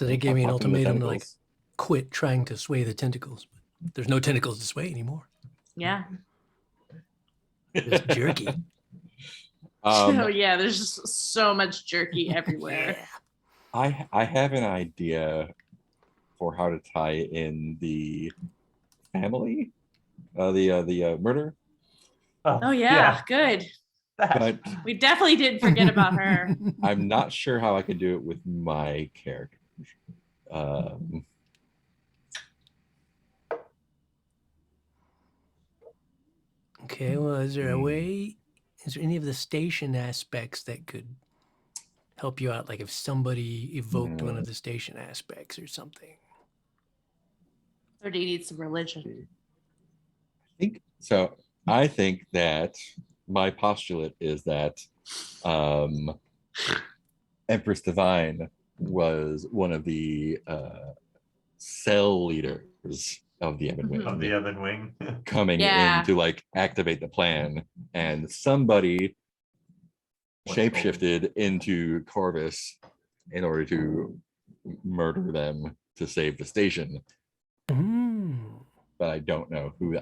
they don't gave me an talk to the ultimatum to like tentacles. quit trying to sway the tentacles. There's no tentacles to sway anymore. Yeah. It's jerky. Oh yeah, there's just so much jerky everywhere. Yeah. I have an idea for how to tie in the family, the murder, Oh yeah, good. but We definitely didn't forget about her. I'm not sure how I can do it with my character. Okay, well, is there a way? Is there any of the station aspects that could help you out? Like if somebody evoked one of the station aspects or something. Or do you need some religion? I think that my postulate is that Empress Divine was one of the cell leaders of the Ebon Wing, Of the Evan Wing. coming Yeah. in to like activate the plan, and somebody shapeshifted into Corvus in order to murder them to save the station. Mm. But I don't know who.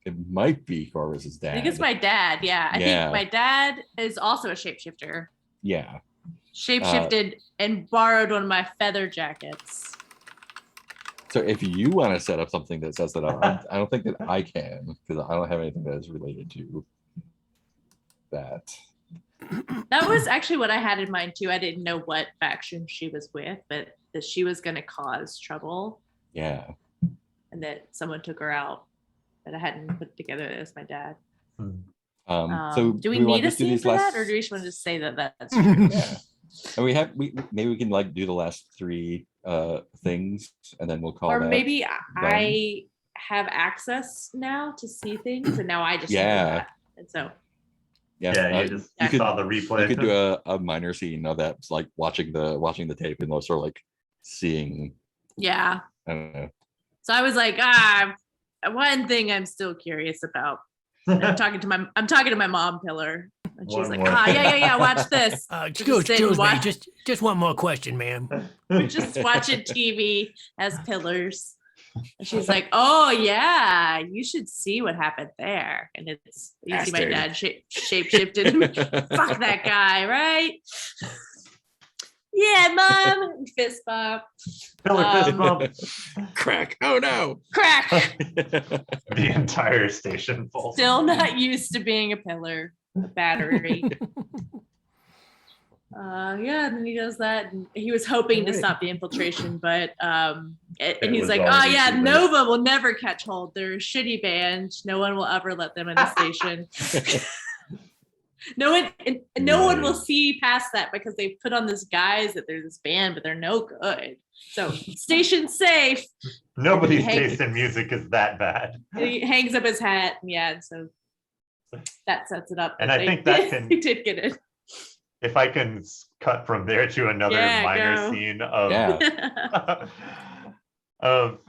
It might be Corvus's dad. I think it's my dad. Yeah, I Yeah. think my dad is also a shapeshifter. Yeah. Shapeshifted and borrowed one of my feather jackets. So if you want to set up something that says that, I don't think that I can, because I don't have anything that is related to that. That was actually what I had in mind too. I didn't know what faction she was with, but that she was going to cause trouble Yeah. and that someone took her out. That I hadn't put together as my dad. So do we want need a to do scene these for last- that, or do we just want to say that that's true? Yeah. And maybe we can like do the last three things, and then we'll call Or that. maybe I have access now to see things, and now I just know Yeah. that. And so Yeah, you just you could saw the replay. you could do a minor scene of that, like watching the tape and sort of like seeing. yeah. I don't know. So I was like, one thing I'm still curious about. I'm talking to my mom pillar. And she's One like, more. yeah, watch this. Excuse sit and me, watch- just one more question, ma'am. We're just watching TV as pillars. And she's like, oh yeah, you should see what happened there. And it's you see my Bastard. dad shape shifted. Fuck that guy, right? Yeah, mom. Fist bump. Pillar fist Um, bump. Crack. Oh no. Crack. The entire station falls. Still not used to being a pillar. A battery. Yeah, and then he does that, and he was hoping to Right. stop the infiltration, but and he's was like, oh already yeah, too late. Nova will never catch hold. They're a shitty band. No one will ever let them in the station. No one, and no one will Right. see past that because they put on this guise that they're this band, but they're no good. So station safe. Nobody's Hank- taste in music is that bad. He hangs up his hat, and yeah, and so that sets it up. And that I think that they did get it. If I can cut from there to another Yeah, minor go. scene of Yeah. of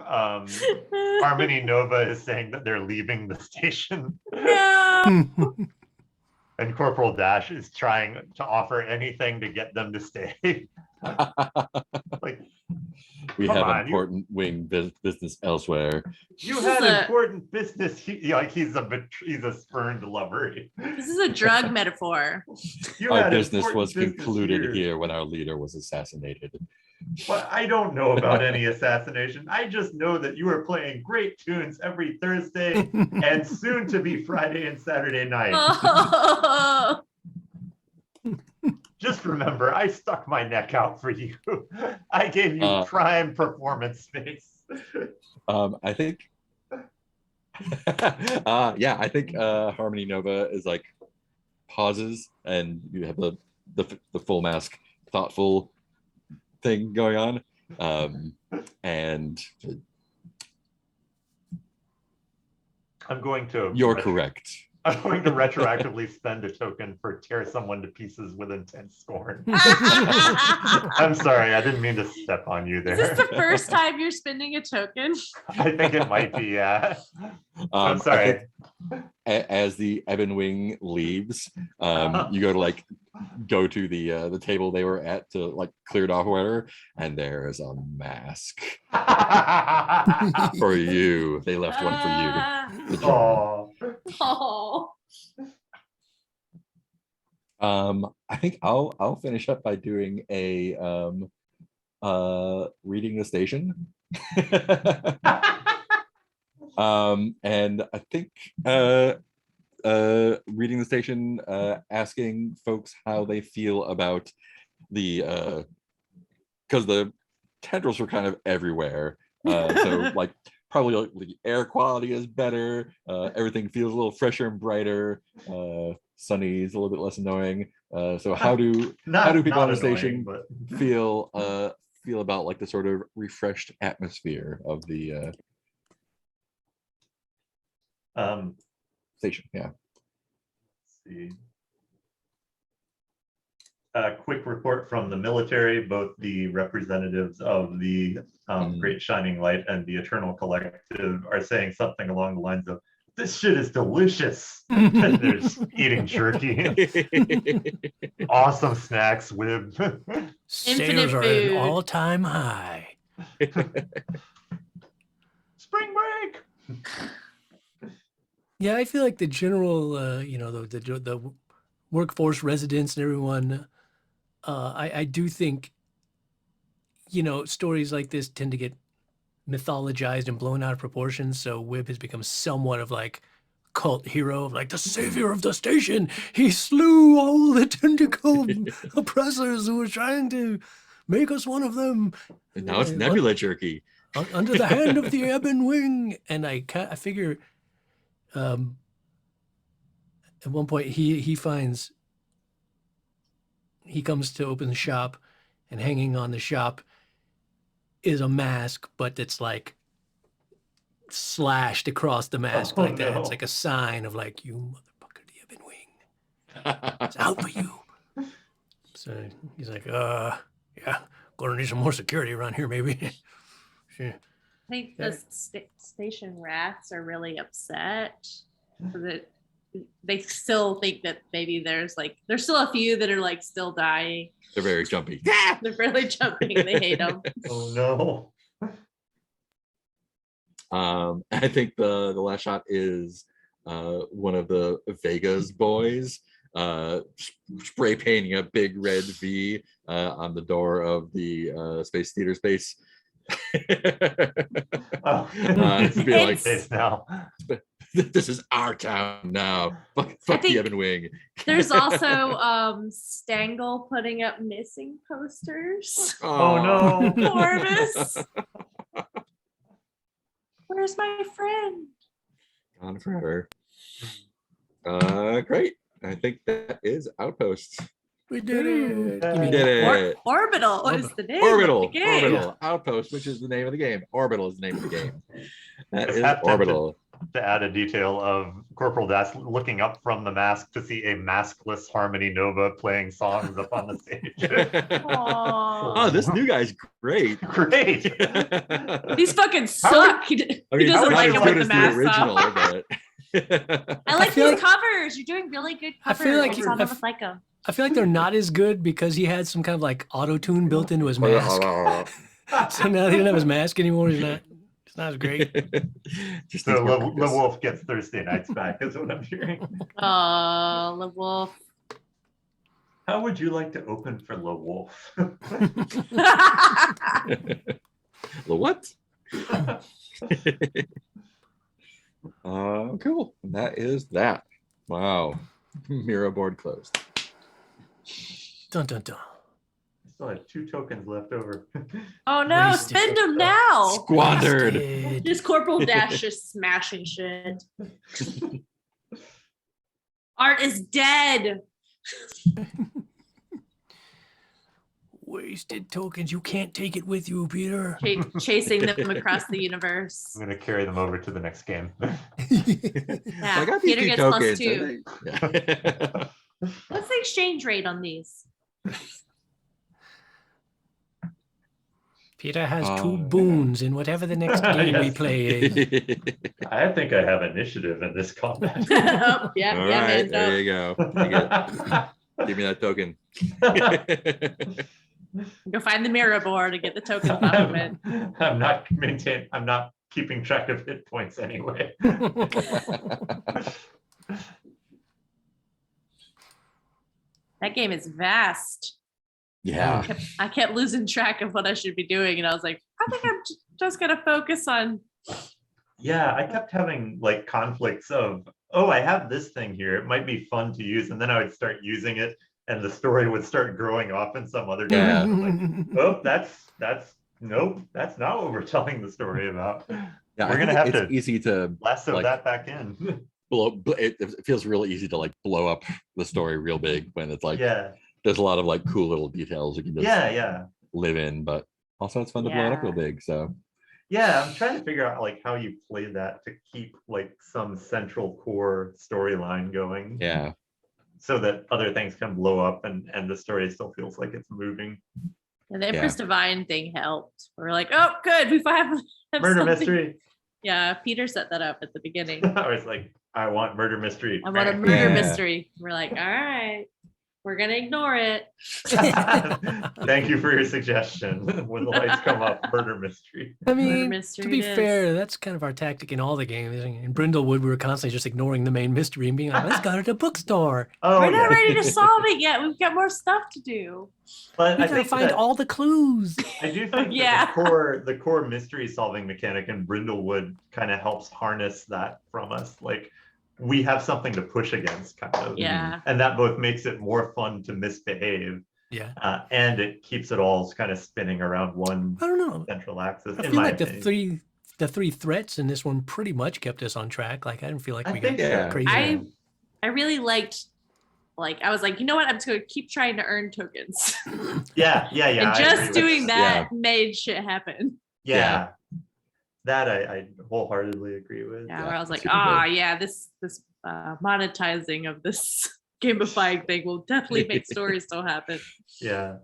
Harmony Nova is saying that they're leaving the station, No. and Corporal Dash is trying to offer anything to get them to stay. Like, We Come have on, you- important wing business elsewhere. you This had is a- important business. He's a spurned lover. This is a drug metaphor. You Our had business important was business concluded here when our leader was assassinated. But I don't know about any assassination. I just know that you are playing great tunes every Thursday and soon to be Friday and Saturday night. Oh. Just remember, I stuck my neck out for you. I gave you prime performance space. I think yeah, I think Harmony Nova is like pauses and you have the full mask thoughtful thing going on. And I'm going to you're correct. I'm going to retroactively spend a token for tear someone to pieces with intense scorn. Is I'm sorry, I didn't mean to step on you there. this the first time you're spending a token? I think it might be, yeah. I'm I sorry. think as the Ebon Wing leaves, you go to the table they were at to like clear it off or whatever, and there is a mask for you. They left one for you. Good job. Oh, Oh. I think I'll finish up by doing a reading the station. And I think reading the station, asking folks how they feel about the because the tendrils were kind of everywhere. So like probably like, the air quality is better. Everything feels a little fresher and brighter. Sunny is a little bit less annoying. So how do people on the station feel about like the sort of refreshed atmosphere of the station? Yeah. Let's see. A quick report from the military, both the representatives of the Great Shining Light and the Eternal Collective are saying something along the lines of, "This shit is delicious." And they're just eating jerky. Awesome snacks with Sales are at an food. all-time high. spring break. Yeah, I feel like the general, the workforce residents and everyone, I do think, stories like this tend to get mythologized and blown out of proportion. So Wib has become somewhat of like cult hero of like the savior of the station. He slew all the tentacle oppressors who were trying to make us one of them. And now it's Nebula jerky. Under the hand of the Ebon Wing. And I figure at one point he comes to open the shop, and hanging on the shop is a mask, but it's like slashed across the mask like that. No. It's like a sign of like, you motherfucker, the Ebon Wing. It's out for you. So he's like, yeah, gonna need some more security around here, maybe. Sure. I think the station rats are really upset that they still think that maybe there's still a few that are like still dying. They're very jumpy. They're really jumping. They hate them. Oh no. I think the last shot is one of the Vega's boys spray painting a big red V on the door of the Space Theater space. Oh, To be like, face now. This is our town now. Fuck the think- Evan Wing. There's also Stangle putting up missing posters. Oh no. Corvus. Where's my friend? Gone forever. Great. I think that is Outposts. We did it. You We mean did it. Orbital is the name Orbital. of the game. Orbital. Outpost, which is the name of the game. Orbital is the name of the game. That Just is have to- Orbital. To add a detail of Corporal Das looking up from the mask to see a maskless Harmony Nova playing songs up on the stage. Aw. Oh, this new guy's great. Great. These fucking suck. He doesn't how like would it you with the put mask on. but I like feel these like- covers. You're doing really good I covers. feel like It's you- on I almost like them. I feel like they're not as good because he had some kind of like auto-tune built into his mask. So now he doesn't have his mask anymore. It's not as great. Just So needs more Le practice. Wolf gets Thursday nights back, is what I'm hearing. Oh, the wolf. How would you like to open for Le Wolf? The what? Cool. That is that. Wow. Mirror board closed. Dun dun dun. I still have 2 tokens left over. Oh no, Wasted. spend them now. Squandered. Wasted. Just Corporal Dash just smashing shit. Art is dead. Wasted tokens. You can't take it with you, Peter. Chasing them across the universe. I'm going to carry them over to the next game. Yeah, I got these Peter 2 gets tokens. +2. Yeah. What's the exchange rate on these? Peter has 2 Oh, yeah. boons in whatever the next game we Yes. play. I think I have initiative in this combat. Oh, yeah, All yeah, right, man. there No. you go. You get- Give me that token. Go find the mirror board and get the tokens off of it. I'm not keeping track of hit points anyway. That game is vast. Yeah. I kept losing track of what I should be doing, and I was like, I think I'm just gonna focus on. Yeah, I kept having like conflicts of, oh, I have this thing here. It might be fun to use. And then I would start using it and the story would start growing off in some other Yeah. direction. Like, oh, nope, that's not what we're telling the story about. Yeah, We're I gonna think have it's to easy to lasso like- that back in. it feels really easy to like blow up the story real big when it's like Yeah, there's a lot of like cool little details you can just yeah. live in, but also it's fun to blow it up real Yeah. big. So Yeah, I'm trying to figure out like how you play that to keep like some central core storyline going. yeah. So that other things can blow up and the story still feels like it's moving. And the Empress Divine thing helped. We're like, oh, good, we have Murder something. mystery. Yeah, Peter set that up at the beginning. I was like, I want murder mystery. I want a murder Yeah. mystery. We're like, all right, we're gonna ignore it. Thank you for your suggestion. When the lights come up, murder mystery. I mean, mystery to be it is. fair, that's kind of our tactic in all the games. In Brindlewood, we were constantly just ignoring the main mystery and being like, let's go to the bookstore. Oh, We're not yeah. ready to solve it yet. We've got more stuff to do. But We I gotta think find that- all the clues. I do think Yeah. that the core mystery solving mechanic in Brindlewood kind of helps harness that from us. Like we have something to push against, kind of. Yeah. And that both makes it more fun to misbehave, Yeah. and it keeps it all kind of spinning around one I don't know. central axis. I in feel my like opinion. the three threats in this one pretty much kept us on track. Like I didn't feel like I we think got so. crazy. I really liked, like, I was like, you know what? I'm just gonna keep trying to earn tokens. Yeah. And I agree just with doing that. that made shit happen. Yeah. That I wholeheartedly agree with. Yeah, Yeah, where I was like, super ah, good. yeah, this monetizing of this gamifying thing will definitely make stories still happen. Yeah.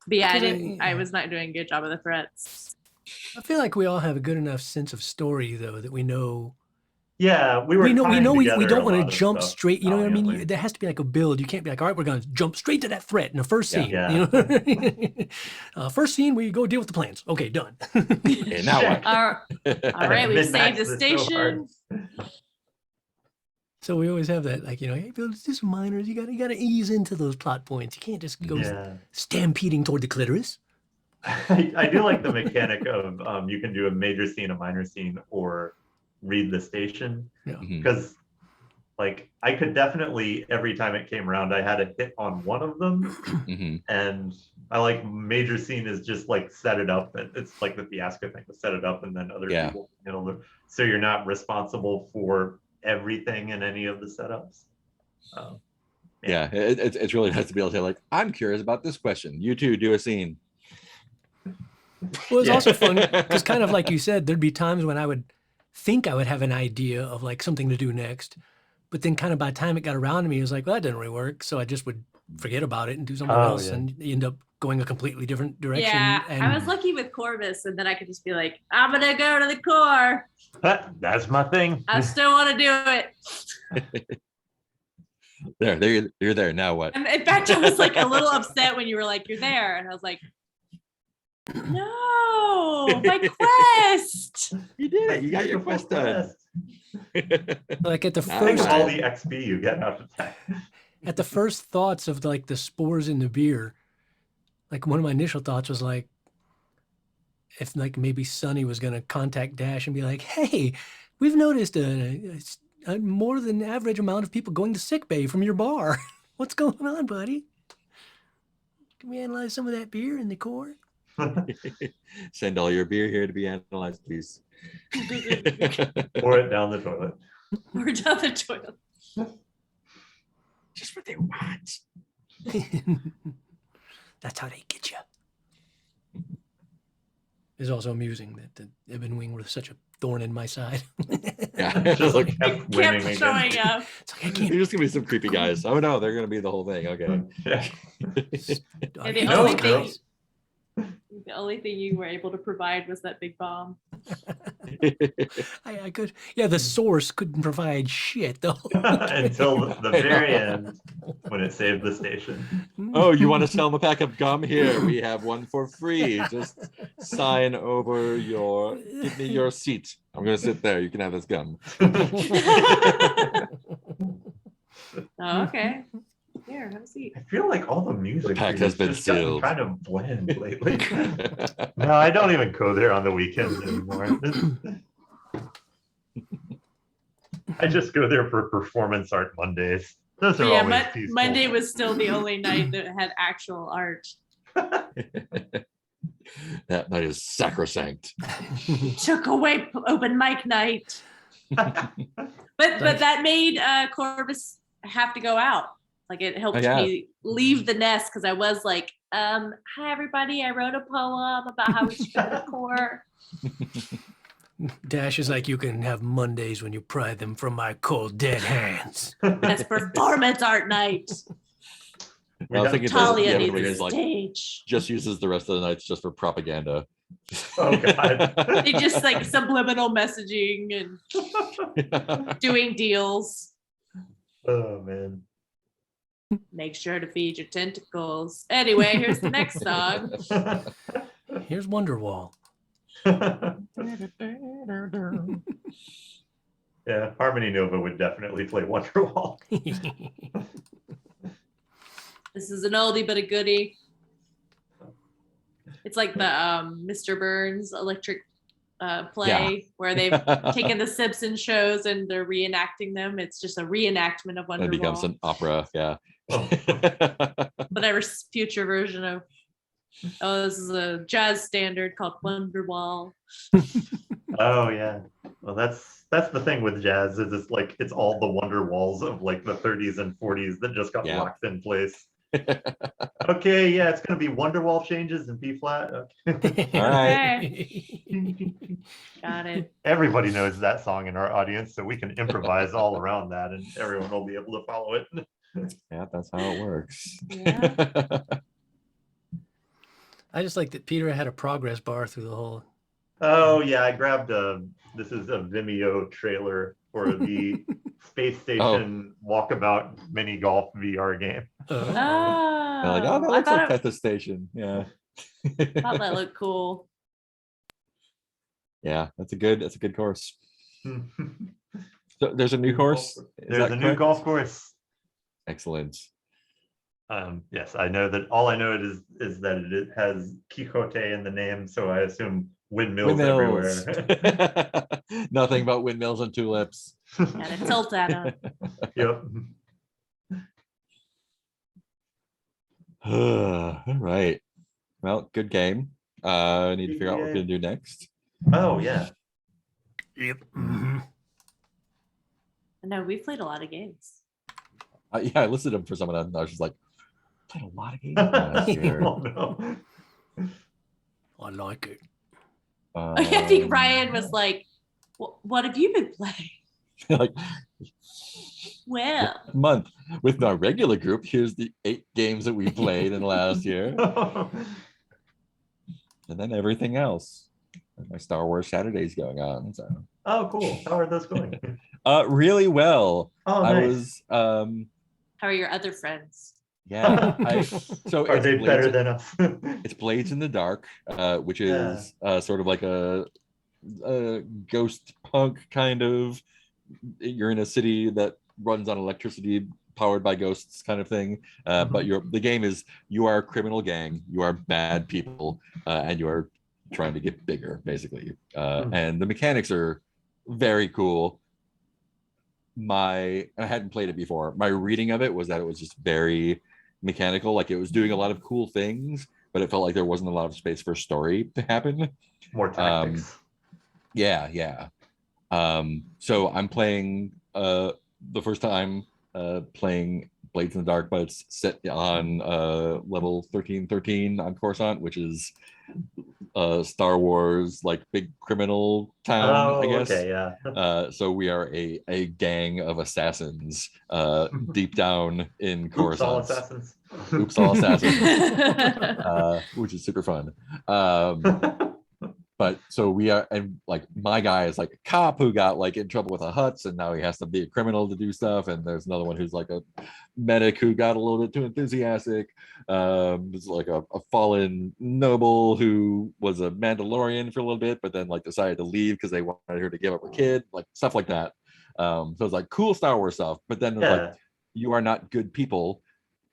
But yeah, Because I was not doing a good job of the threats. I feel like we all have a good enough sense of story though that we know Yeah, we were. we tying don't together want a to lot of jump stuff straight. You know what I mean? valiantly. There has to be like a build. You can't be like, all right, we're going to jump straight to that threat in the first scene. Yeah. You know? First scene, we go deal with the plans. Okay, done. Okay, now what? All right, we've saved the Min-maxed this so hard. station. So we always have that, like, you know, hey, Bill, it's just minors. You gotta ease into those plot points. You can't just go Yeah. stampeding toward the clitoris. I do like the mechanic of you can do a major scene, a minor scene, or read the station. Mhm. Because like I could definitely, every time it came around, I had a hit on one of them. Mhm. And I like major scene is just like set it up. It's like the fiasco thing, to set it up and then other Yeah. people handle it. So you're not responsible for everything in any of the setups. Yeah, it's really nice to be able to say, like, I'm curious about this question. You two do a scene. Well, it's Yeah. also fun because kind of like you said, there'd be times when I would think I would have an idea of like something to do next, but then kind of by the time it got around to me, it was like, well, that didn't really work. So I just would forget about it and do something Oh, else, yeah. and you end up going a completely different direction. Yeah, and I was lucky with Corvus, and then I could just be like, I'm gonna go to the core. That's my thing. I still want to do it. There, you're there. Now what? And in fact, I was like a little upset when you were like, you're there. And I was like, no, my quest. You did it. You got your quest done. like at the Nice. first All the XP you get out of that. at the first thoughts of like the spores in the beer, like one of my initial thoughts was like, if like maybe Sonny was gonna contact Dash and be like, hey, we've noticed a more than average amount of people going to sick bay from your bar. What's going on, buddy? Can we analyze some of that beer in the core? Send all your beer here to be analyzed, please. Pour it down the toilet. We're down the toilet. Just what they want. That's how they get you. It's also amusing that the Ebon Wing was such a thorn in my side. Yeah, Just like, kept Kept winning again. showing up. It's like I can't. you're just gonna be some creepy guys. Oh no, they're gonna be the whole thing. Okay. Yeah. I the hate only those thing- guys. The only thing you were able to provide was that big bomb. I could. Yeah, the source couldn't provide shit though. Until the very end when it saved the station. Oh, you want to sell them a pack of gum? Here, we have one for free. Just sign over your, give me your seat. I'm gonna sit there. You can have this gum. Oh, okay. Here, have a seat. I feel like all the music The pact here has been just gotten sealed. kind of bland lately. No, I don't even go there on the weekends anymore. I just go there for performance art Mondays. Those are Yeah, always peaceful. Monday was still the only night that had actual art. That night is sacrosanct. Took away open mic night. But that made Corvus have to go out. Like it helped Oh, yeah. me leave the nest because I was like, hi everybody, I wrote a poem about how we should go to the core. Dash is like, you can have Mondays when you pry them from my cold dead hands. That's performance art night. I was thinking Talia yeah, needs everybody a is like stage. just uses the rest of the nights just for propaganda. Oh, God. They just like subliminal messaging and doing deals. Oh man. Make sure to feed your tentacles. Anyway, here's the next song. Here's Wonderwall. Yeah, Harmony Nova would definitely play Wonderwall. This is an oldie but a goodie. It's like the Mr. Burns electric play where they've taken the Simpson shows and they're reenacting them. It's just a reenactment of It becomes Wonderwall. an opera, yeah. Oh. Whatever future version of. Oh, this is a jazz standard called Wonderwall. Oh yeah. Well, that's the thing with jazz is it's like it's all the wonder walls of like the 30s and 40s that just got Yeah. locked in place. Okay, yeah, it's gonna be Wonderwall changes in B flat. Okay. All right. Got it. Everybody knows that song in our audience, so we can improvise all around that, and everyone will be able to follow it. Yeah, that's how it works. Yeah. I just like that Peter had a progress bar through the whole. Oh yeah, I grabbed this is a Vimeo trailer for the Space Station Walkabout mini golf VR game. Oh, They're like, oh, that I looks like thought, Pet Station. Yeah. thought that looked cool. Yeah, that's a good course. So there's a new course. Is There's that a new correct? golf course. Excellent. Yes, I know that all I know is that it has Quixote in the name, so I assume Windmills Windmills. everywhere. Nothing but windmills and tulips. Gotta tilt at him. Yep. All right. Well, good game. I need to figure out what we're gonna do next. Oh yeah. Yep. Mhm. No, we've played a lot of games. Yeah, I listed them for some of them. I was just like, played a lot of games last year. Oh no. I like it. I think Ryan was like, what have you been playing? like Well, month with our regular group. Here's the 8 games that we played in the last year, and then everything else. My Star Wars Saturdays going on. So. Oh, cool. How are those going? Really well. Oh, I nice. was how are your other friends? yeah. So Are it's they Blades, better than us? it's Blades in the Dark, which Yeah. is sort of like a ghost punk kind of. You're in a city that runs on electricity, powered by ghosts, kind of thing. But the game is you are a criminal gang, you are bad people, and you are trying to get bigger, basically. And the mechanics are very cool. I hadn't played it before. My reading of it was that it was just very mechanical, like it was doing a lot of cool things, but it felt like there wasn't a lot of space for story to happen. More tactics. Yeah. So I'm playing the first time playing Blades in the Dark, but it's set on level 1313 on Coruscant, which is Star Wars like big criminal town, I guess. Okay, yeah. So we are a gang of assassins deep down in Oops, all Coruscant. assassins. Oops, all assassins. Which is super fun. But so we are, and like my guy is like a cop who got like in trouble with the Huts, and now he has to be a criminal to do stuff. And there's another one who's like a medic who got a little bit too enthusiastic. There's like a fallen noble who was a Mandalorian for a little bit, but then like decided to leave because they wanted her to give up her kid, like stuff like that. So it's like cool Star Wars stuff. But then it's like, you are not good people.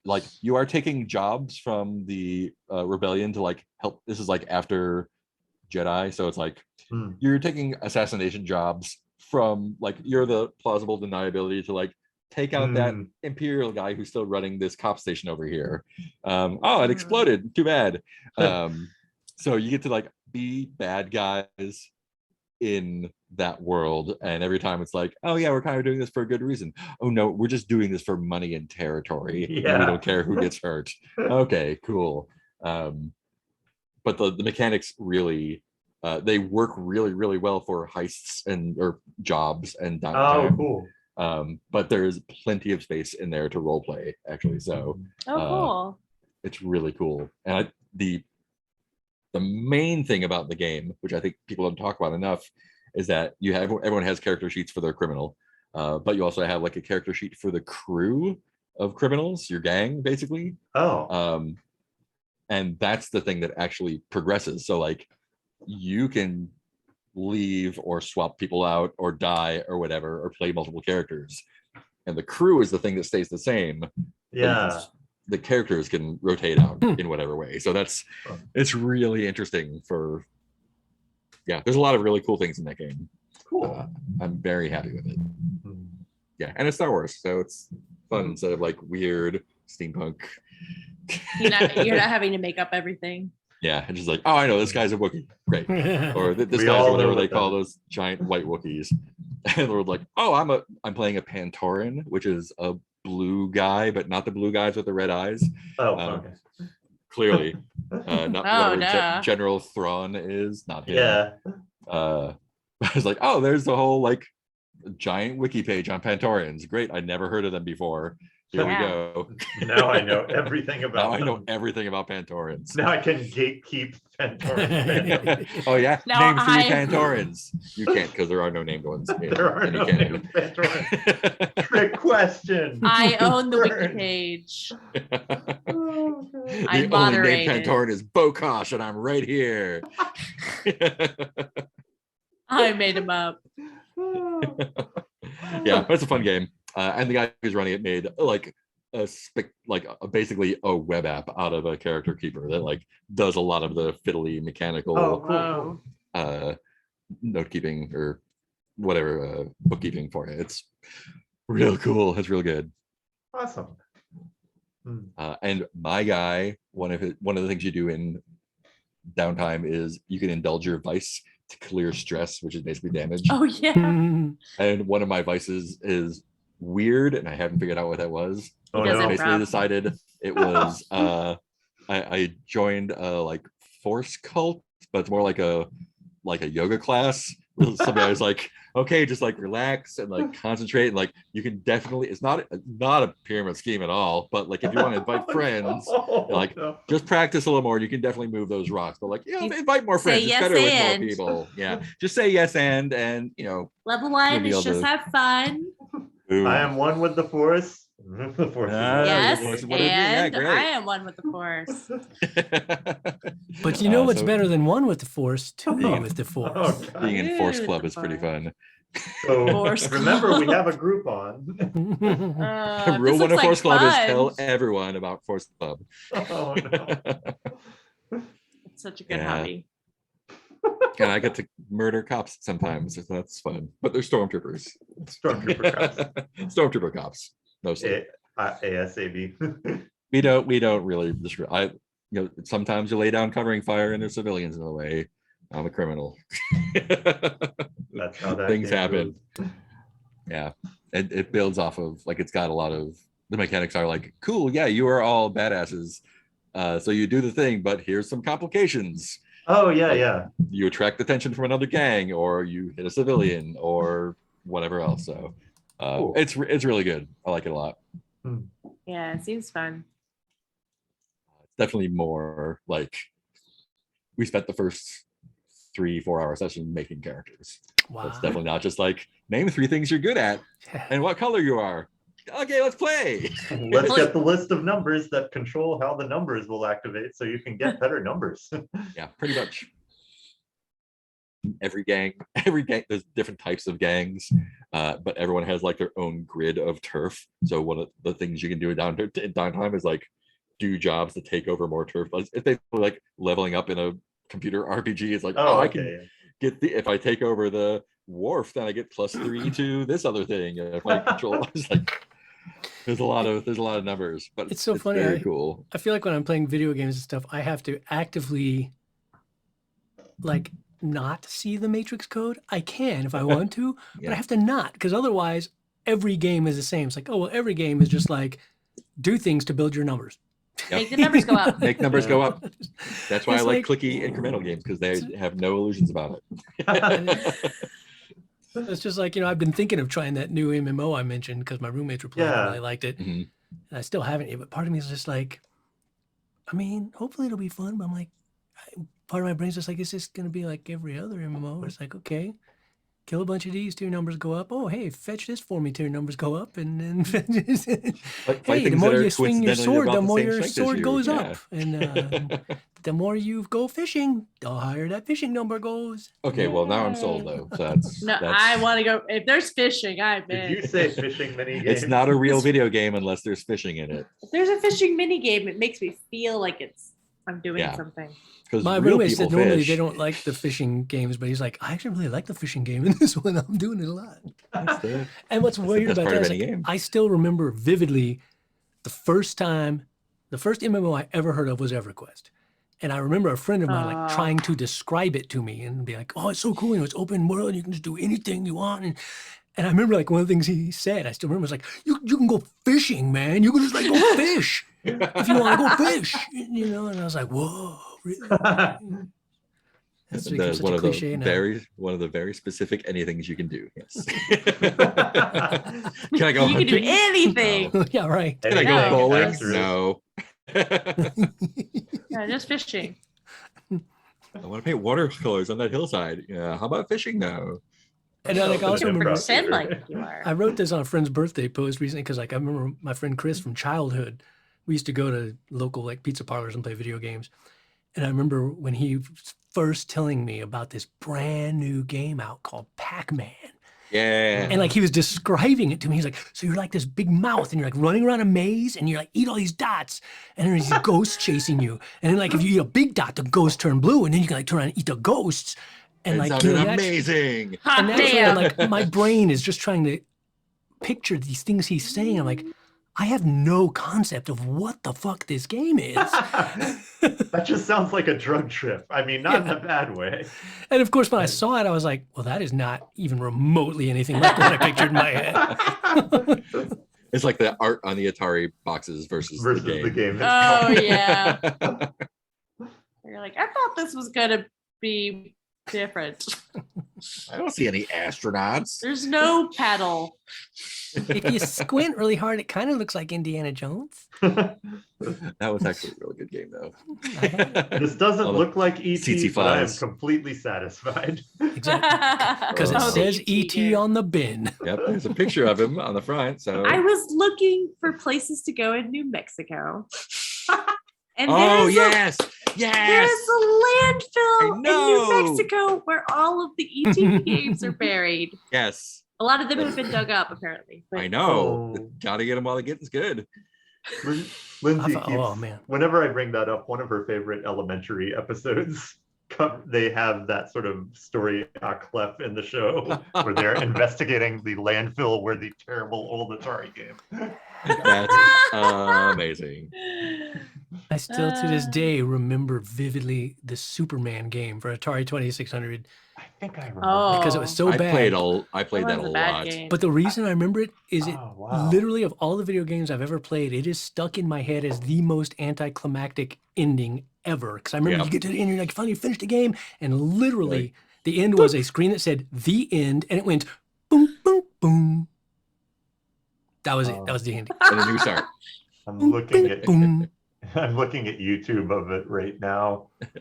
Like you are taking jobs from the rebellion to like help. This is like after Jedi, so it's like you're taking assassination jobs from like you're the plausible deniability to like take out that Imperial guy who's still running this cop station over here. Oh, it exploded, too bad. So you get to like be bad guys in that world, and every time it's like, oh yeah, we're kind of doing this for a good reason. Oh no, we're just doing this for money and territory. And we don't care who gets hurt. Okay, cool. But the mechanics really they work really, really well for heists and or jobs and downtime. Oh, cool. But there's plenty of space in there to role play, actually. So cool. It's really cool. And the main thing about the game, which I think people don't talk about enough, is that you have everyone has character sheets for their criminal, but you also have like a character sheet for the crew of criminals, your gang, basically. And that's the thing that actually progresses. So like you can leave or swap people out or die or whatever, or play multiple characters. And the crew is the thing that stays the same. Yeah. The characters can rotate out in whatever way. So it's really interesting for, there's a lot of really cool things in that game. Cool. I'm very happy with it. Yeah. And it's Star Wars. So it's fun instead of like weird steampunk. You're not having to make up everything. Yeah, and just like, oh, I know this guy's a Wookiee, great, or this We guy's all whatever know they what call that those giant white Wookiees, and we're like, oh, I'm playing a Pantoran, which is a blue guy, but not the blue guys with the red eyes. Okay. Clearly, not whatever no. General Thrawn is, not him. Yeah. I was like, oh, there's the whole like giant wiki page on Pantorans. Great, I'd never heard of them before. Here we go. Now I know everything about Now them. I know everything about Pantorans. Now I can gatekeep Pantorans. Oh yeah, Now name 3 Pantorans. You can't because there are no named ones. There are no named Pantorans. Trick question. I own the wiki page. The I only moderated. named Pantoran is Bokosh, and I'm right here. I made him up. Yeah, that's a fun game. And the guy who's running it made like basically a web app out of a character keeper that like does a lot of the fiddly mechanical note keeping or whatever bookkeeping for it. It's real cool. It's real good. Awesome. And my guy, one of the things you do in downtime is you can indulge your vice to clear stress, which is basically damage. Oh yeah. And one of my vices is weird, and I haven't figured out what that was. Oh, does no. it Basically Rob? decided it was I joined a like force cult, but it's more like a yoga class. Something I was like, okay, just like relax and like concentrate, and like you can definitely, it's not a pyramid scheme at all, but like if you want to invite friends, like just practice a little more, you can definitely move those rocks. But like, You invite more say friends. It's yes better with more and. people. Yeah, just say yes and Level 1 Maybe is I'll just do- have fun. boom. I am one with the force. The force is Ah, one Yes, with Force me. is one with me. Yeah, and great. I am one with the force. But you know what's so better than one with the Force? Two Oh, with the Force. Oh, God. being in Force Dude, Club the is pretty Force. fun. So Force remember, we Club. have a group on. Rule This one looks of Force like Club is fun. tell everyone about Force Club. Oh no. It's such a good Yeah. hobby. And I get to murder cops sometimes, so that's fun. But they're stormtroopers. Stormtrooper cops. Stormtrooper cops, mostly. ASAB. We don't really describe. Sometimes you lay down covering fire and there's civilians in the way. I'm a criminal. That's how that Things game happen. goes. Yeah, it builds off of like it's got a lot of the mechanics are like cool. Yeah, you are all badasses. So you do the thing, but here's some complications. Oh yeah, Like, yeah. You attract attention from another gang, or you hit a civilian, or whatever else. So Cool. it's really good. I like it a lot. Yeah, it seems fun. It's definitely more like we spent the first 3-4 hour session making characters. Wow. So it's definitely not just like name 3 things you're good at and what color you are. Okay, let's play. Let's get the list of numbers that control how the numbers will activate so you can get better numbers. Yeah, pretty much. Every gang, there's different types of gangs, but everyone has like their own grid of turf. So one of the things you can do in downtime is like do jobs to take over more turf. It's basically like leveling up in a computer RPG. It's like, I can get if I take over the wharf, then I get +3 to this other thing. If I control, it's like there's a lot of numbers, but It's so funny. Very cool. I feel like when I'm playing video games and stuff, I have to actively like not see the matrix code. I can if I want to, but I have to not, because otherwise every game is the same. It's like, oh well, every game is just like do things to build your numbers. Yep. Make the numbers go up. Make numbers go up. That's why It's I like like- clicky incremental games, because they have no illusions about it. It's just like, I've been thinking of trying that new MMO I mentioned because my roommates were playing it and Yeah. really liked it. Mhm. And I still haven't yet, but part of me is just like, I mean, hopefully it'll be fun, but I'm like, part of my brain's just like, it's just going to be like every other MMO. It's like, okay, kill a bunch of these, to your numbers go up. Oh, hey, fetch this for me, to your numbers go up. And then, Fight hey, the things more that are you swing your coincidentally sword, about the the more same your strength as sword you, goes yeah. up. And the more you go fishing, the higher that fishing number goes. Okay, well now I'm sold though. So that's No, that's, I want to go. If there's fishing, I'm Did in. you say fishing mini games? It's not a real video game unless there's fishing in it. If there's a fishing mini game, it makes me feel like I'm doing Yeah. something. Because My real roommate people said normally fish. they don't like the fishing games, but he's like, I actually really like the fishing game in this one. I'm doing it a lot. That's the- And what's That's the weird best about part that of is any like, game. I still remember vividly the first MMO I ever heard of was EverQuest. And I remember a friend of mine like trying to describe it to me and be like, oh, it's so cool. It's open world. You can just do anything you want. And I remember like one of the things he said, I still remember, was like, you can go fishing, man. You can just like go fish if you want to go fish, And I was like, whoa, really? That's become That's such a cliche now. one of the very specific anythings you can do. Yes. Can I go You can do hunting? anything. No. Yeah, right. Can I No. go bowling? Absolutely. No. Yeah, just fishing. I want to paint watercolors on that hillside. Yeah. How about fishing now? And I like, I also Open remember improv Pretend theater. like you are. I wrote this on a friend's birthday post recently because like I remember my friend Chris from childhood. We used to go to local like pizza parlors and play video games. And I remember when he was first telling me about this brand new game out called Pac-Man. Yeah. And like he was describing it to me. He's like, so you're like this big mouth and you're like running around a maze and you're like eat all these dots and then there's these ghosts chasing you. And then like if you eat a big dot, the ghosts turn blue and then you can like turn around and eat the ghosts. And It like, sounded you know, amazing. Hot and naturally, damn. like my brain is just trying to picture these things he's saying. I'm like, I have no concept of what the fuck this game is. That just sounds like a drug trip. I mean, not in Yeah. a bad way. And of course, when I saw it, I was like, well, that is not even remotely anything like what I pictured in my head. It's like the art on the Atari boxes versus Versus the game. Oh, itself. yeah. You're like, I thought this was gonna be different. I don't see any astronauts. There's no paddle. If you squint really hard, it kind of looks like Indiana Jones. That was actually a really good game, though. This doesn't All the look like ET, tsetse but I am flies. completely satisfied. Exactly. Because it Oh, the says ET ET game. on the bin. Yep, there's a picture of him on the front. So. I was looking for places to go in New Mexico. And Oh there's yes, there's yes. a landfill in know. New Mexico where all of the ET games are buried. Yes, A lot of them have been dug up, apparently. But I know. Oh. Gotta get him while the getting's good. Lindsay thought- keeps, oh, man. whenever I bring that up, one of her favorite elementary episodes, they have that sort of story clef in the show where they're investigating the landfill where the terrible old Atari game. That's amazing. I still to this day remember vividly the Superman game for Atari 2600 I think I remember. Oh. because it was so I bad. played that was a a bad lot. game. But the reason I remember it is it Oh, wow. literally of all the video games I've ever played, it is stuck in my head as the most anticlimactic ending ever. Because I remember Yeah. you get to the end, you're like, finally finished the game, and literally Right. the end was a screen that said the end, and it went boom, boom, boom. That was it. Oh. That was the ending. And a new start. I'm Boom, looking boom, at boom. I'm looking at YouTube of it right now. I am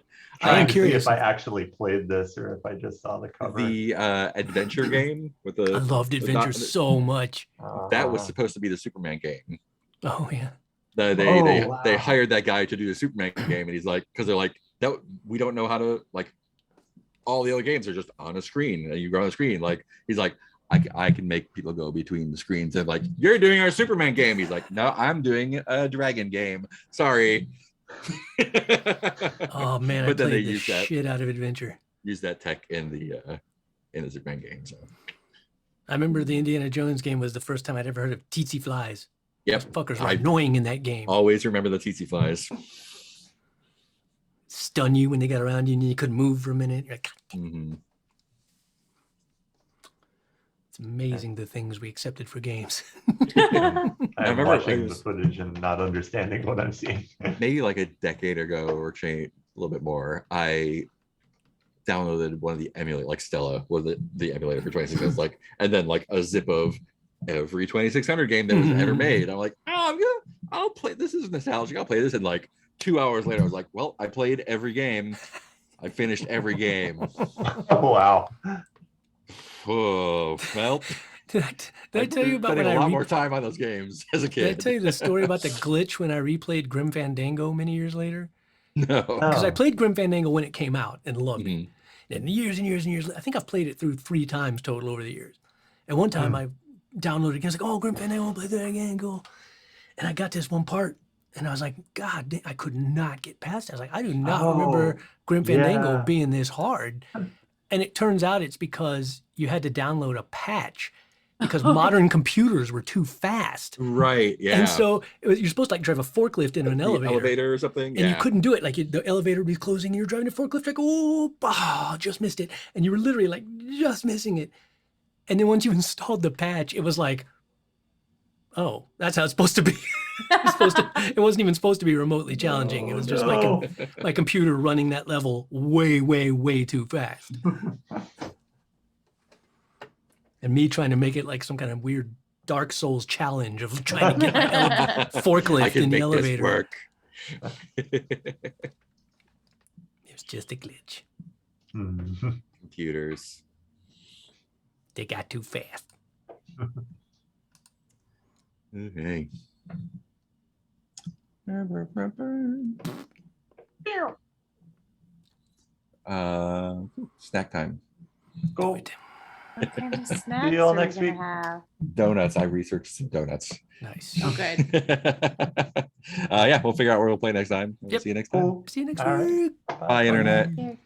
Trying to see curious. if I actually played this or if I just saw the cover. The adventure game with I the loved Adventure so much. that was Uh, supposed to be the Superman game. Oh yeah. They wow. hired that guy to do the Superman game, and he's like, because they're like, that we don't know how to like. All the other games are just on a screen, and you go on a screen. Like he's like, I can make people go between the screens, and like, you're doing our Superman game. He's like, no, I'm doing a dragon game. Sorry. Oh man, I But then they played the use that shit out of Adventure. use that tech in the Superman game. So I remember the Indiana Jones game was the first time I'd ever heard of tsetse flies. yep, Those fuckers were I- annoying in that game. always remember the tsetse flies. Stun you when they got around you and you couldn't move for a minute. You're like, "God, Mhm. it's amazing the things we accepted for games. I'm remember watching it the was- footage and not understanding what I'm seeing. Maybe like a decade ago or a little bit more, I downloaded one of the emulator, like Stella was the emulator for 2600, like, and then like a zip of every 2600 game that was ever made. I'm like, oh, I'll play. This is nostalgic. I'll play this. And like 2 hours later, I was like, well, I played every game. I finished every game. Oh, wow. Oh, well, Did I tell you about spending when a I lot more time on those games as a did I kid? tell you the story about the glitch when I replayed Grim Fandango many years later? No. Because I Oh. played Grim Fandango when it came out and loved it. Mhm. And years and years and years, I think I've played it through 3 times total over the years. And one time I downloaded it again, I was like, oh, Grim Fandango, I'll play that again, cool. And I got this one part, and I was like, God, I could not get past it. I was like, I do not remember Grim Fandango yeah. being this hard. And it turns out it's because you had to download a patch because modern computers were too fast. Right. Yeah. And so you're supposed to like drive a forklift into an The elevator. or something. And you Yeah. couldn't do it. Like the elevator would be closing and you're driving a forklift, like, oh, just missed it. And you were literally like just missing it. And then once you installed the patch, it was like, oh, that's how it's supposed to be. It wasn't even supposed to be remotely challenging. It was just my computer running that level way, way, way too fast. And me trying to make it like some kind of weird Dark Souls challenge of trying to get my I forklift can in the make elevator. this work. It was just a glitch. Mhm. Computers. They got too fast. Okay. Snack time. Go. What kind of snacks See you all are we next gonna week. have? Donuts. I researched some donuts. Nice. Oh, good. Yeah, we'll figure out where we'll play next time. We'll Yep. see you next time. Cool. See you next All right. week. Bye, Internet. Here.